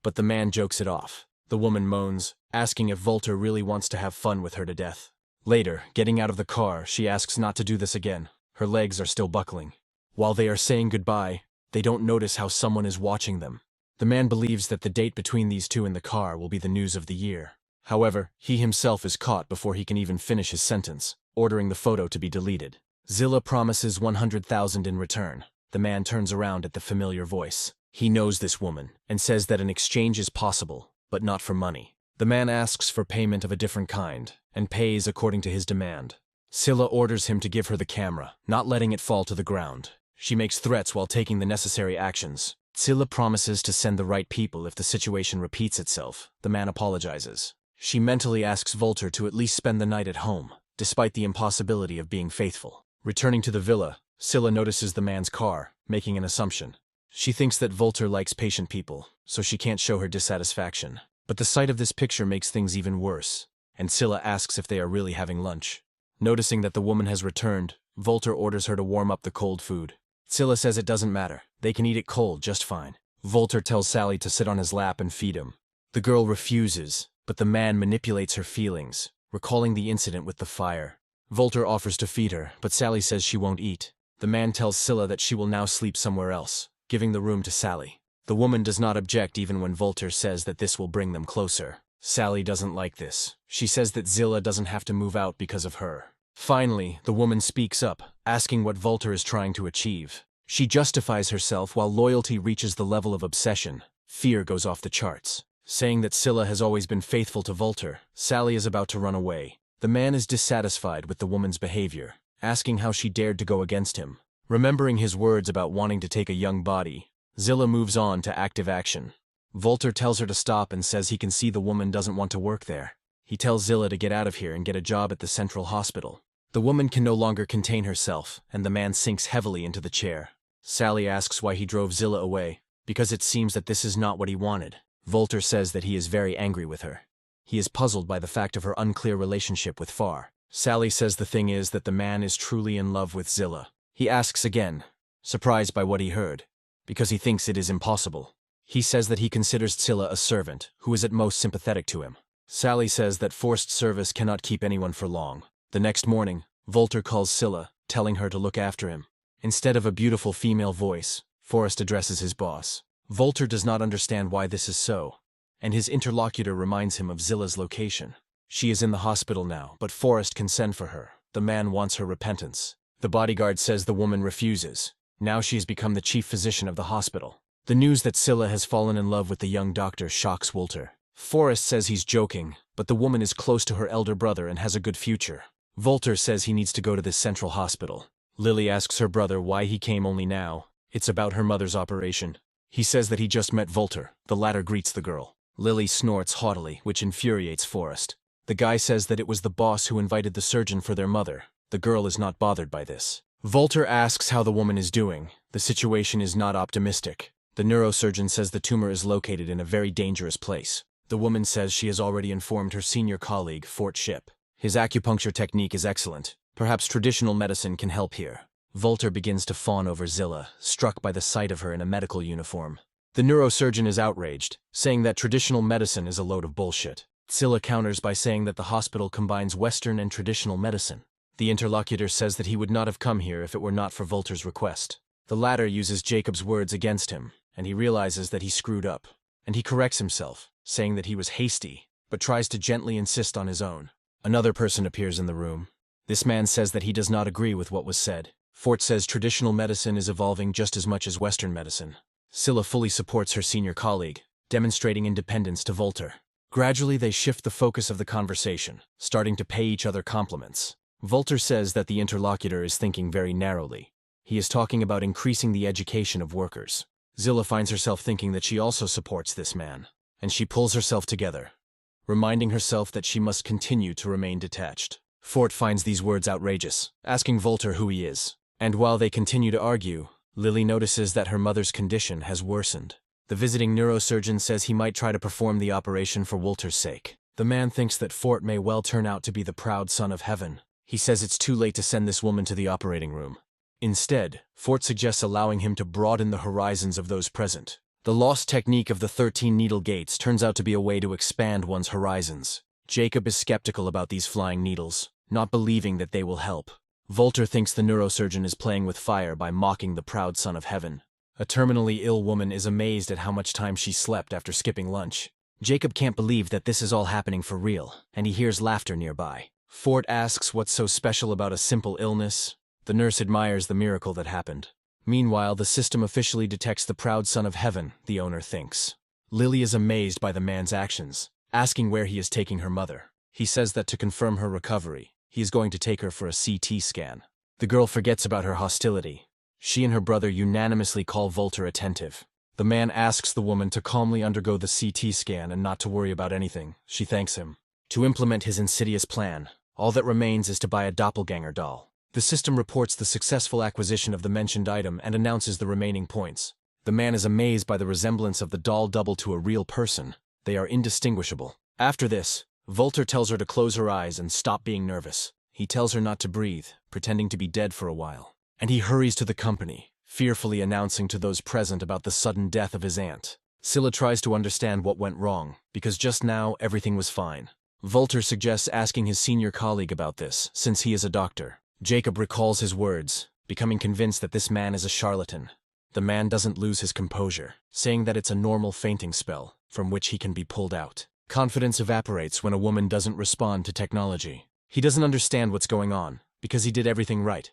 But the man jokes it off. The woman moans, asking if Volter really wants to have fun with her to death. Later, getting out of the car, she asks not to do this again. Her legs are still buckling. While they are saying goodbye, they don't notice how someone is watching them. The man believes that the date between these two in the car will be the news of the year. However, he himself is caught before he can even finish his sentence, ordering the photo to be deleted. Zilla promises 100,000 in return. The man turns around at the familiar voice. He knows this woman, and says that an exchange is possible, but not for money. The man asks for payment of a different kind, and pays according to his demand. Scylla orders him to give her the camera, not letting it fall to the ground. She makes threats while taking the necessary actions. Scylla promises to send the right people if the situation repeats itself. The man apologizes. She mentally asks Volter to at least spend the night at home, despite the impossibility of being faithful. Returning to the villa, Scylla notices the man's car, making an assumption. She thinks that Volter likes patient people, so she can't show her dissatisfaction. But the sight of this picture makes things even worse, and Scylla asks if they are really having lunch. Noticing that the woman has returned, Volter orders her to warm up the cold food. Scylla says it doesn't matter. They can eat it cold just fine. Volter tells Sally to sit on his lap and feed him. The girl refuses, but the man manipulates her feelings, recalling the incident with the fire. Volter offers to feed her, but Sally says she won't eat. The man tells Scylla that she will now sleep somewhere else, giving the room to Sally. The woman does not object even when Volter says that this will bring them closer. Sally doesn't like this. She says that Zilla doesn't have to move out because of her. Finally, the woman speaks up, asking what Volter is trying to achieve. She justifies herself while loyalty reaches the level of obsession. Fear goes off the charts. Saying that Scylla has always been faithful to Volter, Sally is about to run away. The man is dissatisfied with the woman's behavior, asking how she dared to go against him. Remembering his words about wanting to take a young body, Zilla moves on to active action. Volter tells her to stop and says he can see the woman doesn't want to work there. He tells Zilla to get out of here and get a job at the central hospital. The woman can no longer contain herself, and the man sinks heavily into the chair. Sally asks why he drove Zilla away, because it seems that this is not what he wanted. Volter says that he is very angry with her. He is puzzled by the fact of her unclear relationship with Far. Sally says the thing is that the man is truly in love with Zilla. He asks again, surprised by what he heard, because he thinks it is impossible. He says that he considers Zilla a servant, who is at most sympathetic to him. Sally says that forced service cannot keep anyone for long. The next morning, Volter calls Scylla, telling her to look after him. Instead of a beautiful female voice, Forrest addresses his boss. Volter does not understand why this is so, and his interlocutor reminds him of Zilla's location. She is in the hospital now, but Forrest can send for her. The man wants her repentance. The bodyguard says the woman refuses. Now she has become the chief physician of the hospital. The news that Scylla has fallen in love with the young doctor shocks Volter. Forrest says he's joking, but the woman is close to her elder brother and has a good future. Volter says he needs to go to this central hospital. Lily asks her brother why he came only now. It's about her mother's operation. He says that he just met Volter. The latter greets the girl. Lily snorts haughtily, which infuriates Forrest. The guy says that it was the boss who invited the surgeon for their mother. The girl is not bothered by this. Volter asks how the woman is doing. The situation is not optimistic. The neurosurgeon says the tumor is located in a very dangerous place. The woman says she has already informed her senior colleague, Fort Ship. His acupuncture technique is excellent. Perhaps traditional medicine can help here. Volter begins to fawn over Zilla, struck by the sight of her in a medical uniform. The neurosurgeon is outraged, saying that traditional medicine is a load of bullshit. Zilla counters by saying that the hospital combines Western and traditional medicine. The interlocutor says that he would not have come here if it were not for Volter's request. The latter uses Jacob's words against him, and he realizes that he screwed up. And he corrects himself, saying that he was hasty, but tries to gently insist on his own. Another person appears in the room. This man says that he does not agree with what was said. Fort says traditional medicine is evolving just as much as Western medicine. Scylla fully supports her senior colleague, demonstrating independence to Volter. Gradually they shift the focus of the conversation, starting to pay each other compliments. Volter says that the interlocutor is thinking very narrowly. He is talking about increasing the education of workers. Zilla finds herself thinking that she also supports this man, and she pulls herself together, reminding herself that she must continue to remain detached. Fort finds these words outrageous, asking Volter who he is. And while they continue to argue, Lily notices that her mother's condition has worsened. The visiting neurosurgeon says he might try to perform the operation for Volter's sake. The man thinks that Fort may well turn out to be the proud son of heaven. He says it's too late to send this woman to the operating room. Instead, Fort suggests allowing him to broaden the horizons of those present. The lost technique of the 13 needle gates turns out to be a way to expand one's horizons. Jacob is skeptical about these flying needles, not believing that they will help. Volter thinks the neurosurgeon is playing with fire by mocking the proud son of heaven. A terminally ill woman is amazed at how much time she slept after skipping lunch. Jacob can't believe that this is all happening for real, and he hears laughter nearby. Fort asks what's so special about a simple illness. The nurse admires the miracle that happened. Meanwhile, the system officially detects the proud son of heaven, the owner thinks. Lily is amazed by the man's actions, asking where he is taking her mother. He says that to confirm her recovery, he is going to take her for a CT scan. The girl forgets about her hostility. She and her brother unanimously call Volter attentive. The man asks the woman to calmly undergo the CT scan and not to worry about anything. She thanks him. To implement his insidious plan, all that remains is to buy a doppelganger doll. The system reports the successful acquisition of the mentioned item and announces the remaining points. The man is amazed by the resemblance of the doll double to a real person. They are indistinguishable. After this, Volter tells her to close her eyes and stop being nervous. He tells her not to breathe, pretending to be dead for a while. And he hurries to the company, fearfully announcing to those present about the sudden death of his aunt. Scylla tries to understand what went wrong, because just now everything was fine. Volter suggests asking his senior colleague about this, since he is a doctor. Jacob recalls his words, becoming convinced that this man is a charlatan. The man doesn't lose his composure, saying that it's a normal fainting spell, from which he can be pulled out. Confidence evaporates when a woman doesn't respond to technology. He doesn't understand what's going on, because he did everything right.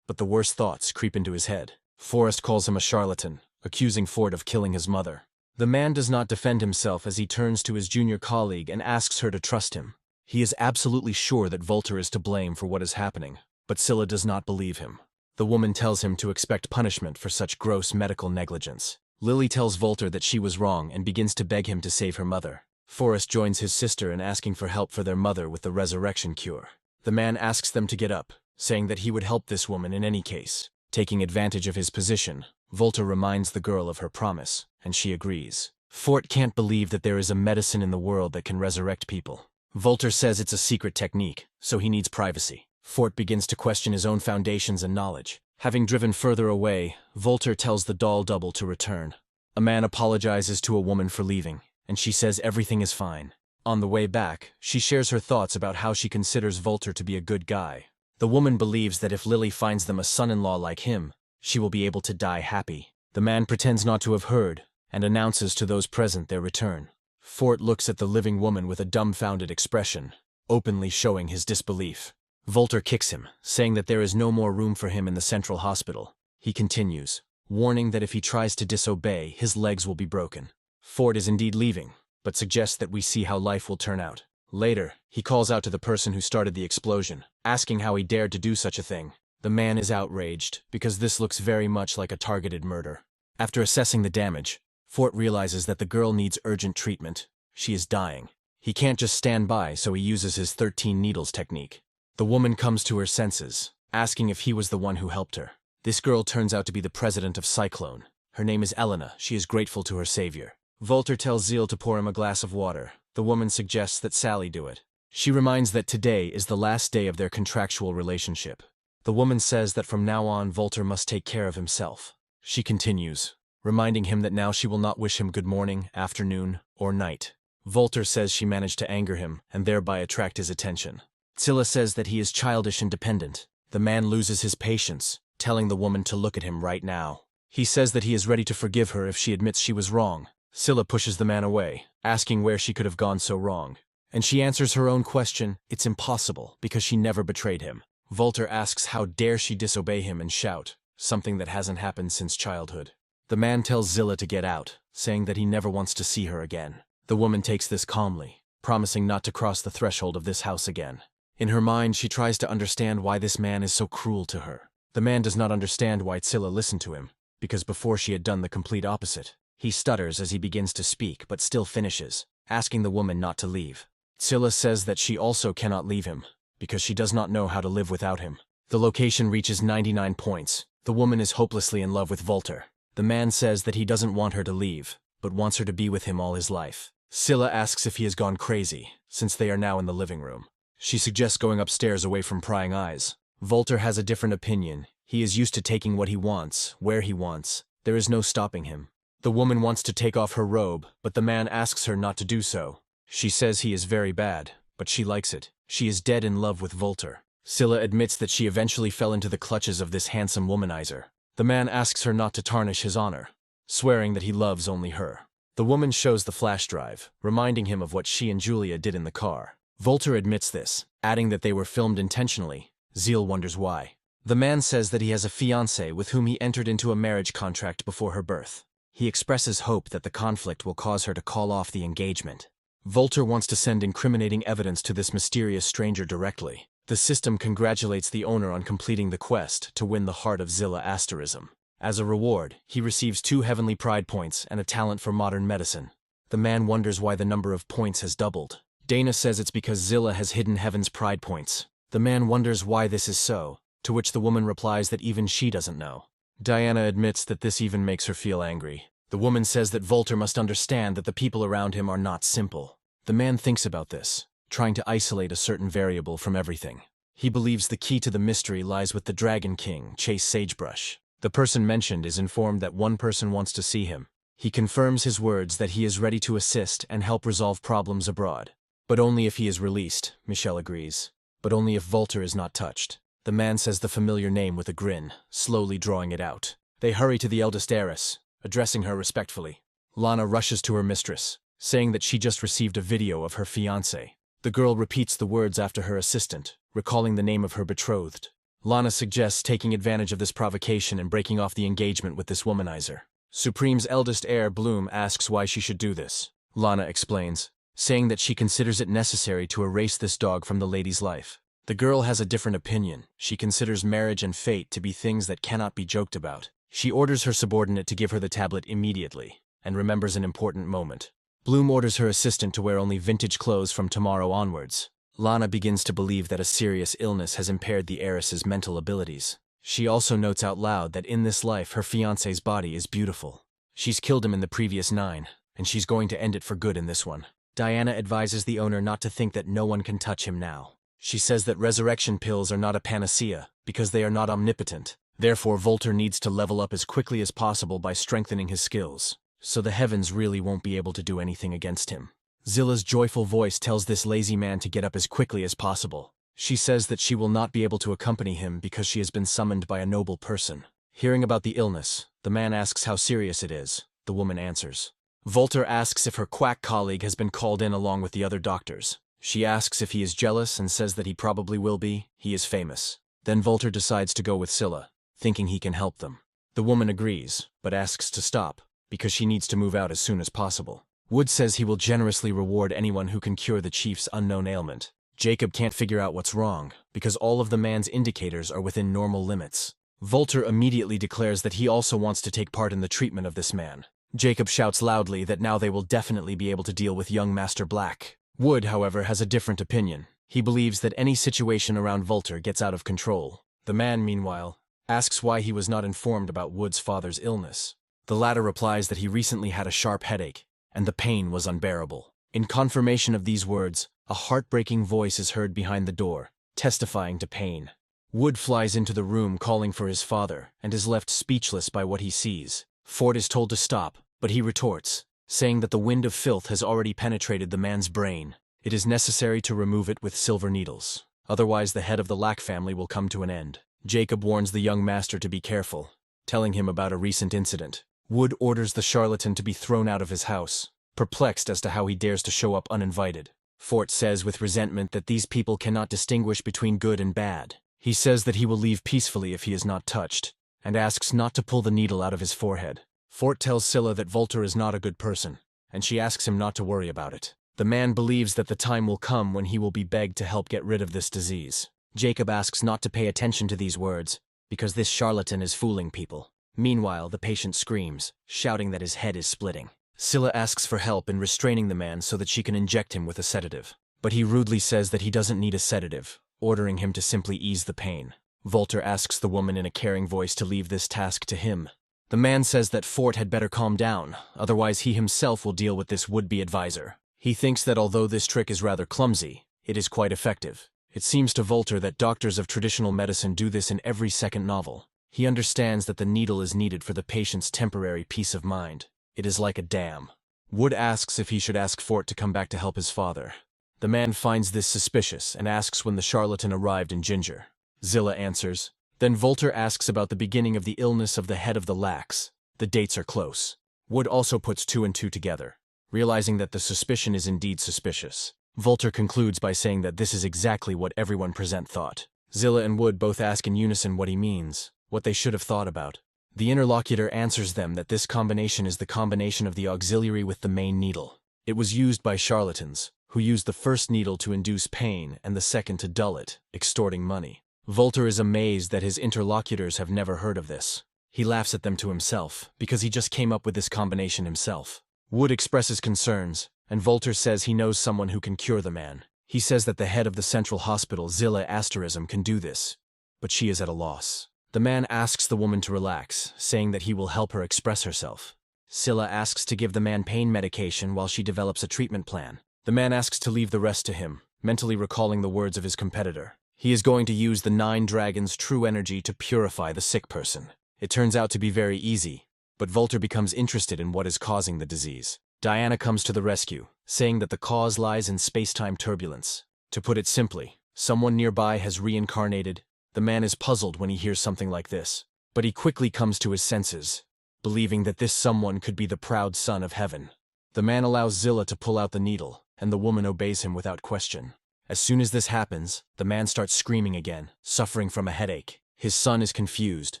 But the worst thoughts creep into his head. Forrest calls him a charlatan, accusing Ford of killing his mother. The man does not defend himself as he turns to his junior colleague and asks her to trust him. He is absolutely sure that Volter is to blame for what is happening, but Scylla does not believe him. The woman tells him to expect punishment for such gross medical negligence. Lily tells Volter that she was wrong and begins to beg him to save her mother. Forrest joins his sister in asking for help for their mother with the resurrection cure. The man asks them to get up, saying that he would help this woman in any case. Taking advantage of his position, Volter reminds the girl of her promise, and she agrees. Fort can't believe that there is a medicine in the world that can resurrect people. Volter says it's a secret technique, so he needs privacy. Fort begins to question his own foundations and knowledge. Having driven further away, Volter tells the doll double to return. A man apologizes to a woman for leaving, and she says everything is fine. On the way back, she shares her thoughts about how she considers Volter to be a good guy. The woman believes that if Lily finds them a son-in-law like him, she will be able to die happy. The man pretends not to have heard, and announces to those present their return. Fort looks at the living woman with a dumbfounded expression, openly showing his disbelief. Volter kicks him, saying that there is no more room for him in the central hospital. He continues, warning that if he tries to disobey, his legs will be broken. Fort is indeed leaving, but suggests that we see how life will turn out. Later, he calls out to the person who started the explosion, asking how he dared to do such a thing. The man is outraged, because this looks very much like a targeted murder. After assessing the damage, Fort realizes that the girl needs urgent treatment. She is dying. He can't just stand by, so he uses his 13 needles technique. The woman comes to her senses, asking if he was the one who helped her. This girl turns out to be the president of Cyclone. Her name is Elena. She is grateful to her savior. Volter tells Zeal to pour him a glass of water. The woman suggests that Sally do it. She reminds that today is the last day of their contractual relationship. The woman says that from now on Volter must take care of himself. She continues, reminding him that now she will not wish him good morning, afternoon, or night. Volter says she managed to anger him and thereby attract his attention. Scylla says that he is childish and dependent. The man loses his patience, telling the woman to look at him right now. He says that he is ready to forgive her if she admits she was wrong. Scylla pushes the man away, asking where she could have gone so wrong. And she answers her own question, it's impossible, because she never betrayed him. Volter asks how dare she disobey him and shout, something that hasn't happened since childhood. The man tells Zilla to get out, saying that he never wants to see her again. The woman takes this calmly, promising not to cross the threshold of this house again. In her mind, she tries to understand why this man is so cruel to her. The man does not understand why Zilla listened to him, because before she had done the complete opposite. He stutters as he begins to speak, but still finishes, asking the woman not to leave. Zilla says that she also cannot leave him, because she does not know how to live without him. The location reaches 99 points. The woman is hopelessly in love with Volter. The man says that he doesn't want her to leave, but wants her to be with him all his life. Scylla asks if he has gone crazy, since they are now in the living room. She suggests going upstairs away from prying eyes. Volter has a different opinion. He is used to taking what he wants, where he wants. There is no stopping him. The woman wants to take off her robe, but the man asks her not to do so. She says he is very bad, but she likes it. She is dead in love with Volter. Scylla admits that she eventually fell into the clutches of this handsome womanizer. The man asks her not to tarnish his honor, swearing that he loves only her. The woman shows the flash drive, reminding him of what she and Julia did in the car. Volter admits this, adding that they were filmed intentionally. Zeal wonders why. The man says that he has a fiancée with whom he entered into a marriage contract before her birth. He expresses hope that the conflict will cause her to call off the engagement. Volter wants to send incriminating evidence to this mysterious stranger directly. The system congratulates the owner on completing the quest to win the heart of Zilla Asterism. As a reward, he receives 2 heavenly pride points and a talent for modern medicine. The man wonders why the number of points has doubled. Dana says it's because Zilla has hidden heaven's pride points. The man wonders why this is so, to which the woman replies that even she doesn't know. Diana admits that this even makes her feel angry. The woman says that Volter must understand that the people around him are not simple. The man thinks about this, trying to isolate a certain variable from everything. He believes the key to the mystery lies with the Dragon King, Chase Sagebrush. The person mentioned is informed that one person wants to see him. He confirms his words that he is ready to assist and help resolve problems abroad. But only if he is released, Michelle agrees. But only if Volter is not touched. The man says the familiar name with a grin, slowly drawing it out. They hurry to the eldest heiress, addressing her respectfully. Lana rushes to her mistress, saying that she just received a video of her fiancé. The girl repeats the words after her assistant, recalling the name of her betrothed. Lana suggests taking advantage of this provocation and breaking off the engagement with this womanizer. Supreme's eldest heir, Bloom, asks why she should do this. Lana explains, saying that she considers it necessary to erase this dog from the lady's life. The girl has a different opinion. She considers marriage and fate to be things that cannot be joked about. She orders her subordinate to give her the tablet immediately, and remembers an important moment. Bloom orders her assistant to wear only vintage clothes from tomorrow onwards. Lana begins to believe that a serious illness has impaired the heiress's mental abilities. She also notes out loud that in this life her fiancé's body is beautiful. She's killed him in the previous 9, and she's going to end it for good in this one. Diana advises the owner not to think that no one can touch him now. She says that resurrection pills are not a panacea, because they are not omnipotent. Therefore, Volter needs to level up as quickly as possible by strengthening his skills, so the heavens really won't be able to do anything against him. Zilla's joyful voice tells this lazy man to get up as quickly as possible. She says that she will not be able to accompany him because she has been summoned by a noble person. Hearing about the illness, the man asks how serious it is. The woman answers. Volter asks if her quack colleague has been called in along with the other doctors. She asks if he is jealous and says that he probably will be. He is famous. Then Volter decides to go with Scylla, thinking he can help them. The woman agrees, but asks to stop, because she needs to move out as soon as possible. Wood says he will generously reward anyone who can cure the chief's unknown ailment. Jacob can't figure out what's wrong, because all of the man's indicators are within normal limits. Volter immediately declares that he also wants to take part in the treatment of this man. Jacob shouts loudly that now they will definitely be able to deal with young Master Black. Wood, however, has a different opinion. He believes that any situation around Volter gets out of control. The man, meanwhile, asks why he was not informed about Wood's father's illness. The latter replies that he recently had a sharp headache, and the pain was unbearable. In confirmation of these words, a heartbreaking voice is heard behind the door, testifying to pain. Wood flies into the room calling for his father, and is left speechless by what he sees. Ford is told to stop, but he retorts, saying that the wind of filth has already penetrated the man's brain. It is necessary to remove it with silver needles. Otherwise the head of the Lack family will come to an end. Jacob warns the young master to be careful, telling him about a recent incident. Wood orders the charlatan to be thrown out of his house, perplexed as to how he dares to show up uninvited. Fort says with resentment that these people cannot distinguish between good and bad. He says that he will leave peacefully if he is not touched, and asks not to pull the needle out of his forehead. Fort tells Scylla that Volter is not a good person, and she asks him not to worry about it. The man believes that the time will come when he will be begged to help get rid of this disease. Jacob asks not to pay attention to these words, because this charlatan is fooling people. Meanwhile, the patient screams, shouting that his head is splitting. Scylla asks for help in restraining the man so that she can inject him with a sedative. But he rudely says that he doesn't need a sedative, ordering him to simply ease the pain. Volter asks the woman in a caring voice to leave this task to him. The man says that Fort had better calm down, otherwise he himself will deal with this would-be advisor. He thinks that although this trick is rather clumsy, it is quite effective. It seems to Volter that doctors of traditional medicine do this in every second novel. He understands that the needle is needed for the patient's temporary peace of mind. It is like a dam. Wood asks if he should ask Fort to come back to help his father. The man finds this suspicious and asks when the charlatan arrived in Ginger. Zilla answers. Then Volter asks about the beginning of the illness of the head of the Lacks. The dates are close. Wood also puts 2 and 2 together, realizing that the suspicion is indeed suspicious. Volter concludes by saying that this is exactly what everyone present thought. Zilla and Wood both ask in unison what he means, what they should have thought about. The interlocutor answers them that this combination is the combination of the auxiliary with the main needle. It was used by charlatans, who used the first needle to induce pain and the second to dull it, extorting money. Volter is amazed that his interlocutors have never heard of this. He laughs at them to himself, because he just came up with this combination himself. Wood expresses concerns, and Volter says he knows someone who can cure the man. He says that the head of the central hospital, Zilla Asterism, can do this, but she is at a loss. The man asks the woman to relax, saying that he will help her express herself. Scylla asks to give the man pain medication while she develops a treatment plan. The man asks to leave the rest to him, mentally recalling the words of his competitor. He is going to use the 9 dragons' true energy to purify the sick person. It turns out to be very easy, but Volter becomes interested in what is causing the disease. Diana comes to the rescue, saying that the cause lies in space-time turbulence. To put it simply, someone nearby has reincarnated. The man is puzzled when he hears something like this, but he quickly comes to his senses, believing that this someone could be the proud son of heaven. The man allows Zilla to pull out the needle, and the woman obeys him without question. As soon as this happens, the man starts screaming again, suffering from a headache. His son is confused,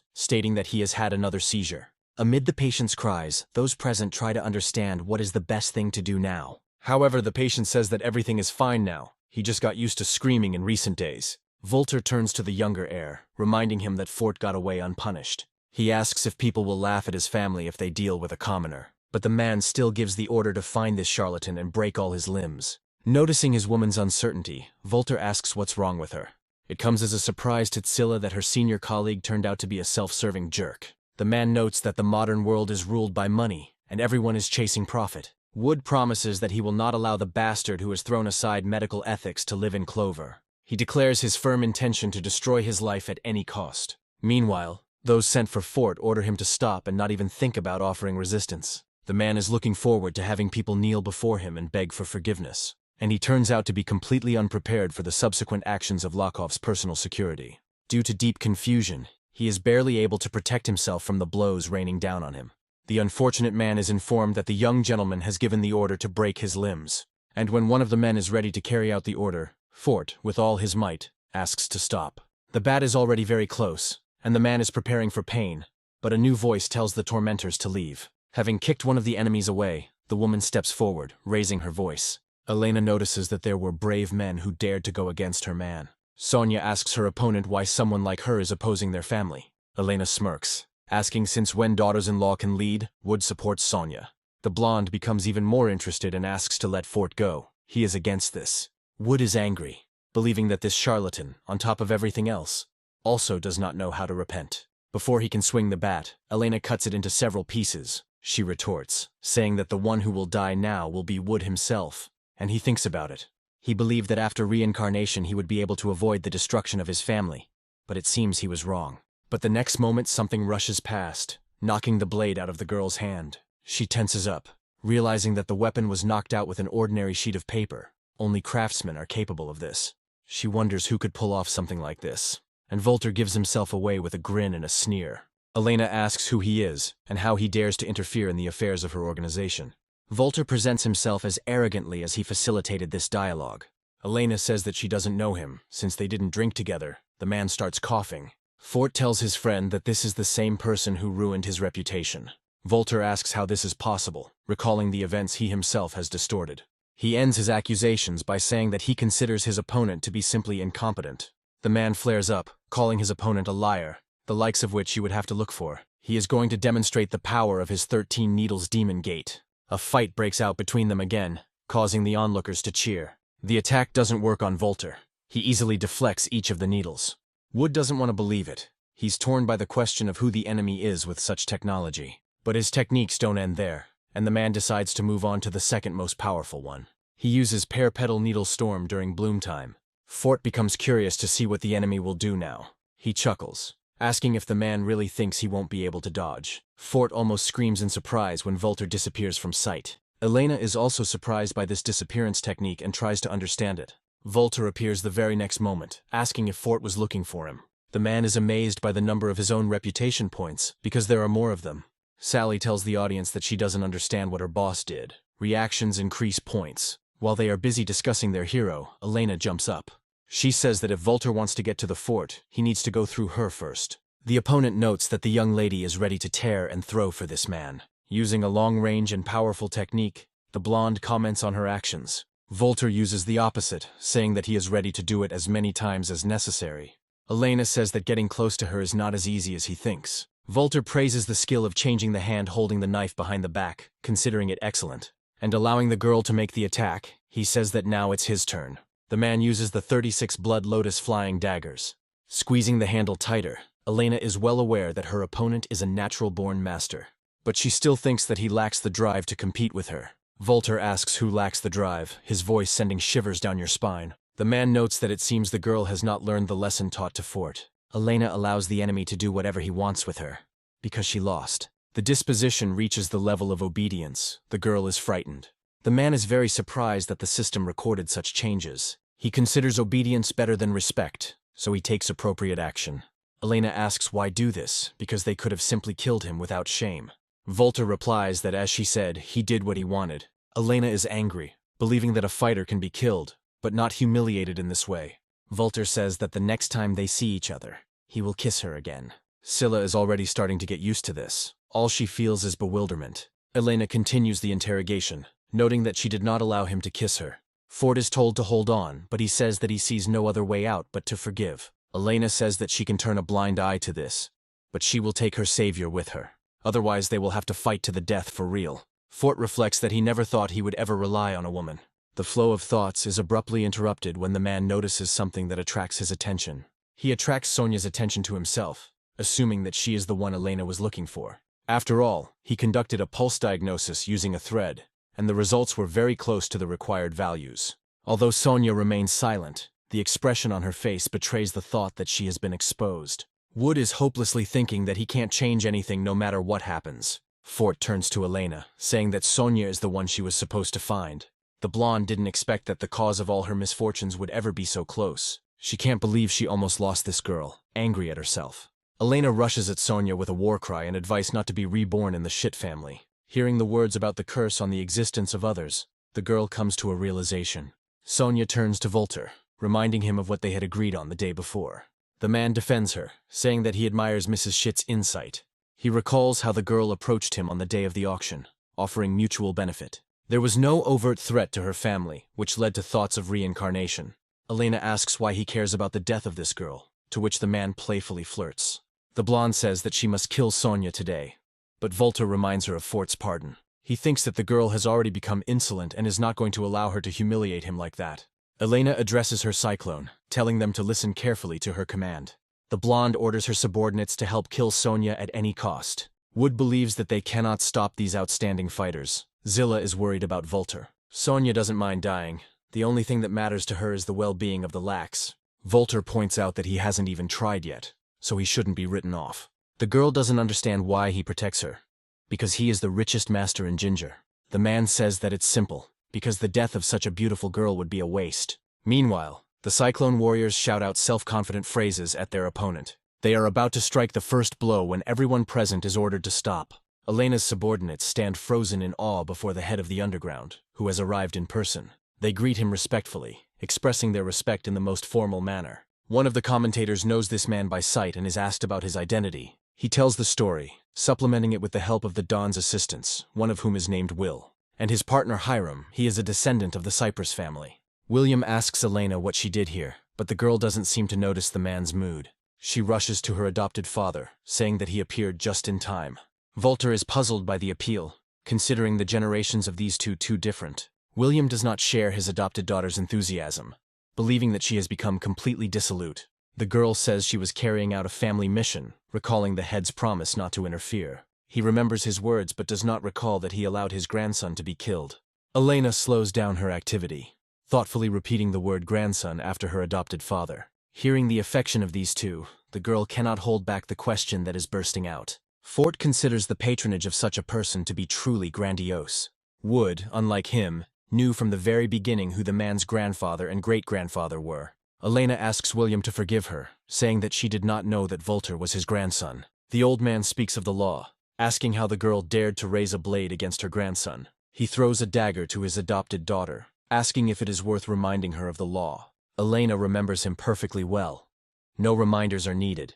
stating that he has had another seizure. Amid the patient's cries, those present try to understand what is the best thing to do now. However, the patient says that everything is fine now. He just got used to screaming in recent days. Volter turns to the younger heir, reminding him that Fort got away unpunished. He asks if people will laugh at his family if they deal with a commoner, but the man still gives the order to find this charlatan and break all his limbs. Noticing his woman's uncertainty, Volter asks what's wrong with her. It comes as a surprise to Tsilla that her senior colleague turned out to be a self-serving jerk. The man notes that the modern world is ruled by money, and everyone is chasing profit. Wood promises that he will not allow the bastard who has thrown aside medical ethics to live in Clover. He declares his firm intention to destroy his life at any cost. Meanwhile, those sent for Fort order him to stop and not even think about offering resistance. The man is looking forward to having people kneel before him and beg for forgiveness, and he turns out to be completely unprepared for the subsequent actions of Lokov's personal security. Due to deep confusion, he is barely able to protect himself from the blows raining down on him. The unfortunate man is informed that the young gentleman has given the order to break his limbs, and when one of the men is ready to carry out the order, Fort, with all his might, asks to stop. The bat is already very close, and the man is preparing for pain, but a new voice tells the tormentors to leave. Having kicked one of the enemies away, the woman steps forward, raising her voice. Elena notices that there were brave men who dared to go against her man. Sonia asks her opponent why someone like her is opposing their family. Elena smirks, asking since when daughters-in-law can lead. Wood supports Sonia. The blonde becomes even more interested and asks to let Fort go. He is against this. Wood is angry, believing that this charlatan, on top of everything else, also does not know how to repent. Before he can swing the bat, Elena cuts it into several pieces. She retorts, saying that the one who will die now will be Wood himself, and he thinks about it. He believed that after reincarnation he would be able to avoid the destruction of his family, but it seems he was wrong. But the next moment something rushes past, knocking the blade out of the girl's hand. She tenses up, realizing that the weapon was knocked out with an ordinary sheet of paper. Only craftsmen are capable of this. She wonders who could pull off something like this, and Volter gives himself away with a grin and a sneer. Elena asks who he is, and how he dares to interfere in the affairs of her organization. Volter presents himself as arrogantly as he facilitated this dialogue. Elena says that she doesn't know him, since they didn't drink together. The man starts coughing. Fort tells his friend that this is the same person who ruined his reputation. Volter asks how this is possible, recalling the events he himself has distorted. He ends his accusations by saying that he considers his opponent to be simply incompetent. The man flares up, calling his opponent a liar, the likes of which you would have to look for. He is going to demonstrate the power of his 13 Needles Demon Gate. A fight breaks out between them again, causing the onlookers to cheer. The attack doesn't work on Volter. He easily deflects each of the needles. Wood doesn't want to believe it. He's torn by the question of who the enemy is with such technology. But his techniques don't end there, and the man decides to move on to the second most powerful one. He uses Pear Petal Needle Storm during bloom time. Fort becomes curious to see what the enemy will do now. He chuckles, asking if the man really thinks he won't be able to dodge. Fort almost screams in surprise when Volter disappears from sight. Elena is also surprised by this disappearance technique and tries to understand it. Volter appears the very next moment, asking if Fort was looking for him. The man is amazed by the number of his own reputation points, because there are more of them. Sally tells the audience that she doesn't understand what her boss did. Reactions increase points. While they are busy discussing their hero, Elena jumps up. She says that if Volter wants to get to the fort, he needs to go through her first. The opponent notes that the young lady is ready to tear and throw for this man. Using a long-range and powerful technique, the blonde comments on her actions. Volter uses the opposite, saying that he is ready to do it as many times as necessary. Elena says that getting close to her is not as easy as he thinks. Volter praises the skill of changing the hand holding the knife behind the back, considering it excellent. And allowing the girl to make the attack, he says that now it's his turn. The man uses the 36 Blood Lotus flying daggers. Squeezing the handle tighter, Elena is well aware that her opponent is a natural-born master. But she still thinks that he lacks the drive to compete with her. Volter asks who lacks the drive, his voice sending shivers down your spine. The man notes that it seems the girl has not learned the lesson taught to Fort. Elena allows the enemy to do whatever he wants with her. because she lost. The disposition reaches the level of obedience. The girl is frightened. The man is very surprised that the system recorded such changes. He considers obedience better than respect, so he takes appropriate action. Elena asks why do this, because they could have simply killed him without shame. Volter replies that as she said, he did what he wanted. Elena is angry, believing that a fighter can be killed, but not humiliated in this way. Volter says that the next time they see each other, he will kiss her again. Scylla is already starting to get used to this. All she feels is bewilderment. Elena continues the interrogation, noting that she did not allow him to kiss her. Fort is told to hold on, but he says that he sees no other way out but to forgive. Elena says that she can turn a blind eye to this, but she will take her savior with her. Otherwise they will have to fight to the death for real. Fort reflects that he never thought he would ever rely on a woman. The flow of thoughts is abruptly interrupted when the man notices something that attracts his attention. He attracts Sonia's attention to himself, assuming that she is the one Elena was looking for. After all, he conducted a pulse diagnosis using a thread, and the results were very close to the required values. Although Sonia remains silent, the expression on her face betrays the thought that she has been exposed. Wood is hopelessly thinking that he can't change anything no matter what happens. Fort turns to Elena, saying that Sonia is the one she was supposed to find. The blonde didn't expect that the cause of all her misfortunes would ever be so close. She can't believe she almost lost this girl, angry at herself. Elena rushes at Sonia with a war cry and advice not to be reborn in the shit family. Hearing the words about the curse on the existence of others, the girl comes to a realization. Sonia turns to Volter, reminding him of what they had agreed on the day before. The man defends her, saying that he admires Mrs. Shit's insight. He recalls how the girl approached him on the day of the auction, offering mutual benefit. There was no overt threat to her family, which led to thoughts of reincarnation. Elena asks why he cares about the death of this girl, to which the man playfully flirts. The blonde says that she must kill Sonia today, but Volter reminds her of Fort's pardon. He thinks that the girl has already become insolent and is not going to allow her to humiliate him like that. Elena addresses her cyclone, telling them to listen carefully to her command. The blonde orders her subordinates to help kill Sonia at any cost. Wood believes that they cannot stop these outstanding fighters. Zilla is worried about Volter. Sonia doesn't mind dying. The only thing that matters to her is the well-being of the lax. Volter points out that he hasn't even tried yet, so he shouldn't be written off. The girl doesn't understand why he protects her. Because he is the richest master in Ginger. The man says that it's simple, because the death of such a beautiful girl would be a waste. Meanwhile, the Cyclone Warriors shout out self-confident phrases at their opponent. They are about to strike the first blow when everyone present is ordered to stop. Elena's subordinates stand frozen in awe before the head of the underground, who has arrived in person. They greet him respectfully, expressing their respect in the most formal manner. One of the commentators knows this man by sight and is asked about his identity. He tells the story, supplementing it with the help of the Don's assistants, one of whom is named Will. And his partner Hiram, he is a descendant of the Cypress family. William asks Elena what she did here, but the girl doesn't seem to notice the man's mood. She rushes to her adopted father, saying that he appeared just in time. Volter is puzzled by the appeal, considering the generations of these two too different. William does not share his adopted daughter's enthusiasm, believing that she has become completely dissolute. The girl says she was carrying out a family mission, recalling the head's promise not to interfere. He remembers his words but does not recall that he allowed his grandson to be killed. Elena slows down her activity, thoughtfully repeating the word grandson after her adopted father. Hearing the affection of these two, the girl cannot hold back the question that is bursting out. Fort considers the patronage of such a person to be truly grandiose. Wood, unlike him, knew from the very beginning who the man's grandfather and great-grandfather were. Elena asks William to forgive her, saying that she did not know that Volter was his grandson. The old man speaks of the law, asking how the girl dared to raise a blade against her grandson. He throws a dagger to his adopted daughter, asking if it is worth reminding her of the law. Elena remembers him perfectly well. No reminders are needed.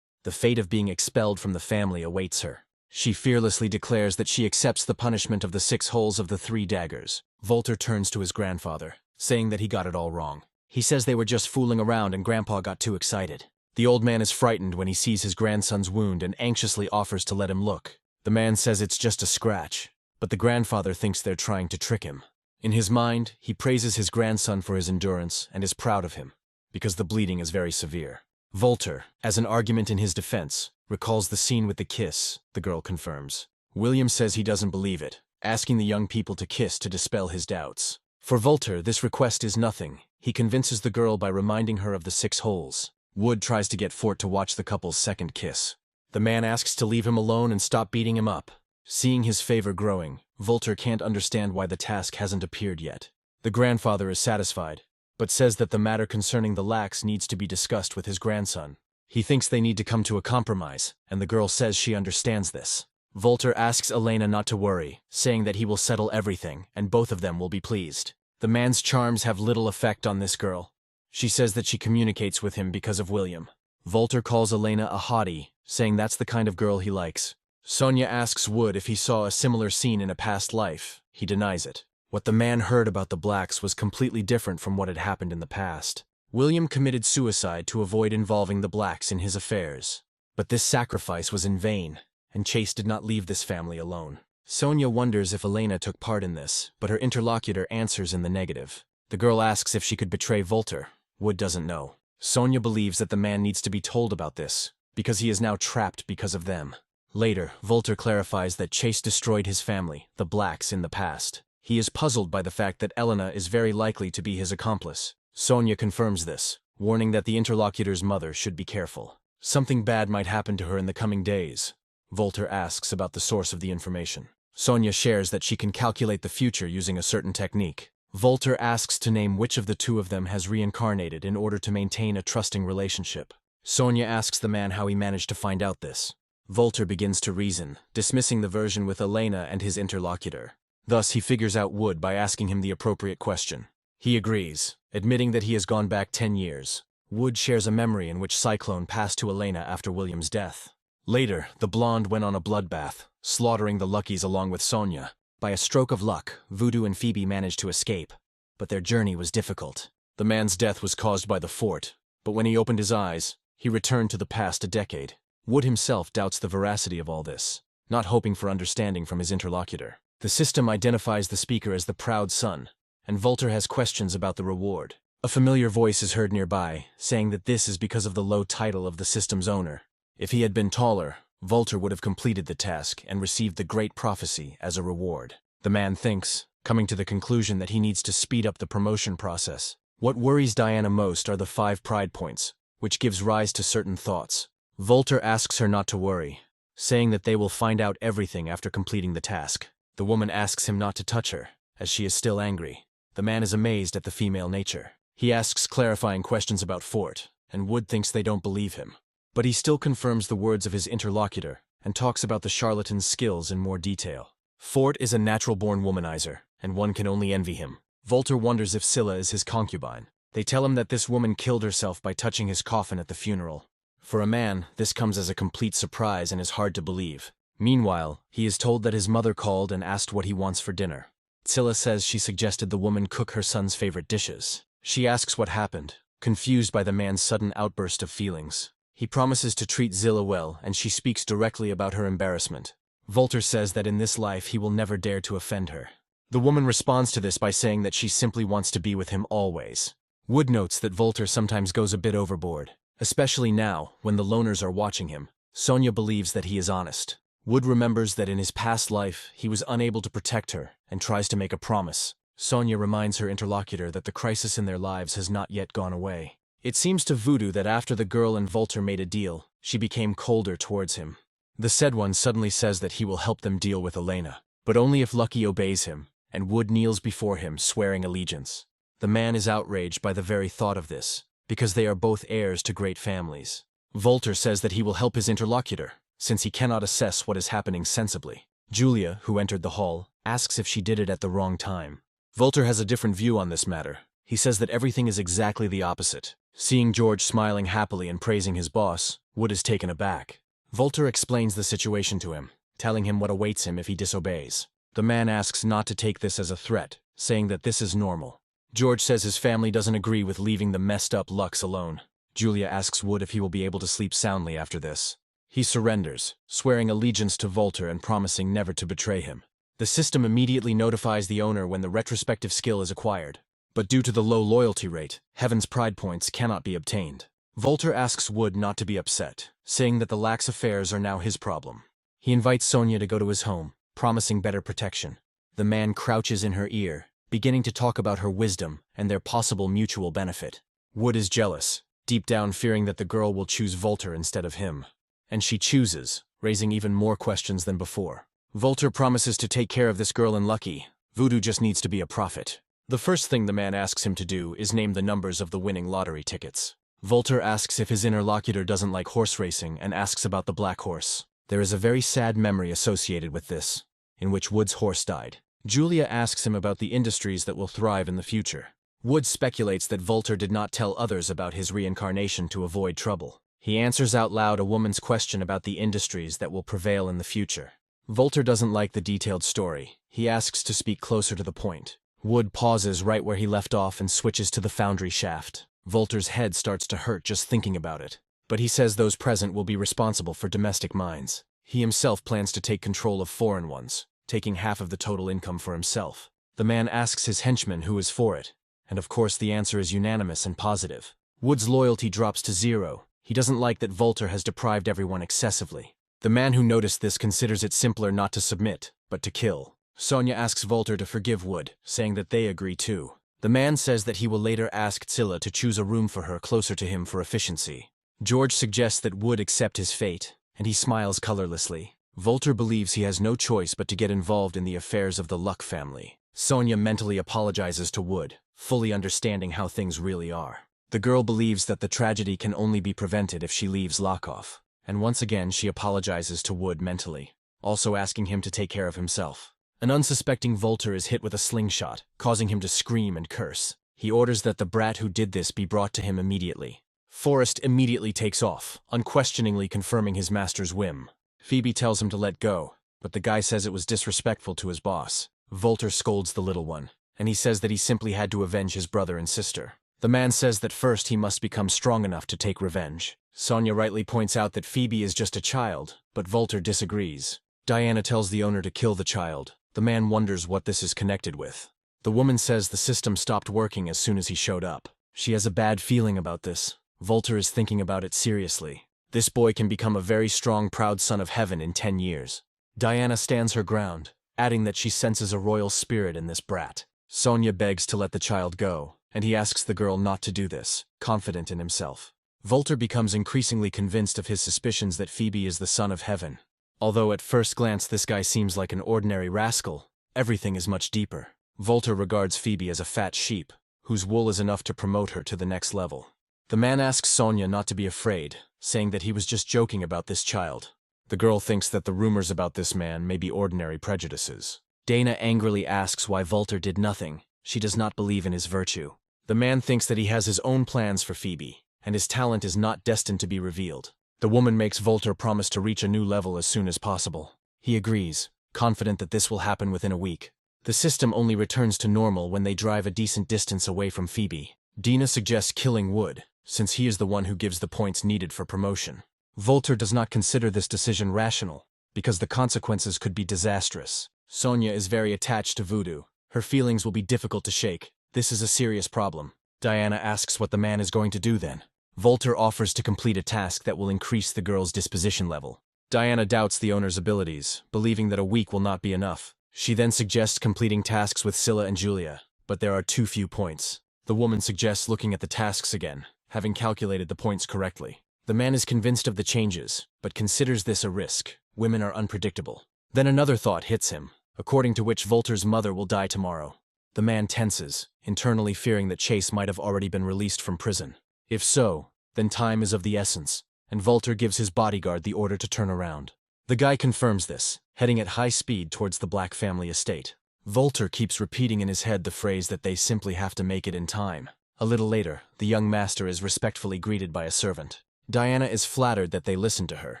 The fate of being expelled from the family awaits her. She fearlessly declares that she accepts the punishment of the 6 holes of the 3 daggers. Volter turns to his grandfather, saying that he got it all wrong. He says they were just fooling around and Grandpa got too excited. The old man is frightened when he sees his grandson's wound and anxiously offers to let him look. The man says it's just a scratch, but the grandfather thinks they're trying to trick him. In his mind, he praises his grandson for his endurance and is proud of him, because the bleeding is very severe. Volter, as an argument in his defense, recalls the scene with the kiss, the girl confirms. William says he doesn't believe it, asking the young people to kiss to dispel his doubts. For Volter, this request is nothing. He convinces the girl by reminding her of the 6 holes. Wood tries to get Fort to watch the couple's second kiss. The man asks to leave him alone and stop beating him up. Seeing his favor growing, Volter can't understand why the task hasn't appeared yet. The grandfather is satisfied, but says that the matter concerning the lax needs to be discussed with his grandson. He thinks they need to come to a compromise, and the girl says she understands this. Volter asks Elena not to worry, saying that he will settle everything, and both of them will be pleased. The man's charms have little effect on this girl. She says that she communicates with him because of William. Volter calls Elena a hottie, saying that's the kind of girl he likes. Sonia asks Wood if he saw a similar scene in a past life. He denies it. What the man heard about the blacks was completely different from what had happened in the past. William committed suicide to avoid involving the blacks in his affairs. But this sacrifice was in vain, and Chase did not leave this family alone. Sonia wonders if Elena took part in this, but her interlocutor answers in the negative. The girl asks if she could betray Volter. Wood doesn't know. Sonia believes that the man needs to be told about this, because he is now trapped because of them. Later, Volter clarifies that Chase destroyed his family, the blacks, in the past. He is puzzled by the fact that Elena is very likely to be his accomplice. Sonia confirms this, warning that the interlocutor's mother should be careful. Something bad might happen to her in the coming days. Volter asks about the source of the information. Sonia shares that she can calculate the future using a certain technique. Volter asks to name which of the two of them has reincarnated in order to maintain a trusting relationship. Sonia asks the man how he managed to find out this. Volter begins to reason, dismissing the version with Elena and his interlocutor. Thus, he figures out Wood by asking him the appropriate question. He agrees, admitting that he has gone back 10 years. Wood shares a memory in which Cyclone passed to Elena after William's death. Later, the blonde went on a bloodbath, slaughtering the Luckies along with Sonia. By a stroke of luck, Voodoo and Phoebe managed to escape, but their journey was difficult. The man's death was caused by the fort, but when he opened his eyes, he returned to the past a decade. Wood himself doubts the veracity of all this, not hoping for understanding from his interlocutor. The system identifies the speaker as the proud son, and Volter has questions about the reward. A familiar voice is heard nearby, saying that this is because of the low title of the system's owner. If he had been taller, Volter would have completed the task and received the Great Prophecy as a reward. The man thinks, coming to the conclusion that he needs to speed up the promotion process. What worries Diana most are the 5 pride points, which gives rise to certain thoughts. Volter asks her not to worry, saying that they will find out everything after completing the task. The woman asks him not to touch her, as she is still angry. The man is amazed at the female nature. He asks clarifying questions about Fort, and Wood thinks they don't believe him. But he still confirms the words of his interlocutor and talks about the charlatan's skills in more detail. Fort is a natural-born womanizer, and one can only envy him. Volter wonders if Scylla is his concubine. They tell him that this woman killed herself by touching his coffin at the funeral. For a man, this comes as a complete surprise and is hard to believe. Meanwhile, he is told that his mother called and asked what he wants for dinner. Scylla says she suggested the woman cook her son's favorite dishes. She asks what happened, confused by the man's sudden outburst of feelings. He promises to treat Zilla well, and she speaks directly about her embarrassment. Volter says that in this life he will never dare to offend her. The woman responds to this by saying that she simply wants to be with him always. Wood notes that Volter sometimes goes a bit overboard, especially now, when the loners are watching him. Sonia believes that he is honest. Wood remembers that in his past life, he was unable to protect her, and tries to make a promise. Sonia reminds her interlocutor that the crisis in their lives has not yet gone away. It seems to Voodoo that after the girl and Volter made a deal, she became colder towards him. The said one suddenly says that he will help them deal with Elena, but only if Lucky obeys him, and Wood kneels before him, swearing allegiance. The man is outraged by the very thought of this, because they are both heirs to great families. Volter says that he will help his interlocutor, since he cannot assess what is happening sensibly. Julia, who entered the hall, asks if she did it at the wrong time. Volter has a different view on this matter. He says that everything is exactly the opposite. Seeing George smiling happily and praising his boss, Wood is taken aback. Volter explains the situation to him, telling him what awaits him if he disobeys. The man asks not to take this as a threat, saying that this is normal. George says his family doesn't agree with leaving the messed-up Lux alone. Julia asks Wood if he will be able to sleep soundly after this. He surrenders, swearing allegiance to Volter and promising never to betray him. The system immediately notifies the owner when the retrospective skill is acquired. But due to the low loyalty rate, Heaven's pride points cannot be obtained. Volter asks Wood not to be upset, saying that the lax affairs are now his problem. He invites Sonia to go to his home, promising better protection. The man crouches in her ear, beginning to talk about her wisdom and their possible mutual benefit. Wood is jealous, deep down fearing that the girl will choose Volter instead of him. and she chooses, raising even more questions than before. Volter promises to take care of this girl in Lucky. Voodoo just needs to be a prophet. The first thing the man asks him to do is name the numbers of the winning lottery tickets. Volter asks if his interlocutor doesn't like horse racing and asks about the black horse. There is a very sad memory associated with this, in which Wood's horse died. Julia asks him about the industries that will thrive in the future. Wood speculates that Volter did not tell others about his reincarnation to avoid trouble. He answers out loud a woman's question about the industries that will prevail in the future. Volter doesn't like the detailed story. He asks to speak closer to the point. Wood pauses right where he left off and switches to the foundry shaft. Volter's head starts to hurt just thinking about it. But he says those present will be responsible for domestic mines. He himself plans to take control of foreign ones, taking half of the total income for himself. The man asks his henchman who is for it, and of course the answer is unanimous and positive. Wood's loyalty drops to 0. He doesn't like that Volter has deprived everyone excessively. The man who noticed this considers it simpler not to submit, but to kill. Sonia asks Volter to forgive Wood, saying that they agree too. The man says that he will later ask Zilla to choose a room for her closer to him for efficiency. George suggests that Wood accept his fate, and he smiles colorlessly. Volter believes he has no choice but to get involved in the affairs of the Luck family. Sonia mentally apologizes to Wood, fully understanding how things really are. The girl believes that the tragedy can only be prevented if she leaves Lockoff, and once again she apologizes to Wood mentally, also asking him to take care of himself. An unsuspecting Volter is hit with a slingshot, causing him to scream and curse. He orders that the brat who did this be brought to him immediately. Forrest immediately takes off, unquestioningly confirming his master's whim. Phoebe tells him to let go, but the guy says it was disrespectful to his boss. Volter scolds the little one, and he says that he simply had to avenge his brother and sister. The man says that first he must become strong enough to take revenge. Sonia rightly points out that Phoebe is just a child, but Volter disagrees. Diana tells the owner to kill the child. The man wonders what this is connected with. The woman says the system stopped working as soon as he showed up. She has a bad feeling about this. Volter is thinking about it seriously. This boy can become a very strong, proud son of heaven in 10 years. Diana stands her ground, adding that she senses a royal spirit in this brat. Sonia begs to let the child go, and he asks the girl not to do this, confident in himself. Volter becomes increasingly convinced of his suspicions that Phoebe is the son of heaven. Although at first glance this guy seems like an ordinary rascal, everything is much deeper. Volter regards Phoebe as a fat sheep, whose wool is enough to promote her to the next level. The man asks Sonia not to be afraid, saying that he was just joking about this child. The girl thinks that the rumors about this man may be ordinary prejudices. Dana angrily asks why Volter did nothing. She does not believe in his virtue. The man thinks that he has his own plans for Phoebe, and his talent is not destined to be revealed. The woman makes Volter promise to reach a new level as soon as possible. He agrees, confident that this will happen within a week. The system only returns to normal when they drive a decent distance away from Phoebe. Dina suggests killing Wood, since he is the one who gives the points needed for promotion. Volter does not consider this decision rational, because the consequences could be disastrous. Sonia is very attached to Voodoo. Her feelings will be difficult to shake. This is a serious problem. Diana asks what the man is going to do then. Volter offers to complete a task that will increase the girl's disposition level. Diana doubts the owner's abilities, believing that a week will not be enough. She then suggests completing tasks with Scylla and Julia, but there are too few points. The woman suggests looking at the tasks again, having calculated the points correctly. The man is convinced of the changes, but considers this a risk. Women are unpredictable. Then another thought hits him, according to which Volter's mother will die tomorrow. The man tenses, internally fearing that Chase might have already been released from prison. If so, then time is of the essence, and Volter gives his bodyguard the order to turn around. The guy confirms this, heading at high speed towards the Black family estate. Volter keeps repeating in his head the phrase that they simply have to make it in time. A little later, the young master is respectfully greeted by a servant. Diana is flattered that they listen to her,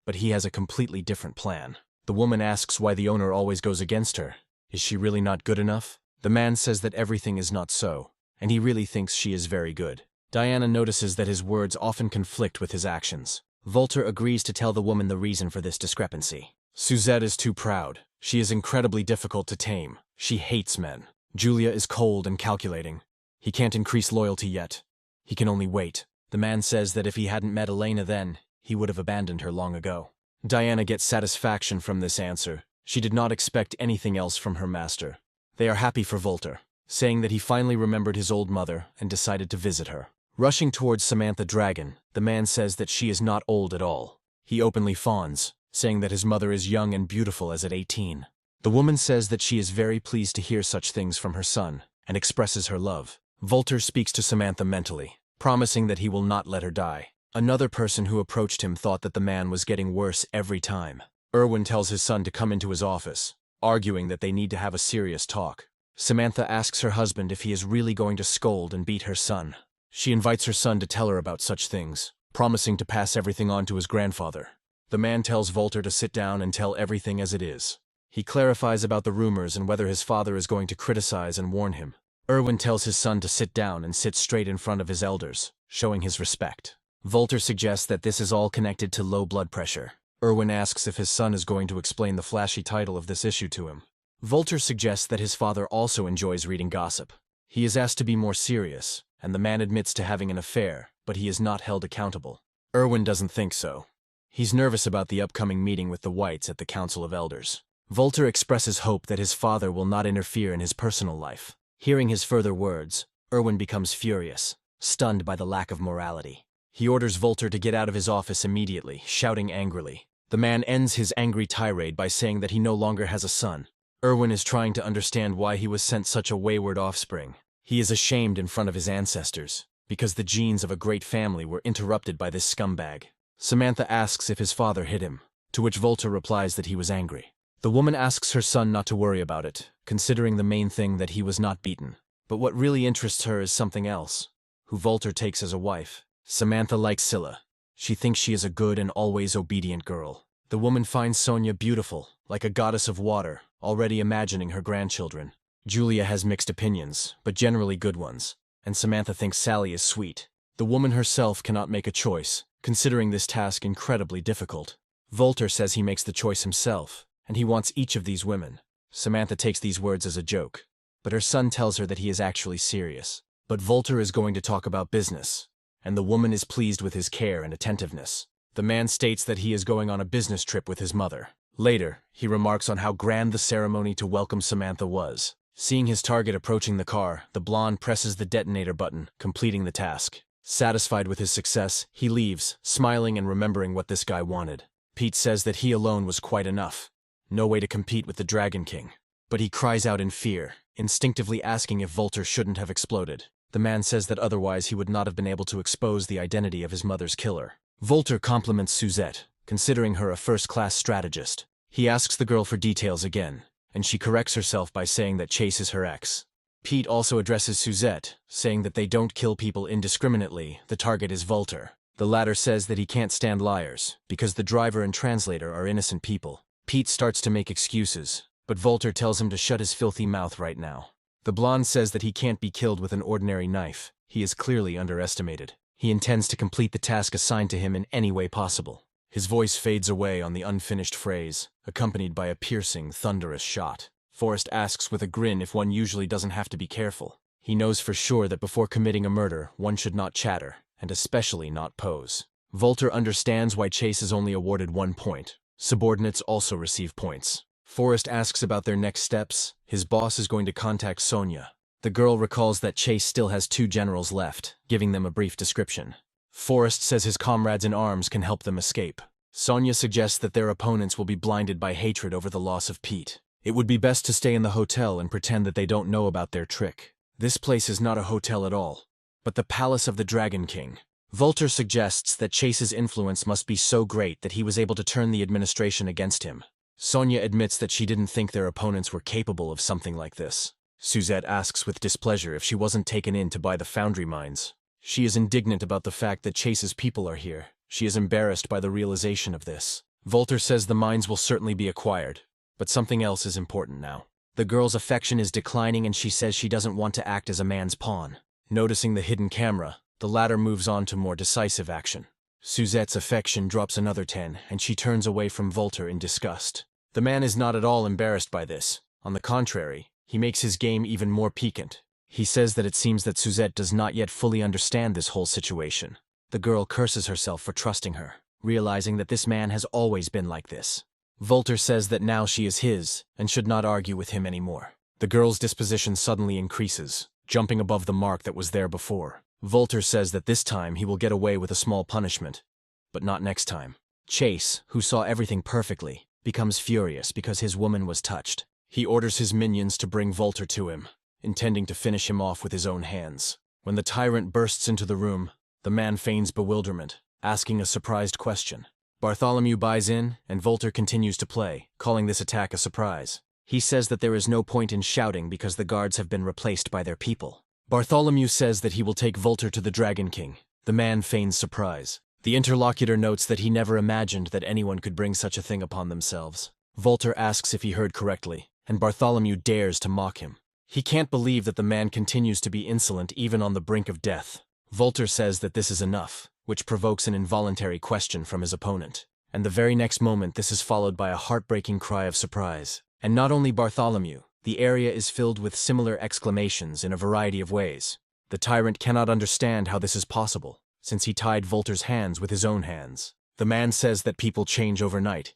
but he has a completely different plan. The woman asks why the owner always goes against her. Is she really not good enough? The man says that everything is not so, and he really thinks she is very good. Diana notices that his words often conflict with his actions. Volter agrees to tell the woman the reason for this discrepancy. Suzette is too proud. She is incredibly difficult to tame. She hates men. Julia is cold and calculating. He can't increase loyalty yet. He can only wait. The man says that if he hadn't met Elena then, he would have abandoned her long ago. Diana gets satisfaction from this answer. She did not expect anything else from her master. They are happy for Volter, saying that he finally remembered his old mother and decided to visit her. Rushing towards Samantha Dragon, the man says that she is not old at all. He openly fawns, saying that his mother is young and beautiful as at 18. The woman says that she is very pleased to hear such things from her son, and expresses her love. Volter speaks to Samantha mentally, promising that he will not let her die. Another person who approached him thought that the man was getting worse every time. Erwin tells his son to come into his office, arguing that they need to have a serious talk. Samantha asks her husband if he is really going to scold and beat her son. She invites her son to tell her about such things, promising to pass everything on to his grandfather. The man tells Volter to sit down and tell everything as it is. He clarifies about the rumors and whether his father is going to criticize and warn him. Erwin tells his son to sit down and sit straight in front of his elders, showing his respect. Volter suggests that this is all connected to low blood pressure. Erwin asks if his son is going to explain the flashy title of this issue to him. Volter suggests that his father also enjoys reading gossip. He is asked to be more serious, and the man admits to having an affair, but he is not held accountable. Erwin doesn't think so. He's nervous about the upcoming meeting with the whites at the Council of Elders. Volter expresses hope that his father will not interfere in his personal life. Hearing his further words, Erwin becomes furious, stunned by the lack of morality. He orders Volter to get out of his office immediately, shouting angrily. The man ends his angry tirade by saying that he no longer has a son. Erwin is trying to understand why he was sent such a wayward offspring. He is ashamed in front of his ancestors, because the genes of a great family were interrupted by this scumbag. Samantha asks if his father hit him, to which Volter replies that he was angry. The woman asks her son not to worry about it, considering the main thing that he was not beaten. But what really interests her is something else, who Volter takes as a wife. Samantha likes Scylla. She thinks she is a good and always obedient girl. The woman finds Sonia beautiful, like a goddess of water, already imagining her grandchildren. Julia has mixed opinions, but generally good ones, and Samantha thinks Sally is sweet. The woman herself cannot make a choice, considering this task incredibly difficult. Volter says he makes the choice himself, and he wants each of these women. Samantha takes these words as a joke, but her son tells her that he is actually serious. But Volter is going to talk about business, and the woman is pleased with his care and attentiveness. The man states that he is going on a business trip with his mother. Later, he remarks on how grand the ceremony to welcome Samantha was. Seeing his target approaching the car, the blonde presses the detonator button, completing the task. Satisfied with his success, he leaves, smiling and remembering what this guy wanted. Pete says that he alone was quite enough. No way to compete with the Dragon King. But he cries out in fear, instinctively asking if Volter shouldn't have exploded. The man says that otherwise he would not have been able to expose the identity of his mother's killer. Volter compliments Suzette, considering her a first-class strategist. He asks the girl for details again, and she corrects herself by saying that Chase is her ex. Pete also addresses Suzette, saying that they don't kill people indiscriminately, the target is Volter. The latter says that he can't stand liars, because the driver and translator are innocent people. Pete starts to make excuses, but Volter tells him to shut his filthy mouth right now. The blonde says that he can't be killed with an ordinary knife. He is clearly underestimated. He intends to complete the task assigned to him in any way possible. His voice fades away on the unfinished phrase, accompanied by a piercing, thunderous shot. Forrest asks with a grin if one usually doesn't have to be careful. He knows for sure that before committing a murder, one should not chatter, and especially not pose. Volter understands why Chase is only awarded 1 point. Subordinates also receive points. Forrest asks about their next steps. His boss is going to contact Sonia. The girl recalls that Chase still has 2 generals left, giving them a brief description. Forrest says his comrades in arms can help them escape. Sonia suggests that their opponents will be blinded by hatred over the loss of Pete. It would be best to stay in the hotel and pretend that they don't know about their trick. This place is not a hotel at all, but the Palace of the Dragon King. Volter suggests that Chase's influence must be so great that he was able to turn the administration against him. Sonia admits that she didn't think their opponents were capable of something like this. Suzette asks with displeasure if she wasn't taken in to buy the foundry mines. She is indignant about the fact that Chase's people are here. She is embarrassed by the realization of this. Volter says the mines will certainly be acquired, but something else is important now. The girl's affection is declining and she says she doesn't want to act as a man's pawn. Noticing the hidden camera, the latter moves on to more decisive action. Suzette's affection drops another 10 and she turns away from Volter in disgust. The man is not at all embarrassed by this. On the contrary, he makes his game even more piquant. He says that it seems that Suzette does not yet fully understand this whole situation. The girl curses herself for trusting her, realizing that this man has always been like this. Volter says that now she is his, and should not argue with him anymore. The girl's disposition suddenly increases, jumping above the mark that was there before. Volter says that this time he will get away with a small punishment, but not next time. Chase, who saw everything perfectly, becomes furious because his woman was touched. He orders his minions to bring Volter to him, intending to finish him off with his own hands. When the tyrant bursts into the room, the man feigns bewilderment, asking a surprised question. Bartholomew buys in, and Volter continues to play, calling this attack a surprise. He says that there is no point in shouting because the guards have been replaced by their people. Bartholomew says that he will take Volter to the Dragon King. The man feigns surprise. The interlocutor notes that he never imagined that anyone could bring such a thing upon themselves. Volter asks if he heard correctly, and Bartholomew dares to mock him. He can't believe that the man continues to be insolent even on the brink of death. Volter says that this is enough, which provokes an involuntary question from his opponent. And the very next moment this is followed by a heartbreaking cry of surprise. And not only Bartholomew, the area is filled with similar exclamations in a variety of ways. The tyrant cannot understand how this is possible, since he tied Volter's hands with his own hands. The man says that people change overnight,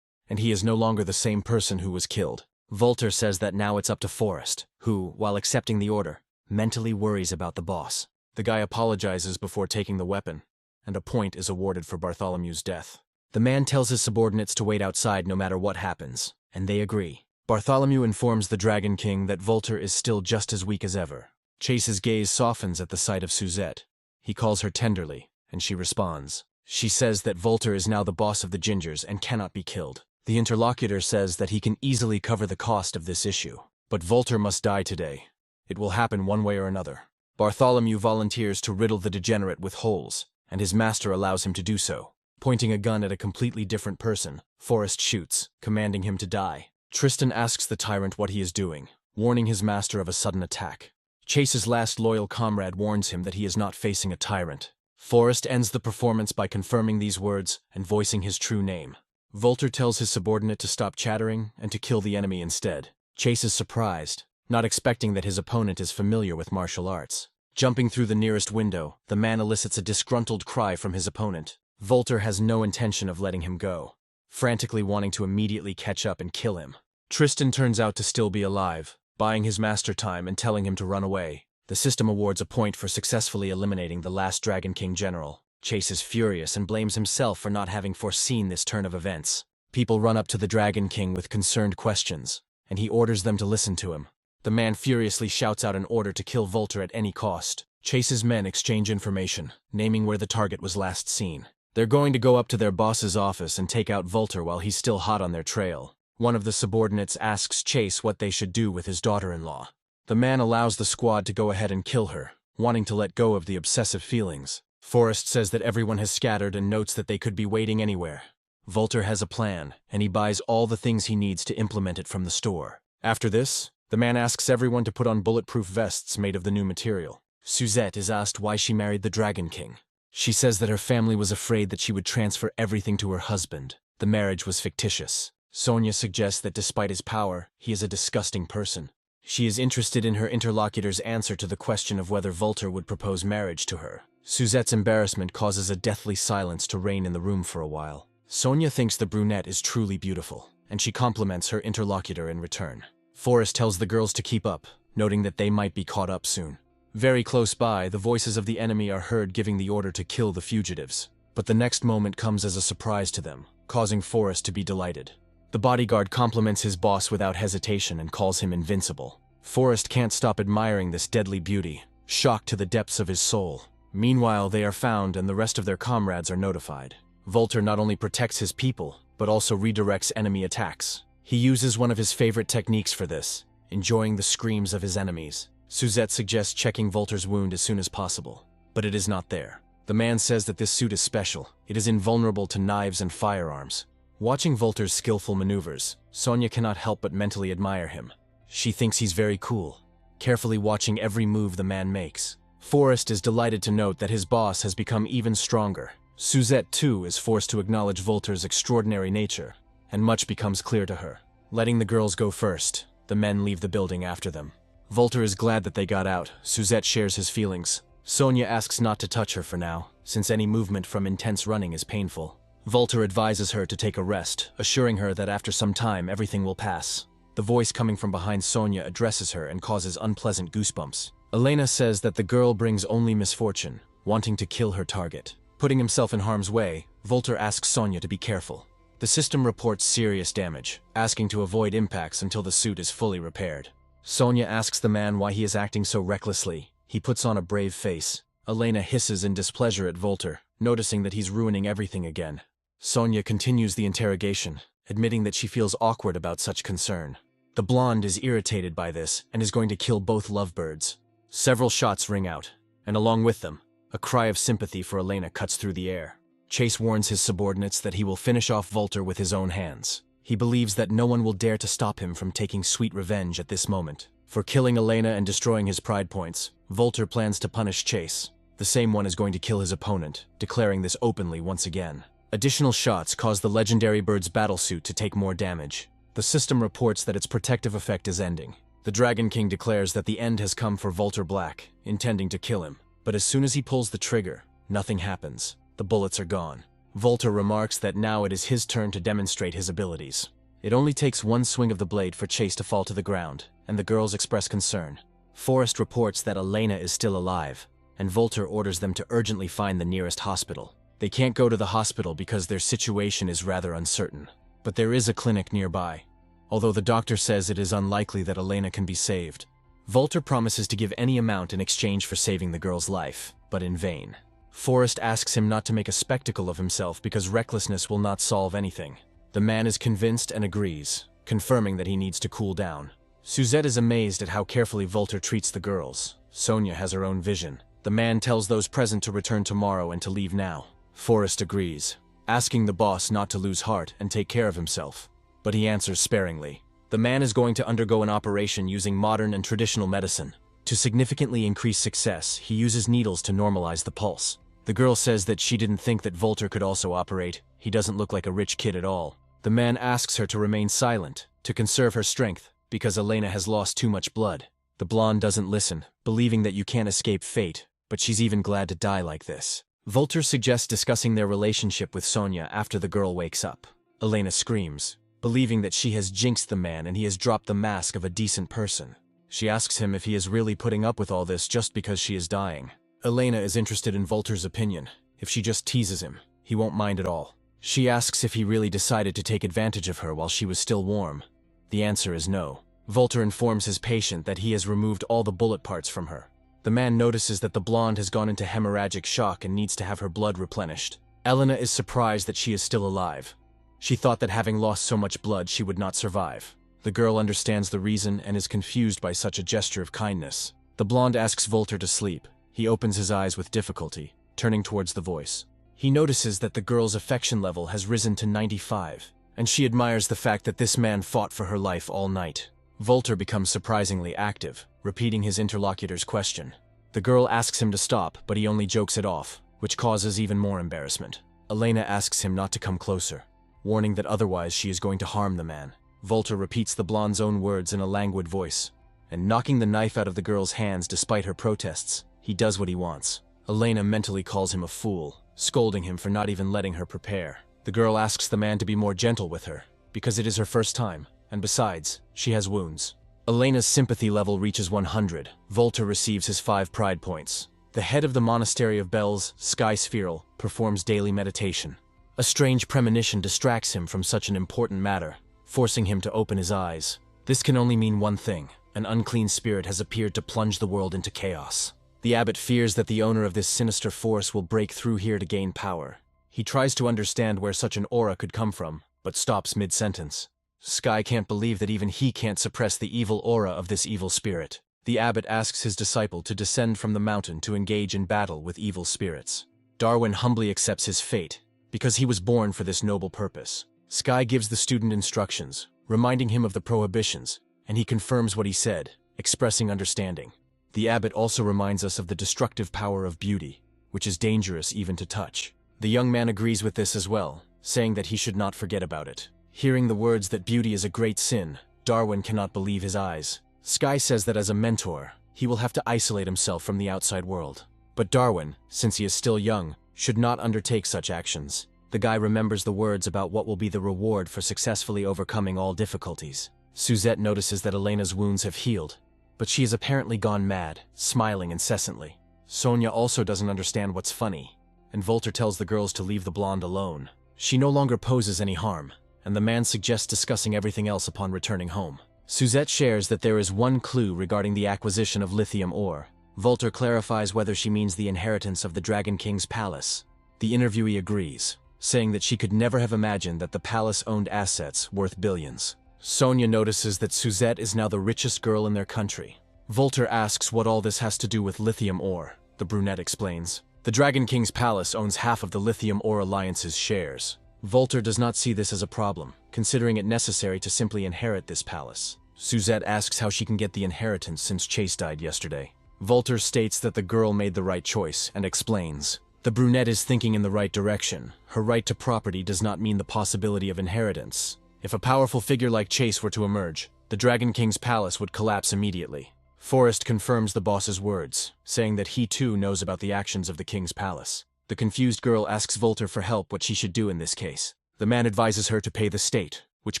and he is no longer the same person who was killed. Volter says that now it's up to Forrest, who, while accepting the order, mentally worries about the boss. The guy apologizes before taking the weapon, and a point is awarded for Bartholomew's death. The man tells his subordinates to wait outside no matter what happens, and they agree. Bartholomew informs the Dragon King that Volter is still just as weak as ever. Chase's gaze softens at the sight of Suzette. He calls her tenderly, and she responds. She says that Volter is now the boss of the Gingers and cannot be killed. The interlocutor says that he can easily cover the cost of this issue. But Volter must die today. It will happen one way or another. Bartholomew volunteers to riddle the degenerate with holes, and his master allows him to do so. Pointing a gun at a completely different person, Forrest shoots, commanding him to die. Tristan asks the tyrant what he is doing, warning his master of a sudden attack. Chase's last loyal comrade warns him that he is not facing a tyrant. Forrest ends the performance by confirming these words and voicing his true name. Volter tells his subordinate to stop chattering and to kill the enemy instead. Chase is surprised, not expecting that his opponent is familiar with martial arts. Jumping through the nearest window, the man elicits a disgruntled cry from his opponent. Volter has no intention of letting him go, frantically wanting to immediately catch up and kill him. Tristan turns out to still be alive, buying his master time and telling him to run away. The system awards a point for successfully eliminating the last Dragon King general. Chase is furious and blames himself for not having foreseen this turn of events. People run up to the Dragon King with concerned questions, and he orders them to listen to him. The man furiously shouts out an order to kill Volter at any cost. Chase's men exchange information, naming where the target was last seen. They're going to go up to their boss's office and take out Volter while he's still hot on their trail. One of the subordinates asks Chase what they should do with his daughter-in-law. The man allows the squad to go ahead and kill her, wanting to let go of the obsessive feelings. Forrest says that everyone has scattered and notes that they could be waiting anywhere. Volter has a plan, and he buys all the things he needs to implement it from the store. After this, the man asks everyone to put on bulletproof vests made of the new material. Suzette is asked why she married the Dragon King. She says that her family was afraid that she would transfer everything to her husband. The marriage was fictitious. Sonia suggests that despite his power, he is a disgusting person. She is interested in her interlocutor's answer to the question of whether Volter would propose marriage to her. Suzette's embarrassment causes a deathly silence to reign in the room for a while. Sonia thinks the brunette is truly beautiful, and she compliments her interlocutor in return. Forrest tells the girls to keep up, noting that they might be caught up soon. Very close by, the voices of the enemy are heard giving the order to kill the fugitives. But the next moment comes as a surprise to them, causing Forrest to be delighted. The bodyguard compliments his boss without hesitation and calls him invincible. Forrest can't stop admiring this deadly beauty, shocked to the depths of his soul. Meanwhile, they are found and the rest of their comrades are notified. Volter not only protects his people, but also redirects enemy attacks. He uses one of his favorite techniques for this, enjoying the screams of his enemies. Suzette suggests checking Volter's wound as soon as possible, but it is not there. The man says that this suit is special. It is invulnerable to knives and firearms. Watching Volter's skillful maneuvers, Sonia cannot help but mentally admire him. She thinks he's very cool, carefully watching every move the man makes. Forrest is delighted to note that his boss has become even stronger. Suzette, too, is forced to acknowledge Volter's extraordinary nature, and much becomes clear to her. Letting the girls go first, the men leave the building after them. Volter is glad that they got out. Suzette shares his feelings. Sonia asks not to touch her for now, since any movement from intense running is painful. Volter advises her to take a rest, assuring her that after some time everything will pass. The voice coming from behind Sonia addresses her and causes unpleasant goosebumps. Elena says that the girl brings only misfortune, wanting to kill her target. Putting himself in harm's way, Volter asks Sonya to be careful. The system reports serious damage, asking to avoid impacts until the suit is fully repaired. Sonya asks the man why he is acting so recklessly. He puts on a brave face. Elena hisses in displeasure at Volter, noticing that he's ruining everything again. Sonya continues the interrogation, admitting that she feels awkward about such concern. The blonde is irritated by this and is going to kill both lovebirds. Several shots ring out, and along with them, a cry of sympathy for Elena cuts through the air. Chase warns his subordinates that he will finish off Volter with his own hands. He believes that no one will dare to stop him from taking sweet revenge at this moment. For killing Elena and destroying his pride points, Volter plans to punish Chase. The same one is going to kill his opponent, declaring this openly once again. Additional shots cause the legendary bird's battlesuit to take more damage. The system reports that its protective effect is ending. The Dragon King declares that the end has come for Volter Black, intending to kill him. But as soon as he pulls the trigger, nothing happens. The bullets are gone. Volter remarks that now it is his turn to demonstrate his abilities. It only takes one swing of the blade for Chase to fall to the ground, and the girls express concern. Forrest reports that Elena is still alive, and Volter orders them to urgently find the nearest hospital. They can't go to the hospital because their situation is rather uncertain. But there is a clinic nearby. Although the doctor says it is unlikely that Elena can be saved, Volter promises to give any amount in exchange for saving the girl's life, but in vain. Forrest asks him not to make a spectacle of himself because recklessness will not solve anything. The man is convinced and agrees, confirming that he needs to cool down. Suzette is amazed at how carefully Volter treats the girls. Sonya has her own vision. The man tells those present to return tomorrow and to leave now. Forrest agrees, asking the boss not to lose heart and take care of himself. But he answers sparingly. The man is going to undergo an operation using modern and traditional medicine. To significantly increase success, he uses needles to normalize the pulse. The girl says that she didn't think that Volter could also operate. He doesn't look like a rich kid at all. The man asks her to remain silent, to conserve her strength, because Elena has lost too much blood. The blonde doesn't listen, believing that you can't escape fate, but she's even glad to die like this. Volter suggests discussing their relationship with Sonya after the girl wakes up. Elena screams, believing that she has jinxed the man and he has dropped the mask of a decent person. She asks him if he is really putting up with all this just because she is dying. Elena is interested in Volter's opinion. If she just teases him, he won't mind at all. She asks if he really decided to take advantage of her while she was still warm. The answer is no. Volter informs his patient that he has removed all the bullet parts from her. The man notices that the blonde has gone into hemorrhagic shock and needs to have her blood replenished. Elena is surprised that she is still alive. She thought that having lost so much blood she would not survive. The girl understands the reason and is confused by such a gesture of kindness. The blonde asks Volter to sleep. He opens his eyes with difficulty, turning towards the voice. He notices that the girl's affection level has risen to 95, and she admires the fact that this man fought for her life all night. Volter becomes surprisingly active, repeating his interlocutor's question. The girl asks him to stop, but he only jokes it off, which causes even more embarrassment. Elena asks him not to come closer, warning that otherwise she is going to harm the man. Volter repeats the blonde's own words in a languid voice, and knocking the knife out of the girl's hands despite her protests, he does what he wants. Elena mentally calls him a fool, scolding him for not even letting her prepare. The girl asks the man to be more gentle with her, because it is her first time, and besides, she has wounds. Elena's sympathy level reaches 100. Volter receives his 5 pride points. The head of the Monastery of Bells, Sky Spheral, performs daily meditation. A strange premonition distracts him from such an important matter, forcing him to open his eyes. This can only mean one thing. An unclean spirit has appeared to plunge the world into chaos. The abbot fears that the owner of this sinister force will break through here to gain power. He tries to understand where such an aura could come from, but stops mid-sentence. Sky can't believe that even he can't suppress the evil aura of this evil spirit. The abbot asks his disciple to descend from the mountain to engage in battle with evil spirits. Darwin humbly accepts his fate, because he was born for this noble purpose. Sky gives the student instructions, reminding him of the prohibitions, and he confirms what he said, expressing understanding. The abbot also reminds us of the destructive power of beauty, which is dangerous even to touch. The young man agrees with this as well, saying that he should not forget about it. Hearing the words that beauty is a great sin, Darwin cannot believe his eyes. Sky says that as a mentor, he will have to isolate himself from the outside world. But Darwin, since he is still young, should not undertake such actions. The guy remembers the words about what will be the reward for successfully overcoming all difficulties. Suzette notices that Elena's wounds have healed, but she has apparently gone mad, smiling incessantly. Sonya also doesn't understand what's funny. and Volter tells the girls to leave the blonde alone. She no longer poses any harm, and the man suggests discussing everything else upon returning home. Suzette shares that there is one clue regarding the acquisition of lithium ore. Volter clarifies whether she means the inheritance of the Dragon King's palace. The interviewee agrees, saying that she could never have imagined that the palace owned assets worth billions. Sonia notices that Suzette is now the richest girl in their country. Volter asks what all this has to do with lithium ore. The brunette explains. The Dragon King's palace owns half of the Lithium Ore Alliance's shares. Volter does not see this as a problem, considering it necessary to simply inherit this palace. Suzette asks how she can get the inheritance since Chase died yesterday. Volter states that the girl made the right choice and explains. The brunette is thinking in the right direction. Her right to property does not mean the possibility of inheritance. If a powerful figure like Chase were to emerge, the Dragon King's palace would collapse immediately. Forrest confirms the boss's words, saying that he too knows about the actions of the king's palace. The confused girl asks Volter for help what she should do in this case. The man advises her to pay the state, which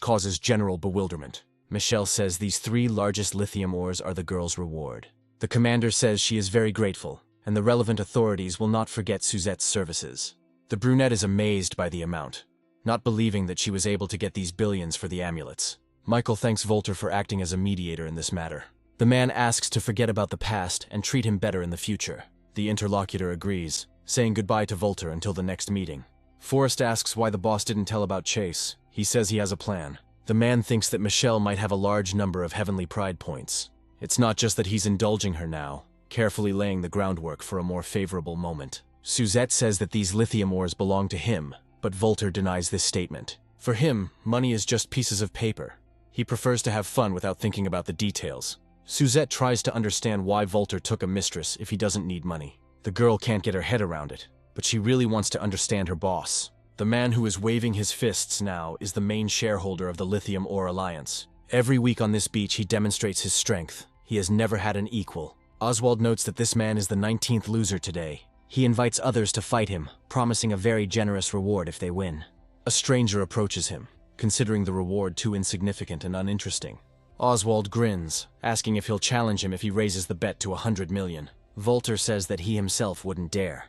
causes general bewilderment. Michelle says these 3 largest lithium ores are the girl's reward. The commander says she is very grateful, and the relevant authorities will not forget Suzette's services. The brunette is amazed by the amount, not believing that she was able to get these billions for the amulets. Michael thanks Volter for acting as a mediator in this matter. The man asks to forget about the past and treat him better in the future. The interlocutor agrees, saying goodbye to Volter until the next meeting. Forrest asks why the boss didn't tell about Chase. He says he has a plan. The man thinks that Michelle might have a large number of heavenly pride points. It's not just that he's indulging her now, carefully laying the groundwork for a more favorable moment. Suzette says that these lithium ores belong to him, but Volter denies this statement. For him, money is just pieces of paper. He prefers to have fun without thinking about the details. Suzette tries to understand why Volter took a mistress if he doesn't need money. The girl can't get her head around it, but she really wants to understand her boss. The man who is waving his fists now is the main shareholder of the Lithium Ore Alliance. Every week on this beach he demonstrates his strength. He has never had an equal. Oswald notes that this man is the 19th loser today. He invites others to fight him, promising a very generous reward if they win. A stranger approaches him, considering the reward too insignificant and uninteresting. Oswald grins, asking if he'll challenge him if he raises the bet to 100 million. Volter says that he himself wouldn't dare,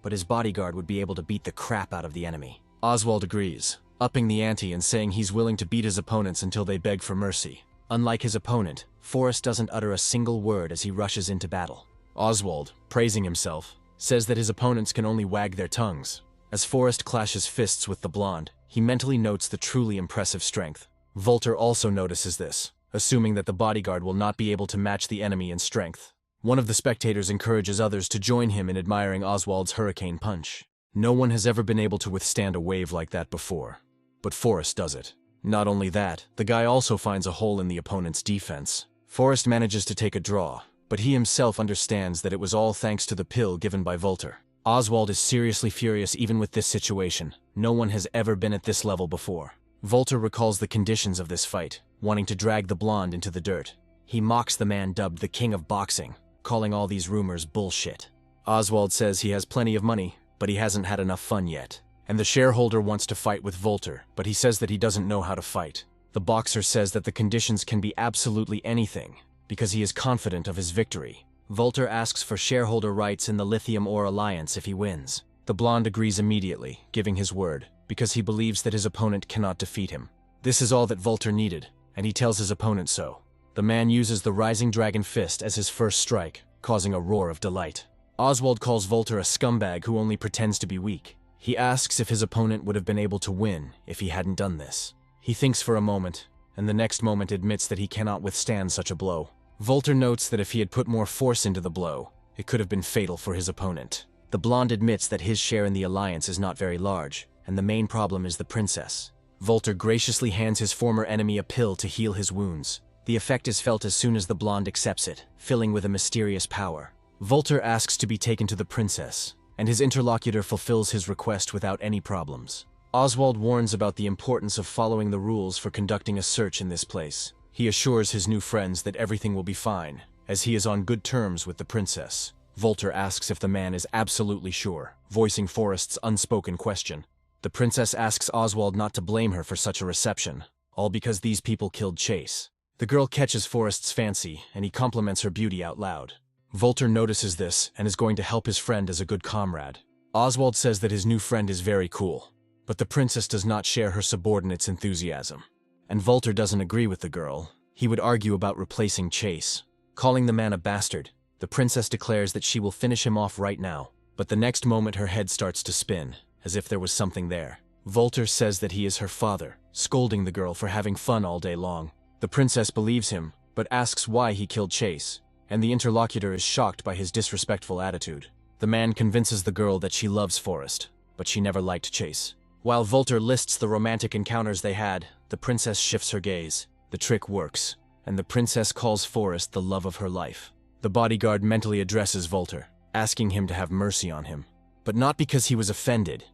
but his bodyguard would be able to beat the crap out of the enemy. Oswald agrees, upping the ante and saying he's willing to beat his opponents until they beg for mercy. Unlike his opponent, Forrest doesn't utter a single word as he rushes into battle. Oswald, praising himself, says that his opponents can only wag their tongues. As Forrest clashes fists with the blonde, he mentally notes the truly impressive strength. Volter also notices this, assuming that the bodyguard will not be able to match the enemy in strength. One of the spectators encourages others to join him in admiring Oswald's hurricane punch. No one has ever been able to withstand a wave like that before, but Forrest does it. Not only that, the guy also finds a hole in the opponent's defense. Forrest manages to take a draw, but he himself understands that it was all thanks to the pill given by Volter. Oswald is seriously furious even with this situation. No one has ever been at this level before. Volter recalls the conditions of this fight, wanting to drag the blonde into the dirt. He mocks the man dubbed the King of Boxing, calling all these rumors bullshit. Oswald says he has plenty of money, but he hasn't had enough fun yet. And the shareholder wants to fight with Volter, but he says that he doesn't know how to fight. The boxer says that the conditions can be absolutely anything, because he is confident of his victory. Volter asks for shareholder rights in the Lithium Ore Alliance if he wins. The blonde agrees immediately, giving his word, because he believes that his opponent cannot defeat him. This is all that Volter needed, and he tells his opponent so. The man uses the Rising Dragon Fist as his first strike, causing a roar of delight. Oswald calls Volter a scumbag who only pretends to be weak. He asks if his opponent would have been able to win if he hadn't done this. He thinks for a moment, and the next moment admits that he cannot withstand such a blow. Volter notes that if he had put more force into the blow, it could have been fatal for his opponent. The blonde admits that his share in the alliance is not very large, and the main problem is the princess. Volter graciously hands his former enemy a pill to heal his wounds. The effect is felt as soon as the blonde accepts it, filling with a mysterious power. Volter asks to be taken to the princess, and his interlocutor fulfills his request without any problems. Oswald warns about the importance of following the rules for conducting a search in this place. He assures his new friends that everything will be fine, as he is on good terms with the princess. Volter asks if the man is absolutely sure, voicing Forrest's unspoken question. The princess asks Oswald not to blame her for such a reception, all because these people killed Chase. The girl catches Forrest's fancy, and he compliments her beauty out loud. Volter notices this and is going to help his friend as a good comrade. Oswald says that his new friend is very cool, but the princess does not share her subordinate's enthusiasm. And Volter doesn't agree with the girl. He would argue about replacing Chase. Calling the man a bastard, the princess declares that she will finish him off right now, but the next moment her head starts to spin, as if there was something there. Volter says that he is her father, scolding the girl for having fun all day long. The princess believes him, but asks why he killed Chase, and the interlocutor is shocked by his disrespectful attitude. The man convinces the girl that she loves Forrest, but she never liked Chase. While Volter lists the romantic encounters they had, the princess shifts her gaze. The trick works, and the princess calls Forrest the love of her life. The bodyguard mentally addresses Volter, asking him to have mercy on him. But not because he was offended.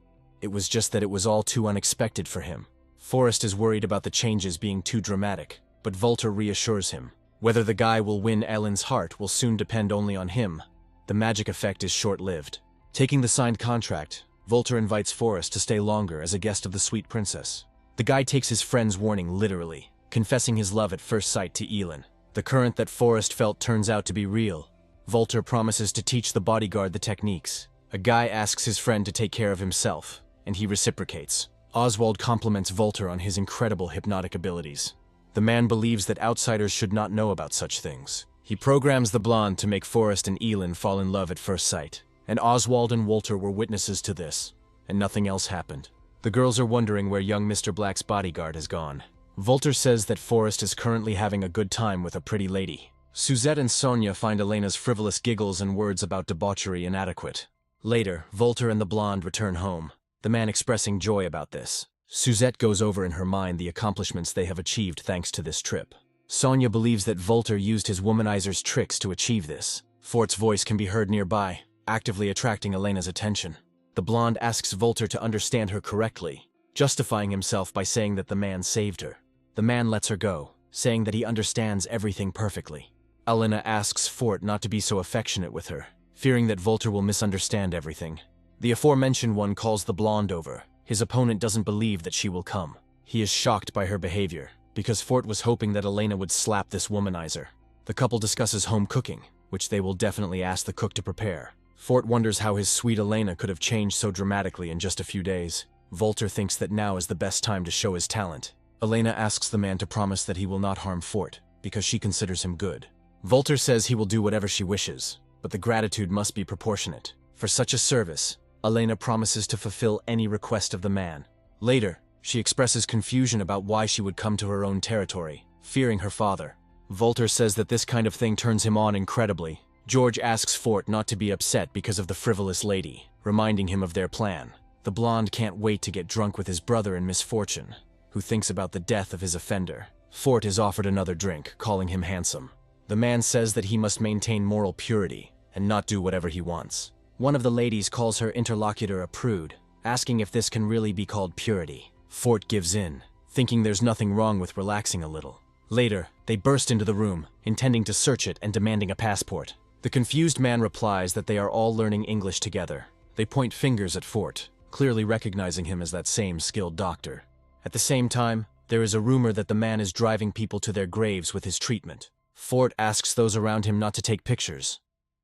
It was just that it was all too unexpected for him. Forrest is worried about the changes being too dramatic, but Volter reassures him. Whether the guy will win Ellen's heart will soon depend only on him. The magic effect is short-lived. Taking the signed contract, Volter invites Forrest to stay longer as a guest of the sweet princess. The guy takes his friend's warning literally, confessing his love at first sight to Elin. The current that Forrest felt turns out to be real. Volter promises to teach the bodyguard the techniques. A guy asks his friend to take care of himself, and he reciprocates. Oswald compliments Volter on his incredible hypnotic abilities. The man believes that outsiders should not know about such things. He programs the blonde to make Forrest and Elin fall in love at first sight, and Oswald and Volter were witnesses to this, and nothing else happened. The girls are wondering where young Mr. Black's bodyguard has gone. Volter says that Forrest is currently having a good time with a pretty lady. Suzette and Sonia find Elena's frivolous giggles and words about debauchery inadequate. Later, Volter and the blonde return home, the man expressing joy about this. Suzette goes over in her mind the accomplishments they have achieved thanks to this trip. Sonia believes that Volter used his womanizer's tricks to achieve this. Fort's voice can be heard nearby, actively attracting Elena's attention. The blonde asks Volter to understand her correctly, justifying himself by saying that the man saved her. The man lets her go, saying that he understands everything perfectly. Elena asks Fort not to be so affectionate with her, fearing that Volter will misunderstand everything. The aforementioned one calls the blonde over. His opponent doesn't believe that she will come. He is shocked by her behavior, because Fort was hoping that Elena would slap this womanizer. The couple discusses home cooking, which they will definitely ask the cook to prepare. Fort wonders how his sweet Elena could have changed so dramatically in just a few days. Volter thinks that now is the best time to show his talent. Elena asks the man to promise that he will not harm Fort, because she considers him good. Volter says he will do whatever she wishes, but the gratitude must be proportionate. For such a service, Elena promises to fulfill any request of the man. Later, she expresses confusion about why she would come to her own territory, fearing her father. Volter says that this kind of thing turns him on incredibly. George asks Fort not to be upset because of the frivolous lady, reminding him of their plan. The blonde can't wait to get drunk with his brother in misfortune, who thinks about the death of his offender. Fort is offered another drink, calling him handsome. The man says that he must maintain moral purity and not do whatever he wants. One of the ladies calls her interlocutor a prude, asking if this can really be called purity. Fort gives in, thinking there's nothing wrong with relaxing a little. Later, they burst into the room, intending to search it and demanding a passport. The confused man replies that they are all learning English together. They point fingers at Fort, clearly recognizing him as that same skilled doctor. At the same time, there is a rumor that the man is driving people to their graves with his treatment. Fort asks those around him not to take pictures,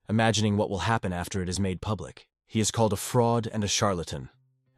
imagining what will happen after it is made public. He is called a fraud and a charlatan,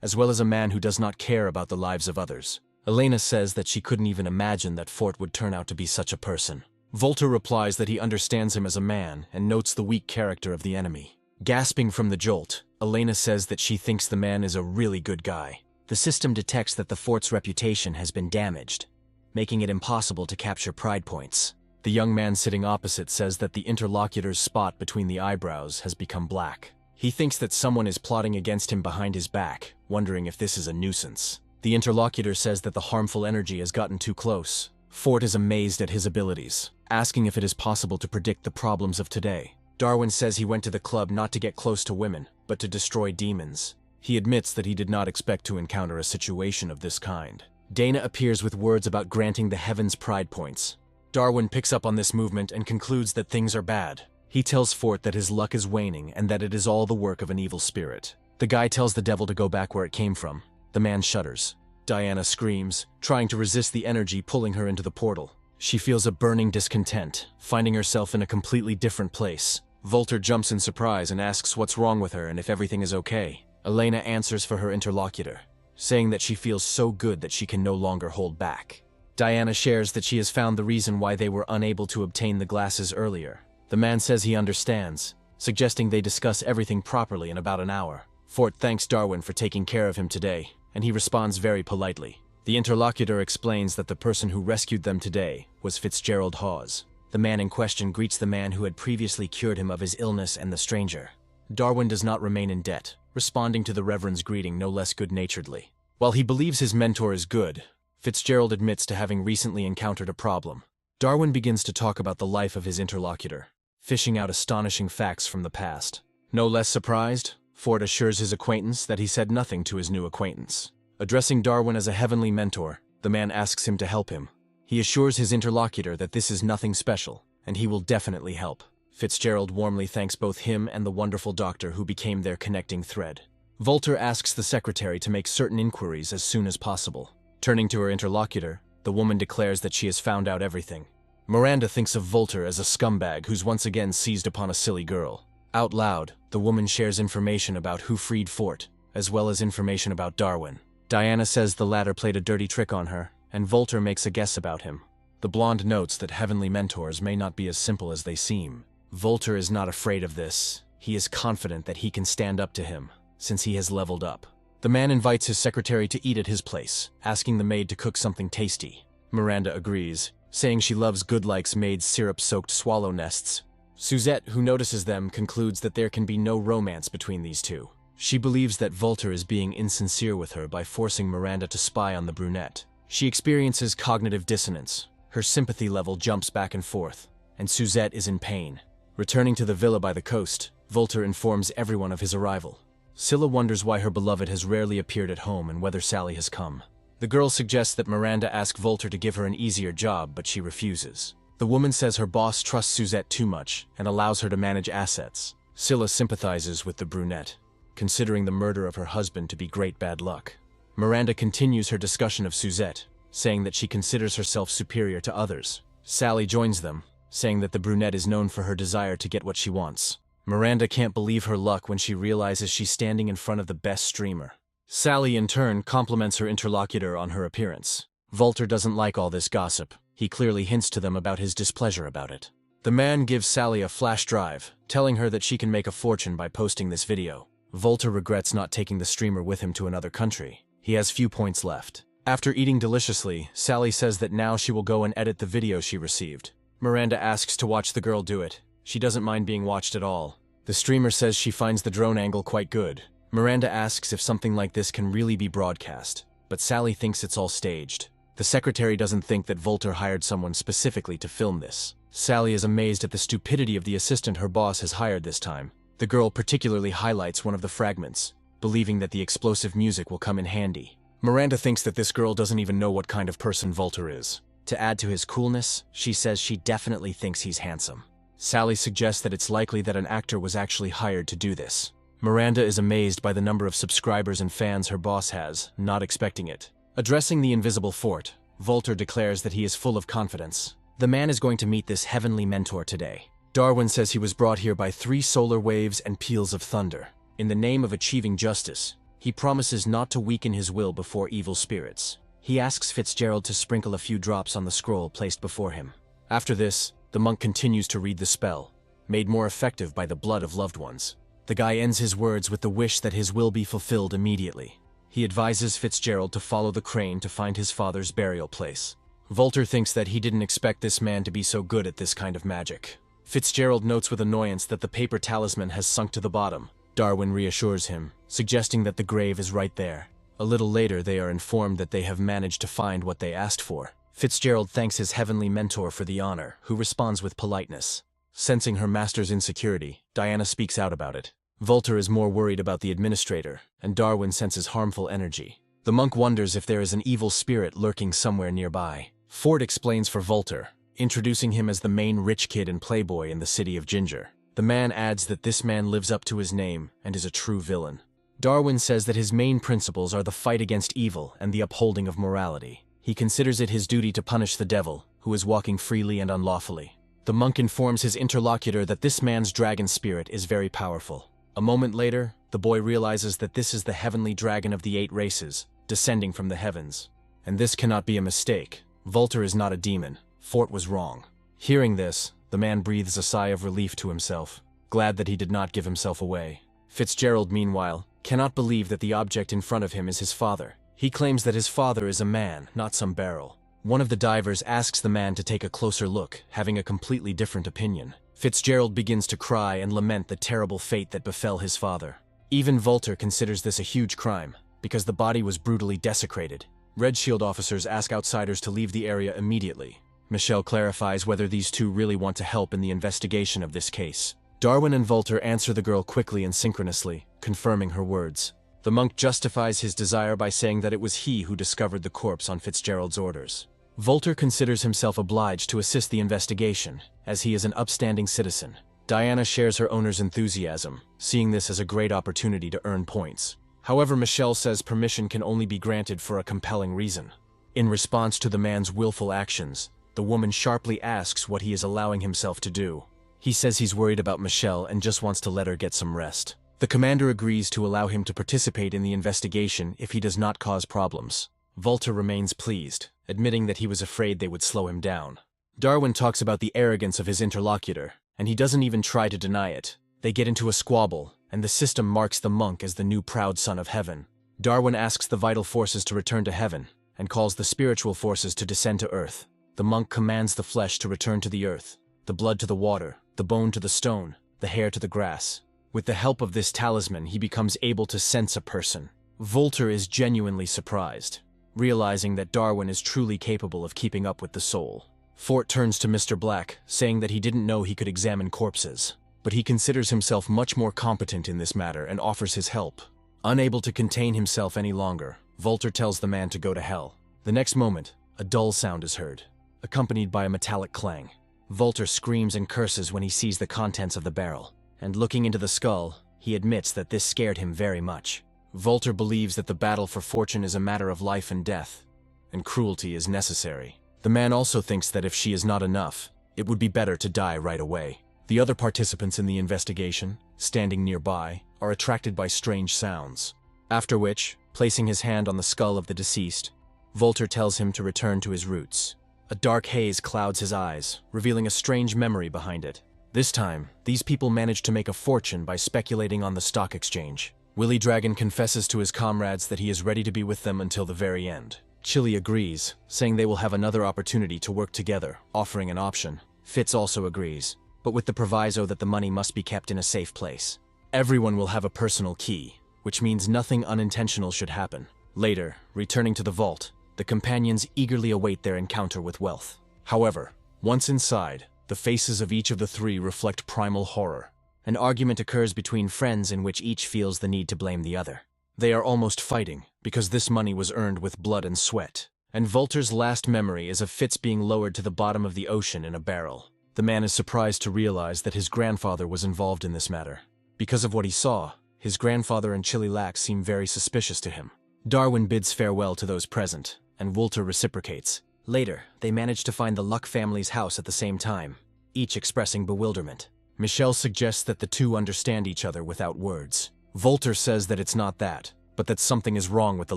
as well as a man who does not care about the lives of others. Elena says that she couldn't even imagine that Fort would turn out to be such a person. Volter replies that he understands him as a man and notes the weak character of the enemy. Gasping from the jolt, Elena says that she thinks the man is a really good guy. The system detects that the Fort's reputation has been damaged, making it impossible to capture pride points. The young man sitting opposite says that the interlocutor's spot between the eyebrows has become black. He thinks that someone is plotting against him behind his back, wondering if this is a nuisance. The interlocutor says that the harmful energy has gotten too close. Fort is amazed at his abilities, asking if it is possible to predict the problems of today. Darwin says he went to the club not to get close to women, but to destroy demons. He admits that he did not expect to encounter a situation of this kind. Dana appears with words about granting the heavens pride points. Darwin picks up on this movement and concludes that things are bad. He tells Fort that his luck is waning and that it is all the work of an evil spirit. The guy tells the devil to go back where it came from. The man shudders. Diana screams, trying to resist the energy pulling her into the portal. She feels a burning discontent, finding herself in a completely different place. Volter jumps in surprise and asks what's wrong with her and if everything is okay. Elena answers for her interlocutor, saying that she feels so good that she can no longer hold back. Diana shares that she has found the reason why they were unable to obtain the glasses earlier. The man says he understands, suggesting they discuss everything properly in about an hour. Fort thanks Darwin for taking care of him today, and he responds very politely. The interlocutor explains that the person who rescued them today was Fitzgerald Hawes. The man in question greets the man who had previously cured him of his illness and the stranger. Darwin does not remain in debt, responding to the Reverend's greeting no less good-naturedly. While he believes his mentor is good, Fitzgerald admits to having recently encountered a problem. Darwin begins to talk about the life of his interlocutor, fishing out astonishing facts from the past. No less surprised, Ford assures his acquaintance that he said nothing to his new acquaintance. Addressing Darwin as a heavenly mentor, the man asks him to help him. He assures his interlocutor that this is nothing special, and he will definitely help. Fitzgerald warmly thanks both him and the wonderful doctor who became their connecting thread. Volter asks the secretary to make certain inquiries as soon as possible. Turning to her interlocutor, the woman declares that she has found out everything. Miranda thinks of Volter as a scumbag who's once again seized upon a silly girl. Out loud, the woman shares information about who freed Fort, as well as information about Darwin. Diana says the latter played a dirty trick on her, and Volter makes a guess about him. The blonde notes that heavenly mentors may not be as simple as they seem. Volter is not afraid of this. He is confident that he can stand up to him, since he has leveled up. The man invites his secretary to eat at his place, asking the maid to cook something tasty. Miranda agrees, saying she loves Goodlike's maid's syrup-soaked swallow nests. Suzette, who notices them, concludes that there can be no romance between these two. She believes that Volter is being insincere with her by forcing Miranda to spy on the brunette. She experiences cognitive dissonance. Her sympathy level jumps back and forth, and Suzette is in pain. Returning to the villa by the coast, Volter informs everyone of his arrival. Scylla wonders why her beloved has rarely appeared at home and whether Sally has come. The girl suggests that Miranda ask Volter to give her an easier job, but she refuses. The woman says her boss trusts Suzette too much and allows her to manage assets. Scylla sympathizes with the brunette, considering the murder of her husband to be great bad luck. Miranda continues her discussion of Suzette, saying that she considers herself superior to others. Sally joins them, saying that the brunette is known for her desire to get what she wants. Miranda can't believe her luck when she realizes she's standing in front of the best streamer. Sally, in turn, compliments her interlocutor on her appearance. Volter doesn't like all this gossip. He clearly hints to them about his displeasure about it. The man gives Sally a flash drive, telling her that she can make a fortune by posting this video. Volter regrets not taking the streamer with him to another country. He has few points left. After eating deliciously, Sally says that now she will go and edit the video she received. Miranda asks to watch the girl do it. She doesn't mind being watched at all. The streamer says she finds the drone angle quite good. Miranda asks if something like this can really be broadcast, but Sally thinks it's all staged. The secretary doesn't think that Volter hired someone specifically to film this. Sally is amazed at the stupidity of the assistant her boss has hired this time. The girl particularly highlights one of the fragments, believing that the explosive music will come in handy. Miranda thinks that this girl doesn't even know what kind of person Volter is. To add to his coolness, she says she definitely thinks he's handsome. Sally suggests that it's likely that an actor was actually hired to do this. Miranda is amazed by the number of subscribers and fans her boss has, not expecting it. Addressing the invisible fort, Volter declares that he is full of confidence. The man is going to meet this heavenly mentor today. Darwin says he was brought here by 3 solar waves and peals of thunder. In the name of achieving justice, he promises not to weaken his will before evil spirits. He asks Fitzgerald to sprinkle a few drops on the scroll placed before him. After this, the monk continues to read the spell, made more effective by the blood of loved ones. The guy ends his words with the wish that his will be fulfilled immediately. He advises Fitzgerald to follow the crane to find his father's burial place. Volter thinks that he didn't expect this man to be so good at this kind of magic. Fitzgerald notes with annoyance that the paper talisman has sunk to the bottom. Darwin reassures him, suggesting that the grave is right there. A little later, they are informed that they have managed to find what they asked for. Fitzgerald thanks his heavenly mentor for the honor, who responds with politeness. Sensing her master's insecurity, Diana speaks out about it. Volter is more worried about the administrator, and Darwin senses harmful energy. The monk wonders if there is an evil spirit lurking somewhere nearby. Ford explains for Volter, introducing him as the main rich kid and playboy in the city of Ginger. The man adds that this man lives up to his name and is a true villain. Darwin says that his main principles are the fight against evil and the upholding of morality. He considers it his duty to punish the devil, who is walking freely and unlawfully. The monk informs his interlocutor that this man's dragon spirit is very powerful. A moment later, the boy realizes that this is the heavenly dragon of the 8 races, descending from the heavens. And this cannot be a mistake. Volter is not a demon. Fort was wrong. Hearing this, the man breathes a sigh of relief to himself, glad that he did not give himself away. Fitzgerald, meanwhile, cannot believe that the object in front of him is his father. He claims that his father is a man, not some barrel. One of the divers asks the man to take a closer look, having a completely different opinion. Fitzgerald begins to cry and lament the terrible fate that befell his father. Even Volter considers this a huge crime, because the body was brutally desecrated. Red Shield officers ask outsiders to leave the area immediately. Michelle clarifies whether these two really want to help in the investigation of this case. Darwin and Volter answer the girl quickly and synchronously, confirming her words. The monk justifies his desire by saying that it was he who discovered the corpse on Fitzgerald's orders. Volter considers himself obliged to assist the investigation, as he is an upstanding citizen. Diana shares her owner's enthusiasm, seeing this as a great opportunity to earn points. However, Michelle says permission can only be granted for a compelling reason. In response to the man's willful actions, the woman sharply asks what he is allowing himself to do. He says he's worried about Michelle and just wants to let her get some rest. The commander agrees to allow him to participate in the investigation if he does not cause problems. Volter remains pleased, admitting that he was afraid they would slow him down. Darwin talks about the arrogance of his interlocutor, and he doesn't even try to deny it. They get into a squabble, and the system marks the monk as the new proud son of heaven. Darwin asks the vital forces to return to heaven, and calls the spiritual forces to descend to earth. The monk commands the flesh to return to the earth, the blood to the water, the bone to the stone, the hair to the grass. With the help of this talisman, he becomes able to sense a person. Volter is genuinely surprised, realizing that Darwin is truly capable of keeping up with the soul. Fort turns to Mr. Black, saying that he didn't know he could examine corpses, but he considers himself much more competent in this matter and offers his help. Unable to contain himself any longer, Volter tells the man to go to hell. The next moment, a dull sound is heard, accompanied by a metallic clang. Volter screams and curses when he sees the contents of the barrel, and looking into the skull, he admits that this scared him very much. Volter believes that the battle for fortune is a matter of life and death, and cruelty is necessary. The man also thinks that if she is not enough, it would be better to die right away. The other participants in the investigation, standing nearby, are attracted by strange sounds. After which, placing his hand on the skull of the deceased, Volter tells him to return to his roots. A dark haze clouds his eyes, revealing a strange memory behind it. This time, these people manage to make a fortune by speculating on the stock exchange. Willy Dragon confesses to his comrades that he is ready to be with them until the very end. Chili agrees, saying they will have another opportunity to work together, offering an option. Fitz also agrees, but with the proviso that the money must be kept in a safe place. Everyone will have a personal key, which means nothing unintentional should happen. Later, returning to the vault, the companions eagerly await their encounter with wealth. However, once inside, the faces of each of the three reflect primal horror. An argument occurs between friends in which each feels the need to blame the other. They are almost fighting, because this money was earned with blood and sweat. And Volter's last memory is of Fitz being lowered to the bottom of the ocean in a barrel. The man is surprised to realize that his grandfather was involved in this matter. Because of what he saw, his grandfather and Chili Lax seem very suspicious to him. Darwin bids farewell to those present, and Volter reciprocates. Later, they manage to find the Luck family's house at the same time, each expressing bewilderment. Michelle suggests that the two understand each other without words. Volter says that it's not that, but that something is wrong with the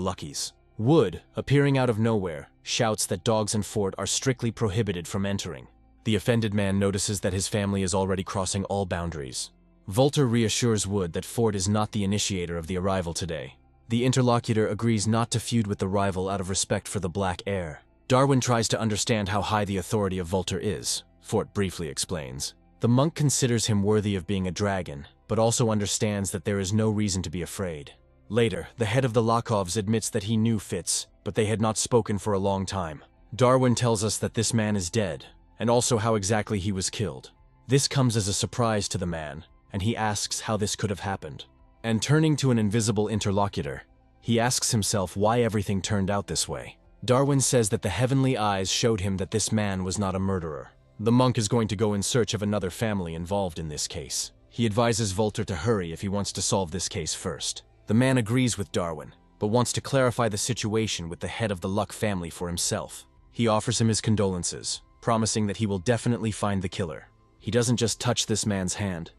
Luckies. Wood, appearing out of nowhere, shouts that dogs and Fort are strictly prohibited from entering. The offended man notices that his family is already crossing all boundaries. Volter reassures Wood that Fort is not the initiator of the arrival today. The interlocutor agrees not to feud with the rival out of respect for the Black Heir. Darwin tries to understand how high the authority of Volter is, Fort briefly explains. The monk considers him worthy of being a dragon, but also understands that there is no reason to be afraid. Later, the head of the Lakovs admits that he knew Fitz, but they had not spoken for a long time. Darwin tells us that this man is dead, and also how exactly he was killed. This comes as a surprise to the man, and he asks how this could have happened. And turning to an invisible interlocutor, he asks himself why everything turned out this way. Darwin says that the heavenly eyes showed him that this man was not a murderer. The monk is going to go in search of another family involved in this case. He advises Volter to hurry if he wants to solve this case first. The man agrees with Darwin, but wants to clarify the situation with the head of the Luck family for himself. He offers him his condolences, promising that he will definitely find the killer. He doesn't just touch this man's hand.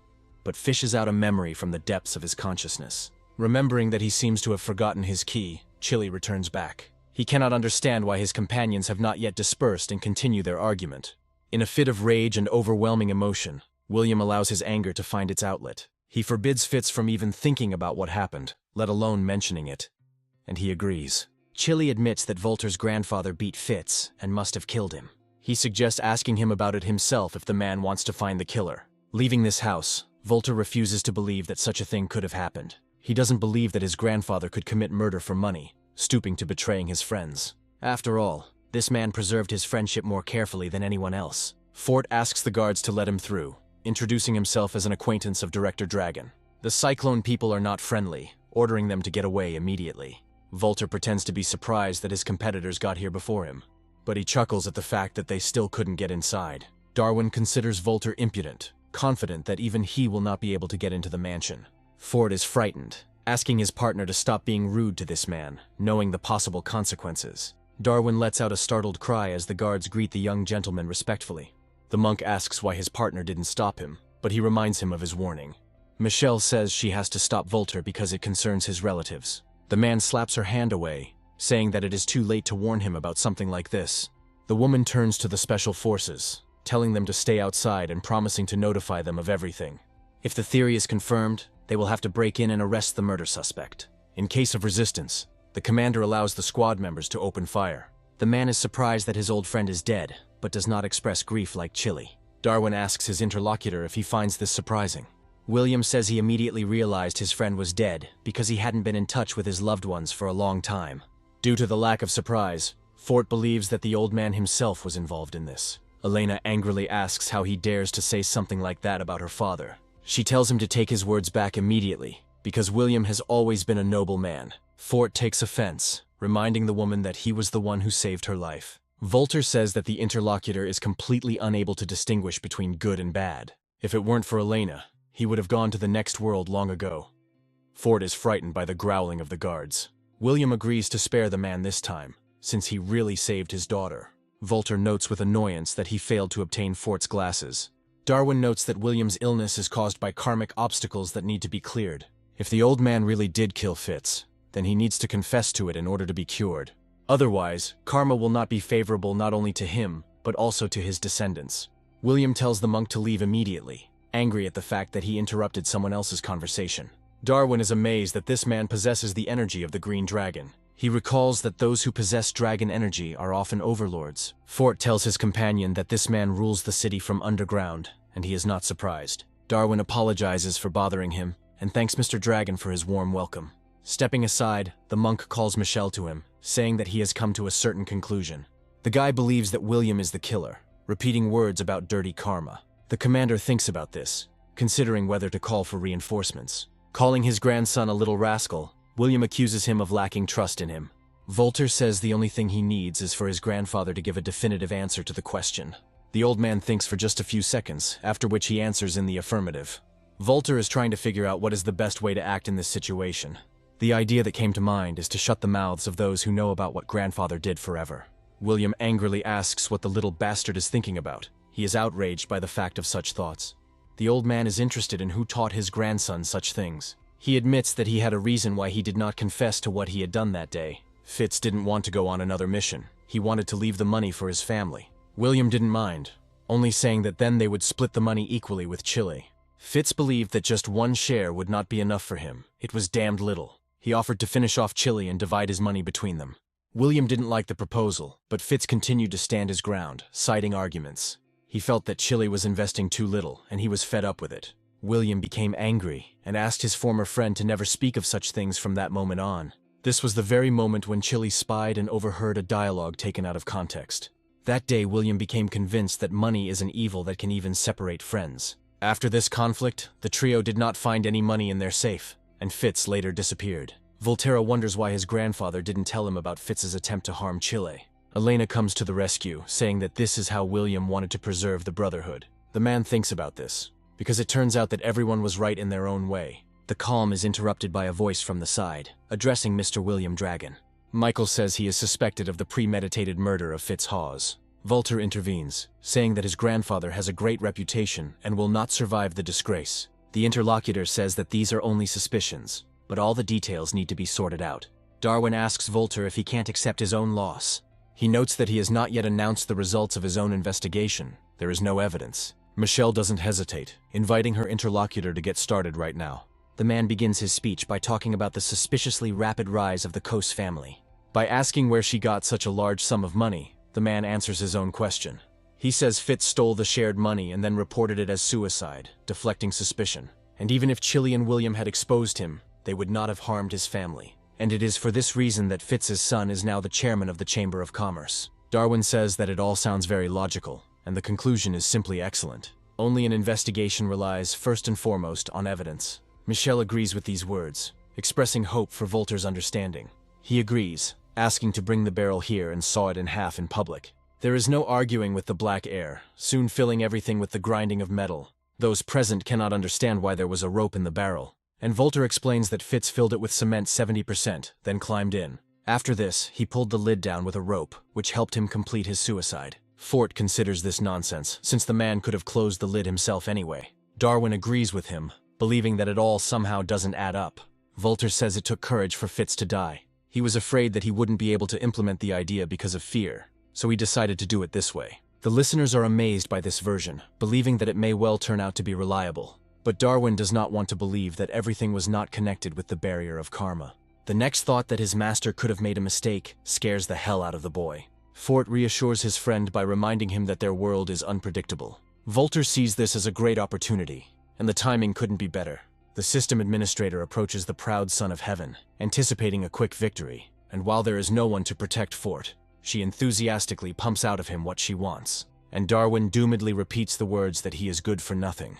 but fishes out a memory from the depths of his consciousness. Remembering that he seems to have forgotten his key, Chili returns back. He cannot understand why his companions have not yet dispersed and continue their argument. In a fit of rage and overwhelming emotion, William allows his anger to find its outlet. He forbids Fitz from even thinking about what happened, let alone mentioning it. And he agrees. Chili admits that Volter's grandfather beat Fitz and must have killed him. He suggests asking him about it himself if the man wants to find the killer. Leaving this house, Volter refuses to believe that such a thing could have happened. He doesn't believe that his grandfather could commit murder for money, stooping to betraying his friends. After all, this man preserved his friendship more carefully than anyone else. Fort asks the guards to let him through, introducing himself as an acquaintance of Director Dragon. The Cyclone people are not friendly, ordering them to get away immediately. Volter pretends to be surprised that his competitors got here before him, but he chuckles at the fact that they still couldn't get inside. Darwin considers Volter impudent, confident that even he will not be able to get into the mansion. Ford is frightened, asking his partner to stop being rude to this man, knowing the possible consequences. Darwin lets out a startled cry as the guards greet the young gentleman respectfully. The monk asks why his partner didn't stop him, but he reminds him of his warning. Michelle says she has to stop Volter because it concerns his relatives. The man slaps her hand away, saying that it is too late to warn him about something like this. The woman turns to the special forces, telling them to stay outside and promising to notify them of everything. If the theory is confirmed, they will have to break in and arrest the murder suspect. In case of resistance, the commander allows the squad members to open fire. The man is surprised that his old friend is dead, but does not express grief like Chili. Darwin asks his interlocutor if he finds this surprising. William says he immediately realized his friend was dead because he hadn't been in touch with his loved ones for a long time. Due to the lack of surprise, Fort believes that the old man himself was involved in this. Elena angrily asks how he dares to say something like that about her father. She tells him to take his words back immediately, because William has always been a noble man. Fort takes offense, reminding the woman that he was the one who saved her life. Volter says that the interlocutor is completely unable to distinguish between good and bad. If it weren't for Elena, he would have gone to the next world long ago. Fort is frightened by the growling of the guards. William agrees to spare the man this time, since he really saved his daughter. Volter notes with annoyance that he failed to obtain Fort's glasses. Darwin notes that William's illness is caused by karmic obstacles that need to be cleared. If the old man really did kill Fitz, then he needs to confess to it in order to be cured. Otherwise, karma will not be favorable not only to him, but also to his descendants. William tells the monk to leave immediately, angry at the fact that he interrupted someone else's conversation. Darwin is amazed that this man possesses the energy of the green dragon. He recalls that those who possess dragon energy are often overlords. Fort tells his companion that this man rules the city from underground, and he is not surprised. Darwin apologizes for bothering him, and thanks Mr. Dragon for his warm welcome. Stepping aside, the monk calls Michelle to him, saying that he has come to a certain conclusion. The guy believes that William is the killer, repeating words about dirty karma. The commander thinks about this, considering whether to call for reinforcements. Calling his grandson a little rascal, William accuses him of lacking trust in him. Volter says the only thing he needs is for his grandfather to give a definitive answer to the question. The old man thinks for just a few seconds, after which he answers in the affirmative. Volter is trying to figure out what is the best way to act in this situation. The idea that came to mind is to shut the mouths of those who know about what grandfather did forever. William angrily asks what the little bastard is thinking about. He is outraged by the fact of such thoughts. The old man is interested in who taught his grandson such things. He admits that he had a reason why he did not confess to what he had done that day. Fitz didn't want to go on another mission. He wanted to leave the money for his family. William didn't mind, only saying that then they would split the money equally with Chili. Fitz believed that just one share would not be enough for him. It was damned little. He offered to finish off Chili and divide his money between them. William didn't like the proposal, but Fitz continued to stand his ground, citing arguments. He felt that Chili was investing too little, and he was fed up with it. William became angry and asked his former friend to never speak of such things from that moment on. This was the very moment when Chili spied and overheard a dialogue taken out of context. That day, William became convinced that money is an evil that can even separate friends. After this conflict, the trio did not find any money in their safe, and Fitz later disappeared. Volterra wonders why his grandfather didn't tell him about Fitz's attempt to harm Chili. Elena comes to the rescue, saying that this is how William wanted to preserve the Brotherhood. The man thinks about this, because it turns out that everyone was right in their own way. The calm is interrupted by a voice from the side, addressing Mr. William Dragon. Michael says he is suspected of the premeditated murder of Fitz Hawes. Volter intervenes, saying that his grandfather has a great reputation and will not survive the disgrace. The interlocutor says that these are only suspicions, but all the details need to be sorted out. Darwin asks Volter if he can't accept his own loss. He notes that he has not yet announced the results of his own investigation. There is no evidence. Michelle doesn't hesitate, inviting her interlocutor to get started right now. The man begins his speech by talking about the suspiciously rapid rise of the Coase family. By asking where she got such a large sum of money, the man answers his own question. He says Fitz stole the shared money and then reported it as suicide, deflecting suspicion. And even if Chili and William had exposed him, they would not have harmed his family. And it is for this reason that Fitz's son is now the chairman of the Chamber of Commerce. Darwin says that it all sounds very logical, and the conclusion is simply excellent. Only an investigation relies, first and foremost, on evidence. Michelle agrees with these words, expressing hope for Volter's understanding. He agrees, asking to bring the barrel here and saw it in half in public. There is no arguing with the black air, soon filling everything with the grinding of metal. Those present cannot understand why there was a rope in the barrel. And Volter explains that Fitz filled it with cement 70%, then climbed in. After this, he pulled the lid down with a rope, which helped him complete his suicide. Fort considers this nonsense, since the man could have closed the lid himself anyway. Darwin agrees with him, believing that it all somehow doesn't add up. Volter says it took courage for Fitz to die. He was afraid that he wouldn't be able to implement the idea because of fear, so he decided to do it this way. The listeners are amazed by this version, believing that it may well turn out to be reliable. But Darwin does not want to believe that everything was not connected with the barrier of karma. The next thought that his master could have made a mistake scares the hell out of the boy. Fort reassures his friend by reminding him that their world is unpredictable. Volter sees this as a great opportunity, and the timing couldn't be better. The system administrator approaches the proud son of heaven, anticipating a quick victory, and while there is no one to protect Fort, she enthusiastically pumps out of him what she wants, and Darwin doomedly repeats the words that he is good for nothing.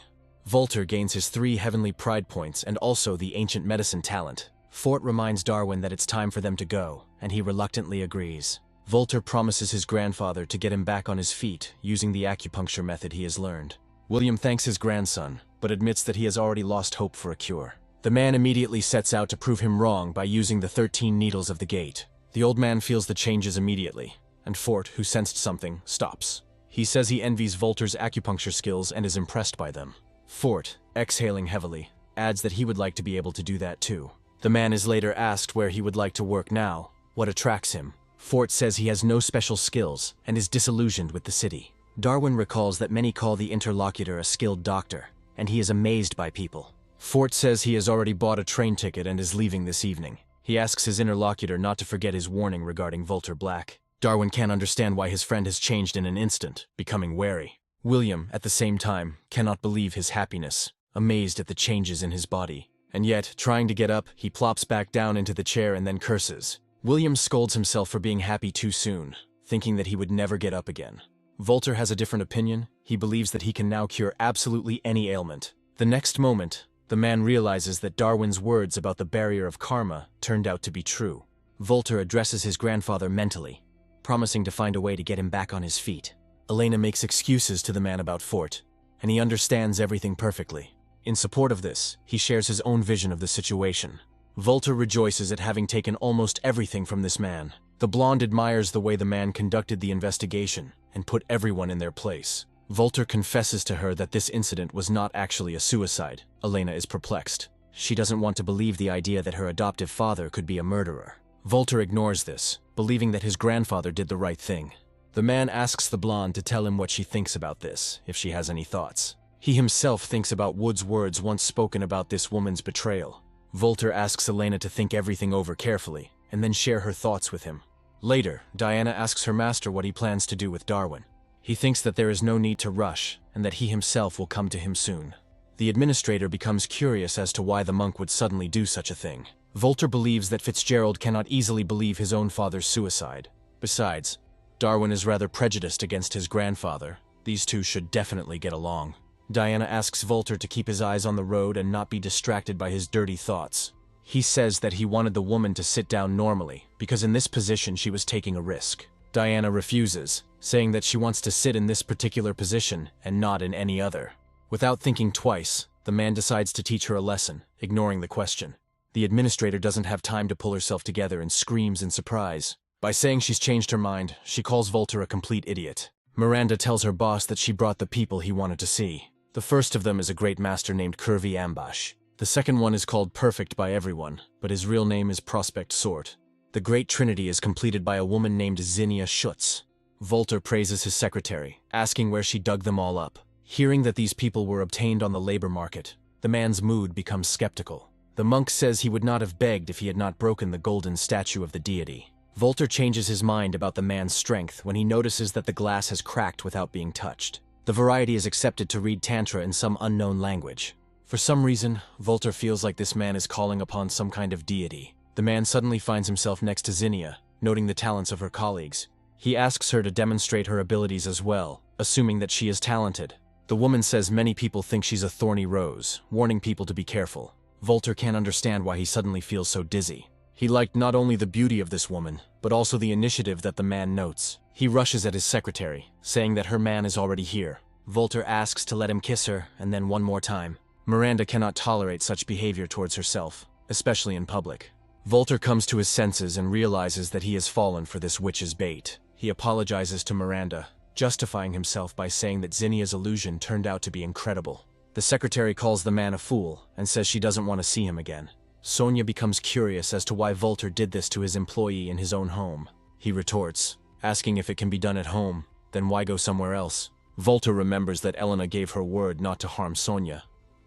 Volter gains his 3 heavenly pride points and also the ancient medicine talent. Fort reminds Darwin that it's time for them to go, and he reluctantly agrees. Volter promises his grandfather to get him back on his feet using the acupuncture method he has learned. William thanks his grandson, but admits that he has already lost hope for a cure. The man immediately sets out to prove him wrong by using the 13 needles of the gate. The old man feels the changes immediately, and Fort, who sensed something, stops. He says he envies Volter's acupuncture skills and is impressed by them. Fort, exhaling heavily, adds that he would like to be able to do that too. The man is later asked where he would like to work now, what attracts him. Fort says he has no special skills and is disillusioned with the city. Darwin recalls that many call the interlocutor a skilled doctor, and he is amazed by people. Fort says he has already bought a train ticket and is leaving this evening. He asks his interlocutor not to forget his warning regarding Volter Black. Darwin can't understand why his friend has changed in an instant, becoming wary. William, at the same time, cannot believe his happiness, amazed at the changes in his body. And yet, trying to get up, he plops back down into the chair and then curses. William scolds himself for being happy too soon, thinking that he would never get up again. Volter has a different opinion. He believes that he can now cure absolutely any ailment. The next moment, the man realizes that Darwin's words about the barrier of karma turned out to be true. Volter addresses his grandfather mentally, promising to find a way to get him back on his feet. Elena makes excuses to the man about Fort, and he understands everything perfectly. In support of this, he shares his own vision of the situation. Volter rejoices at having taken almost everything from this man. The blonde admires the way the man conducted the investigation and put everyone in their place. Volter confesses to her that this incident was not actually a suicide. Elena is perplexed. She doesn't want to believe the idea that her adoptive father could be a murderer. Volter ignores this, believing that his grandfather did the right thing. The man asks the blonde to tell him what she thinks about this, if she has any thoughts. He himself thinks about Wood's words once spoken about this woman's betrayal. Volter asks Elena to think everything over carefully, and then share her thoughts with him. Later, Diana asks her master what he plans to do with Darwin. He thinks that there is no need to rush, and that he himself will come to him soon. The administrator becomes curious as to why the monk would suddenly do such a thing. Volter believes that Fitzgerald cannot easily believe his own father's suicide. Besides, Darwin is rather prejudiced against his grandfather. These two should definitely get along. Diana asks Volter to keep his eyes on the road and not be distracted by his dirty thoughts. He says that he wanted the woman to sit down normally, because in this position she was taking a risk. Diana refuses, saying that she wants to sit in this particular position and not in any other. Without thinking twice, the man decides to teach her a lesson, ignoring the question. The administrator doesn't have time to pull herself together and screams in surprise. By saying she's changed her mind, she calls Volter a complete idiot. Miranda tells her boss that she brought the people he wanted to see. The first of them is a great master named Curvy Ambush. The second one is called Perfect by everyone, but his real name is Prospect Sort. The Great Trinity is completed by a woman named Zinnia Schutz. Volter praises his secretary, asking where she dug them all up. Hearing that these people were obtained on the labor market, the man's mood becomes skeptical. The monk says he would not have begged if he had not broken the golden statue of the deity. Volter changes his mind about the man's strength when he notices that the glass has cracked without being touched. The variety is accepted to read Tantra in some unknown language. For some reason, Volter feels like this man is calling upon some kind of deity. The man suddenly finds himself next to Zinnia, noting the talents of her colleagues. He asks her to demonstrate her abilities as well, assuming that she is talented. The woman says many people think she's a thorny rose, warning people to be careful. Volter can't understand why he suddenly feels so dizzy. He liked not only the beauty of this woman, but also the initiative that the man notes. He rushes at his secretary, saying that her man is already here. Volter asks to let him kiss her, and then one more time. Miranda cannot tolerate such behavior towards herself, especially in public. Volter comes to his senses and realizes that he has fallen for this witch's bait. He apologizes to Miranda, justifying himself by saying that Zinnia's illusion turned out to be incredible. The secretary calls the man a fool and says she doesn't want to see him again. Sonia becomes curious as to why Volter did this to his employee in his own home. He retorts, asking if it can be done at home, then why go somewhere else? Volter remembers that Elena gave her word not to harm Sonia,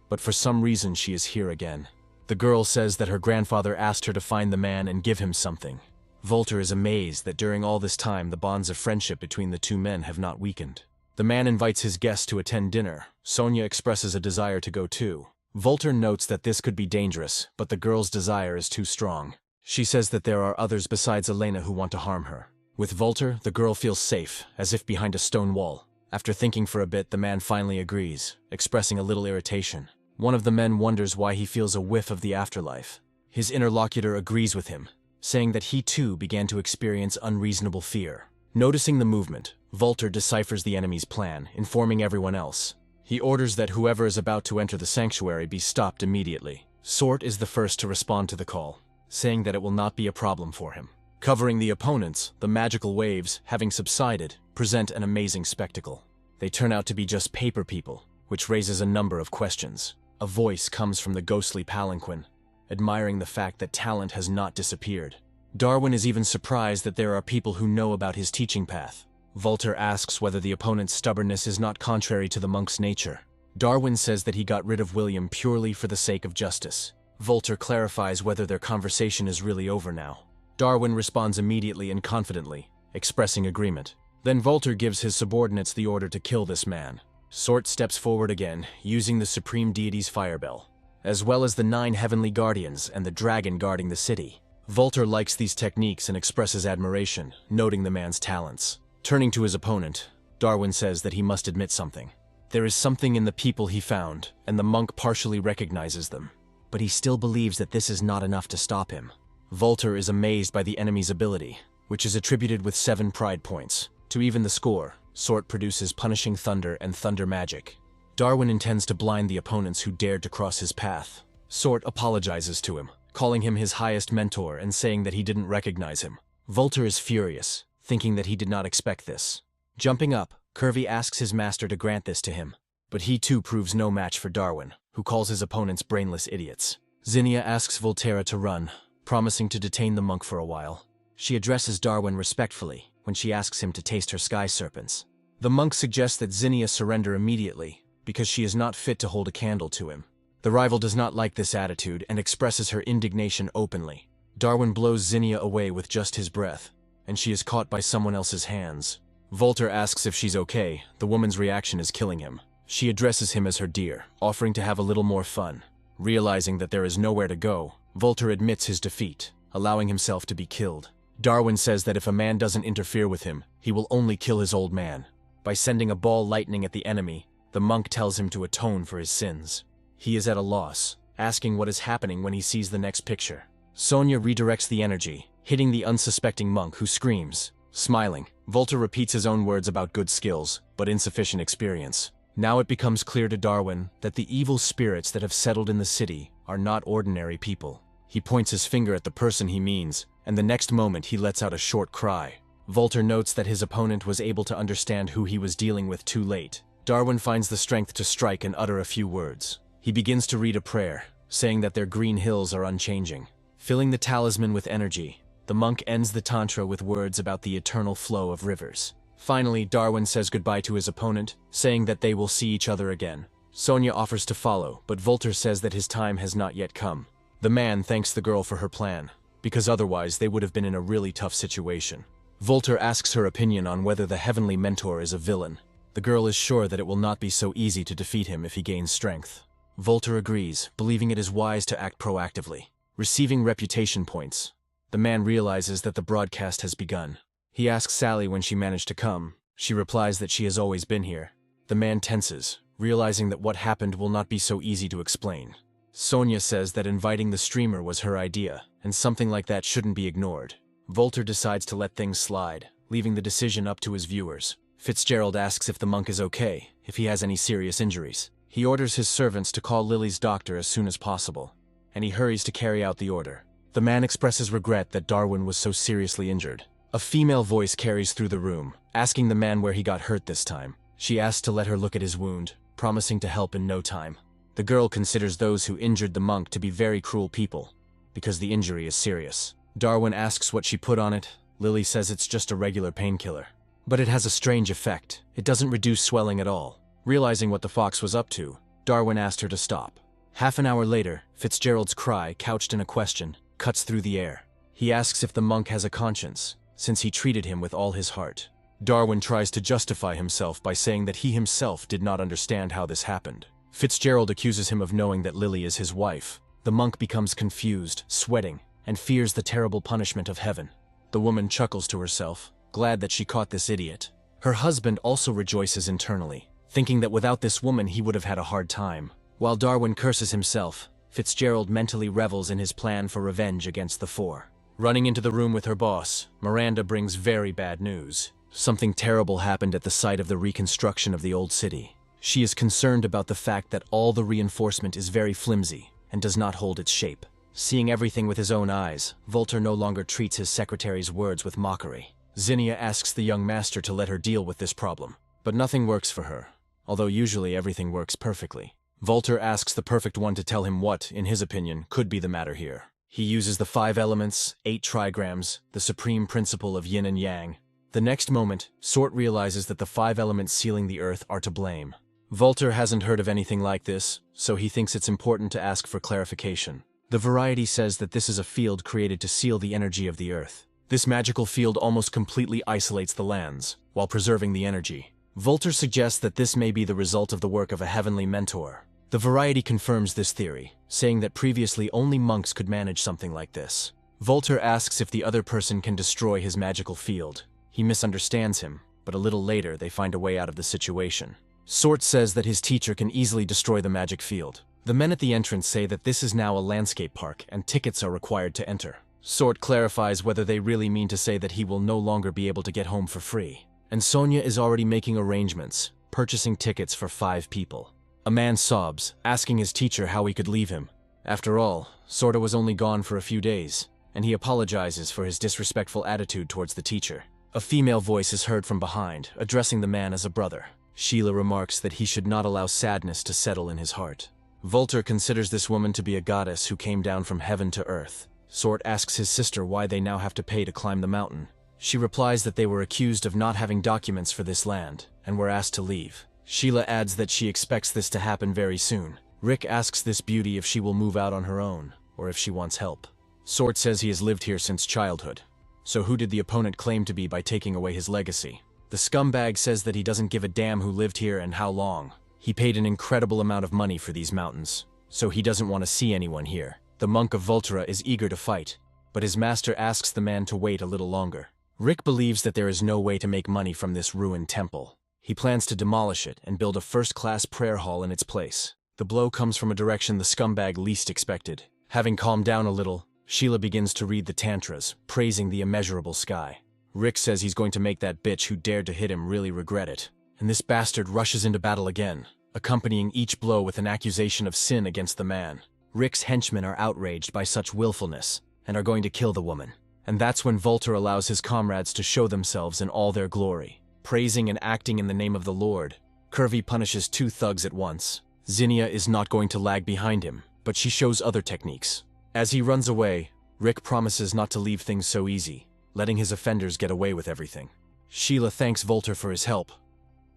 but for some reason she is here again. The girl says that her grandfather asked her to find the man and give him something. Volter is amazed that during all this time the bonds of friendship between the two men have not weakened. The man invites his guests to attend dinner. Sonia expresses a desire to go too. Volter notes that this could be dangerous, but the girl's desire is too strong. She says that there are others besides Elena who want to harm her. With Volter, the girl feels safe, as if behind a stone wall. After thinking for a bit, the man finally agrees, expressing a little irritation. One of the men wonders why he feels a whiff of the afterlife. His interlocutor agrees with him, saying that he too began to experience unreasonable fear. Noticing the movement, Volter deciphers the enemy's plan, informing everyone else. He orders that whoever is about to enter the sanctuary be stopped immediately. Sort is the first to respond to the call, saying that it will not be a problem for him. Covering the opponents, the magical waves, having subsided, present an amazing spectacle. They turn out to be just paper people, which raises a number of questions. A voice comes from the ghostly palanquin, admiring the fact that talent has not disappeared. Darwin is even surprised that there are people who know about his teaching path. Volter asks whether the opponent's stubbornness is not contrary to the monk's nature. Darwin says that he got rid of William purely for the sake of justice. Volter clarifies whether their conversation is really over now. Darwin responds immediately and confidently, expressing agreement. Then Volter gives his subordinates the order to kill this man. Sort steps forward again, using the supreme deity's firebell, as well as the 9 heavenly guardians and the dragon guarding the city. Volter likes these techniques and expresses admiration, noting the man's talents. Turning to his opponent, Darwin says that he must admit something. There is something in the people he found, and the monk partially recognizes them. But he still believes that this is not enough to stop him. Volter is amazed by the enemy's ability, which is attributed with 7 pride points. To even the score, Sort produces Punishing Thunder and Thunder Magic. Darwin intends to blind the opponents who dared to cross his path. Sort apologizes to him, calling him his highest mentor and saying that he didn't recognize him. Volter is furious, thinking that he did not expect this. Jumping up, Curvy asks his master to grant this to him, but he too proves no match for Darwin, who calls his opponents brainless idiots. Zinnia asks Volterra to run, promising to detain the monk for a while. She addresses Darwin respectfully when she asks him to taste her sky serpents. The monk suggests that Zinnia surrender immediately, because she is not fit to hold a candle to him. The rival does not like this attitude and expresses her indignation openly. Darwin blows Zinnia away with just his breath, and she is caught by someone else's hands. Volter asks if she's okay. The woman's reaction is killing him. She addresses him as her dear, offering to have a little more fun. Realizing that there is nowhere to go, Volter admits his defeat, allowing himself to be killed. Darwin says that if a man doesn't interfere with him, he will only kill his old man. By sending a ball lightning at the enemy, the monk tells him to atone for his sins. He is at a loss, asking what is happening when he sees the next picture. Sonia redirects the energy, hitting the unsuspecting monk who screams. Smiling, Volter repeats his own words about good skills, but insufficient experience. Now it becomes clear to Darwin that the evil spirits that have settled in the city are not ordinary people. He points his finger at the person he means, and the next moment he lets out a short cry. Volter notes that his opponent was able to understand who he was dealing with too late. Darwin finds the strength to strike and utter a few words. He begins to read a prayer, saying that their green hills are unchanging. Filling the talisman with energy, the monk ends the tantra with words about the eternal flow of rivers. Finally, Darwin says goodbye to his opponent, saying that they will see each other again. Sonia offers to follow, but Volter says that his time has not yet come. The man thanks the girl for her plan, because otherwise they would have been in a really tough situation. Volter asks her opinion on whether the heavenly mentor is a villain. The girl is sure that it will not be so easy to defeat him if he gains strength. Volter agrees, believing it is wise to act proactively. Receiving reputation points, the man realizes that the broadcast has begun. He asks Sally when she managed to come. She replies that she has always been here. The man tenses, realizing that what happened will not be so easy to explain. Sonia says that inviting the streamer was her idea, and something like that shouldn't be ignored. Volter decides to let things slide, leaving the decision up to his viewers. Fitzgerald asks if the monk is okay, if he has any serious injuries. He orders his servants to call Lily's doctor as soon as possible, and he hurries to carry out the order. The man expresses regret that Darwin was so seriously injured. A female voice carries through the room, asking the man where he got hurt this time. She asks to let her look at his wound, promising to help in no time. The girl considers those who injured the monk to be very cruel people, because the injury is serious. Darwin asks what she put on it. Lily says it's just a regular painkiller. But it has a strange effect. It doesn't reduce swelling at all. Realizing what the fox was up to, Darwin asked her to stop. Half an hour later, Fitzgerald's cry, couched in a question, cuts through the air. He asks if the monk has a conscience, since he treated him with all his heart. Darwin tries to justify himself by saying that he himself did not understand how this happened. Fitzgerald accuses him of knowing that Lily is his wife. The monk becomes confused, sweating, and fears the terrible punishment of heaven. The woman chuckles to herself, glad that she caught this idiot. Her husband also rejoices internally, thinking that without this woman he would have had a hard time. While Darwin curses himself, Fitzgerald mentally revels in his plan for revenge against the four. Running into the room with her boss, Miranda brings very bad news. Something terrible happened at the site of the reconstruction of the old city. She is concerned about the fact that all the reinforcement is very flimsy and does not hold its shape. Seeing everything with his own eyes, Volter no longer treats his secretary's words with mockery. Zinnia asks the young master to let her deal with this problem, but nothing works for her, although usually everything works perfectly. Volter asks the perfect one to tell him what, in his opinion, could be the matter here. He uses the 5 elements, 8 trigrams, the supreme principle of yin and yang. The next moment, Sort realizes that the 5 elements sealing the earth are to blame. Volter hasn't heard of anything like this, so he thinks it's important to ask for clarification. The variety says that this is a field created to seal the energy of the earth. This magical field almost completely isolates the lands, while preserving the energy. Volter suggests that this may be the result of the work of a heavenly mentor. The variety confirms this theory, saying that previously only monks could manage something like this. Volter asks if the other person can destroy his magical field. He misunderstands him, but a little later they find a way out of the situation. Sort says that his teacher can easily destroy the magic field. The men at the entrance say that this is now a landscape park and tickets are required to enter. Sort clarifies whether they really mean to say that he will no longer be able to get home for free. And Sonia is already making arrangements, purchasing tickets for 5 people. A man sobs, asking his teacher how he could leave him. After all, Sorta was only gone for a few days, and he apologizes for his disrespectful attitude towards the teacher. A female voice is heard from behind, addressing the man as a brother. Sheila remarks that he should not allow sadness to settle in his heart. Volter considers this woman to be a goddess who came down from heaven to earth. Sort asks his sister why they now have to pay to climb the mountain. She replies that they were accused of not having documents for this land, and were asked to leave. Sheila adds that she expects this to happen very soon. Rick asks this beauty if she will move out on her own, or if she wants help. Sort says he has lived here since childhood. So who did the opponent claim to be by taking away his legacy? The scumbag says that he doesn't give a damn who lived here and how long. He paid an incredible amount of money for these mountains, so he doesn't want to see anyone here. The monk of Volterra is eager to fight, but his master asks the man to wait a little longer. Rick believes that there is no way to make money from this ruined temple. He plans to demolish it and build a first-class prayer hall in its place. The blow comes from a direction the scumbag least expected. Having calmed down a little, Sheila begins to read the tantras, praising the immeasurable sky. Rick says he's going to make that bitch who dared to hit him really regret it. And this bastard rushes into battle again, accompanying each blow with an accusation of sin against the man. Rick's henchmen are outraged by such willfulness, and are going to kill the woman. And that's when Volter allows his comrades to show themselves in all their glory. Praising and acting in the name of the Lord, Curvy punishes 2 thugs at once. Zinnia is not going to lag behind him, but she shows other techniques. As he runs away, Rick promises not to leave things so easy, letting his offenders get away with everything. Sheila thanks Volter for his help,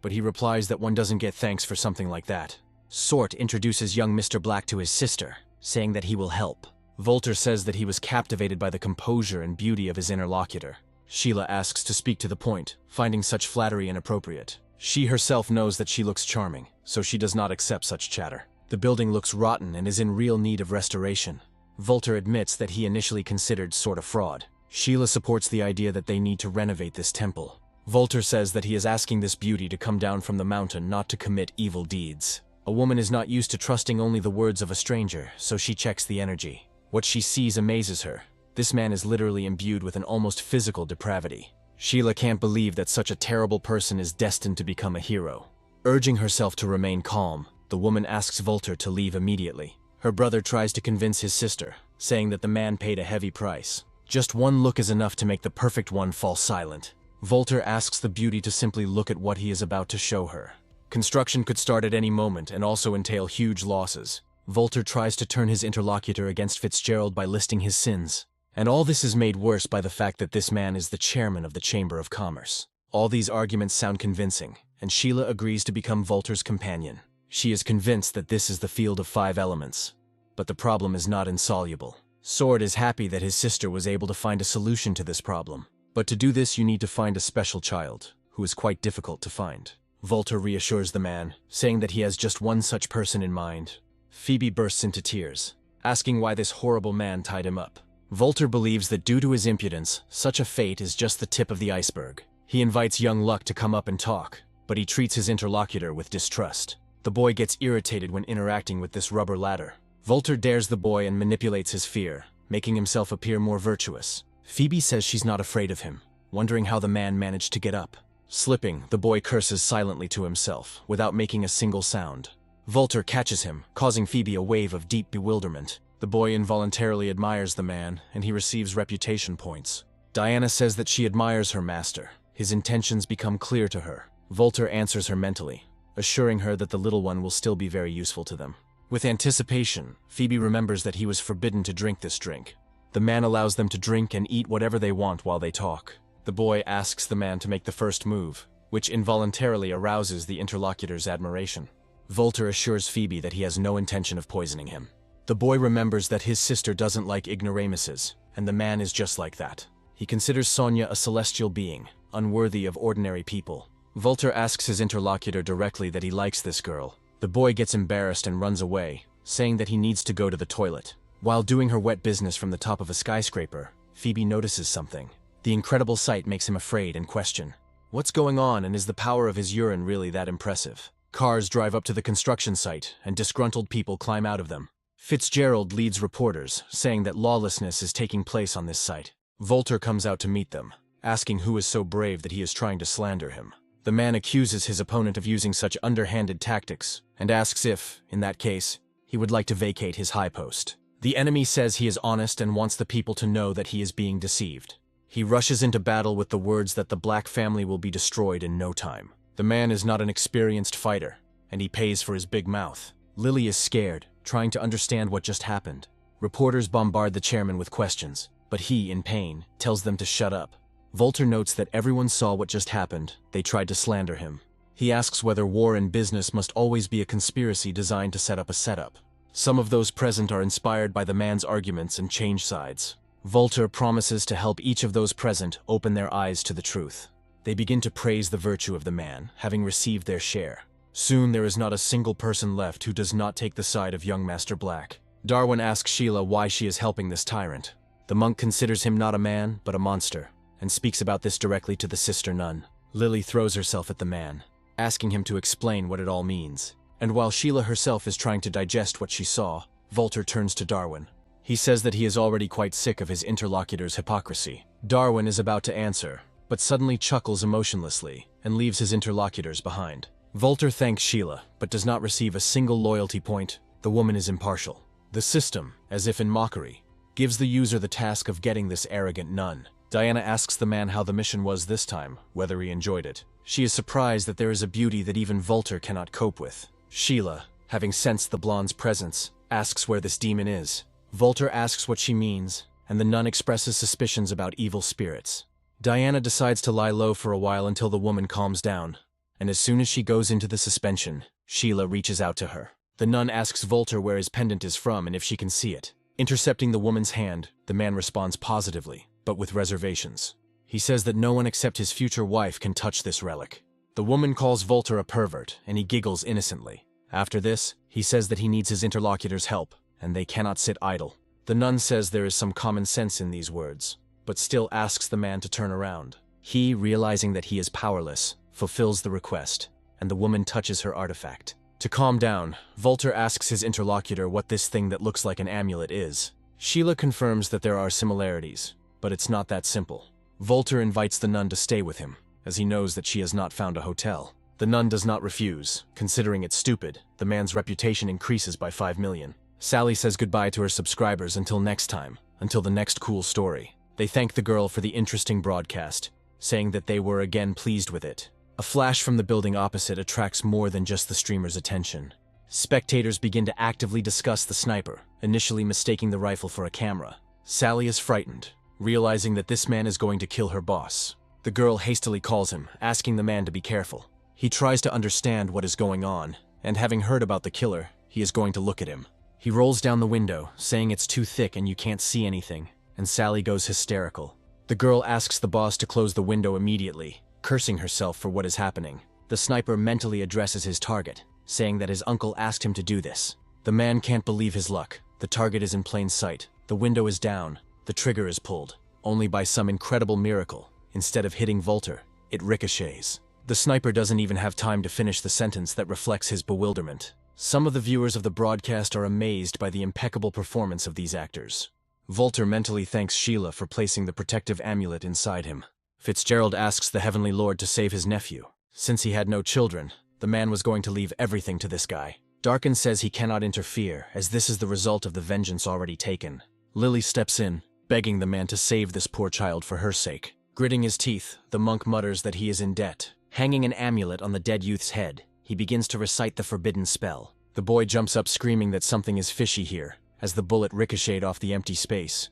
but he replies that one doesn't get thanks for something like that. Sort introduces young Mr. Black to his sister, saying that he will help. Volter says that he was captivated by the composure and beauty of his interlocutor. Sheila asks to speak to the point, finding such flattery inappropriate. She herself knows that she looks charming, so she does not accept such chatter. The building looks rotten and is in real need of restoration. Volter admits that he initially considered sort of fraud. Sheila supports the idea that they need to renovate this temple. Volter says that he is asking this beauty to come down from the mountain, not to commit evil deeds. A woman is not used to trusting only the words of a stranger, so she checks the energy. What she sees amazes her. This man is literally imbued with an almost physical depravity. Sheila can't believe that such a terrible person is destined to become a hero. Urging herself to remain calm, the woman asks Volter to leave immediately. Her brother tries to convince his sister, saying that the man paid a heavy price. Just one look is enough to make the perfect one fall silent. Volter asks the beauty to simply look at what he is about to show her. Construction could start at any moment and also entail huge losses. Volter tries to turn his interlocutor against Fitzgerald by listing his sins. And all this is made worse by the fact that this man is the chairman of the Chamber of Commerce. All these arguments sound convincing, and Sheila agrees to become Volter's companion. She is convinced that this is the field of 5 elements. But the problem is not insoluble. Sword is happy that his sister was able to find a solution to this problem. But to do this you need to find a special child, who is quite difficult to find. Volter reassures the man, saying that he has just one such person in mind. Phoebe bursts into tears, asking why this horrible man tied him up. Volter believes that due to his impudence, such a fate is just the tip of the iceberg. He invites young Luck to come up and talk, but he treats his interlocutor with distrust. The boy gets irritated when interacting with this rubber ladder. Volter dares the boy and manipulates his fear, making himself appear more virtuous. Phoebe says she's not afraid of him, wondering how the man managed to get up. Slipping, the boy curses silently to himself, without making a single sound. Volter catches him, causing Phoebe a wave of deep bewilderment. The boy involuntarily admires the man, and he receives reputation points. Diana says that she admires her master. His intentions become clear to her. Volter answers her mentally, assuring her that the little one will still be very useful to them. With anticipation, Phoebe remembers that he was forbidden to drink this drink. The man allows them to drink and eat whatever they want while they talk. The boy asks the man to make the first move, which involuntarily arouses the interlocutor's admiration. Volter assures Phoebe that he has no intention of poisoning him. The boy remembers that his sister doesn't like ignoramuses, and the man is just like that. He considers Sonia a celestial being, unworthy of ordinary people. Volter asks his interlocutor directly that he likes this girl. The boy gets embarrassed and runs away, saying that he needs to go to the toilet. While doing her wet business from the top of a skyscraper, Phoebe notices something. The incredible sight makes him afraid and question what's going on, and is the power of his urine really that impressive? Cars drive up to the construction site, and disgruntled people climb out of them. Fitzgerald leads reporters, saying that lawlessness is taking place on this site. Volter comes out to meet them, asking who is so brave that he is trying to slander him. The man accuses his opponent of using such underhanded tactics, and asks if, in that case, he would like to vacate his high post. The enemy says he is honest and wants the people to know that he is being deceived. He rushes into battle with the words that the Black family will be destroyed in no time. The man is not an experienced fighter, and he pays for his big mouth. Lily is scared, trying to understand what just happened. Reporters bombard the chairman with questions, but he, in pain, tells them to shut up. Volter notes that everyone saw what just happened. They tried to slander him. He asks whether war and business must always be a conspiracy designed to set up a setup. Some of those present are inspired by the man's arguments and change sides. Volter promises to help each of those present open their eyes to the truth. They begin to praise the virtue of the man, having received their share. Soon there is not a single person left who does not take the side of young Master Black. Darwin asks Sheila why she is helping this tyrant. The monk considers him not a man, but a monster, and speaks about this directly to the sister nun. Lily throws herself at the man, asking him to explain what it all means. And while Sheila herself is trying to digest what she saw, Volter turns to Darwin. He says that he is already quite sick of his interlocutor's hypocrisy. Darwin is about to answer, but suddenly chuckles emotionlessly and leaves his interlocutors behind. Volter thanks Sheila, but does not receive a single loyalty point. The woman is impartial. The system, as if in mockery, gives the user the task of getting this arrogant nun. Diana asks the man how the mission was this time, whether he enjoyed it. She is surprised that there is a beauty that even Volter cannot cope with. Sheila, having sensed the blonde's presence, asks where this demon is. Volter asks what she means, and the nun expresses suspicions about evil spirits. Diana decides to lie low for a while until the woman calms down, and as soon as she goes into the suspension, Sheila reaches out to her. The nun asks Volter where his pendant is from and if she can see it. Intercepting the woman's hand, the man responds positively, but with reservations. He says that no one except his future wife can touch this relic. The woman calls Volter a pervert, and he giggles innocently. After this, he says that he needs his interlocutor's help, and they cannot sit idle. The nun says there is some common sense in these words, but still asks the man to turn around. He, realizing that he is powerless, fulfills the request, and the woman touches her artifact. To calm down, Volter asks his interlocutor what this thing that looks like an amulet is. Sheila confirms that there are similarities, but it's not that simple. Volter invites the nun to stay with him, as he knows that she has not found a hotel. The nun does not refuse. Considering it stupid, the man's reputation increases by 5 million. Sally says goodbye to her subscribers until next time, until the next cool story. They thank the girl for the interesting broadcast, saying that they were again pleased with it. A flash from the building opposite attracts more than just the streamer's attention. Spectators begin to actively discuss the sniper, initially mistaking the rifle for a camera. Sally is frightened, realizing that this man is going to kill her boss. The girl hastily calls him, asking the man to be careful. He tries to understand what is going on, and having heard about the killer, he is going to look at him. He rolls down the window, saying it's too thick and you can't see anything, and Sally goes hysterical. The girl asks the boss to close the window immediately, cursing herself for what is happening. The sniper mentally addresses his target, saying that his uncle asked him to do this. The man can't believe his luck. The target is in plain sight. The window is down. The trigger is pulled. Only by some incredible miracle, instead of hitting Volter, it ricochets. The sniper doesn't even have time to finish the sentence that reflects his bewilderment. Some of the viewers of the broadcast are amazed by the impeccable performance of these actors. Volter mentally thanks Sheila for placing the protective amulet inside him. Fitzgerald asks the Heavenly Lord to save his nephew. Since he had no children, the man was going to leave everything to this guy. Darkin says he cannot interfere, as this is the result of the vengeance already taken. Lily steps in, begging the man to save this poor child for her sake. Gritting his teeth, the monk mutters that he is in debt. Hanging an amulet on the dead youth's head, he begins to recite the forbidden spell. The boy jumps up screaming that something is fishy here, as the bullet ricocheted off the empty space.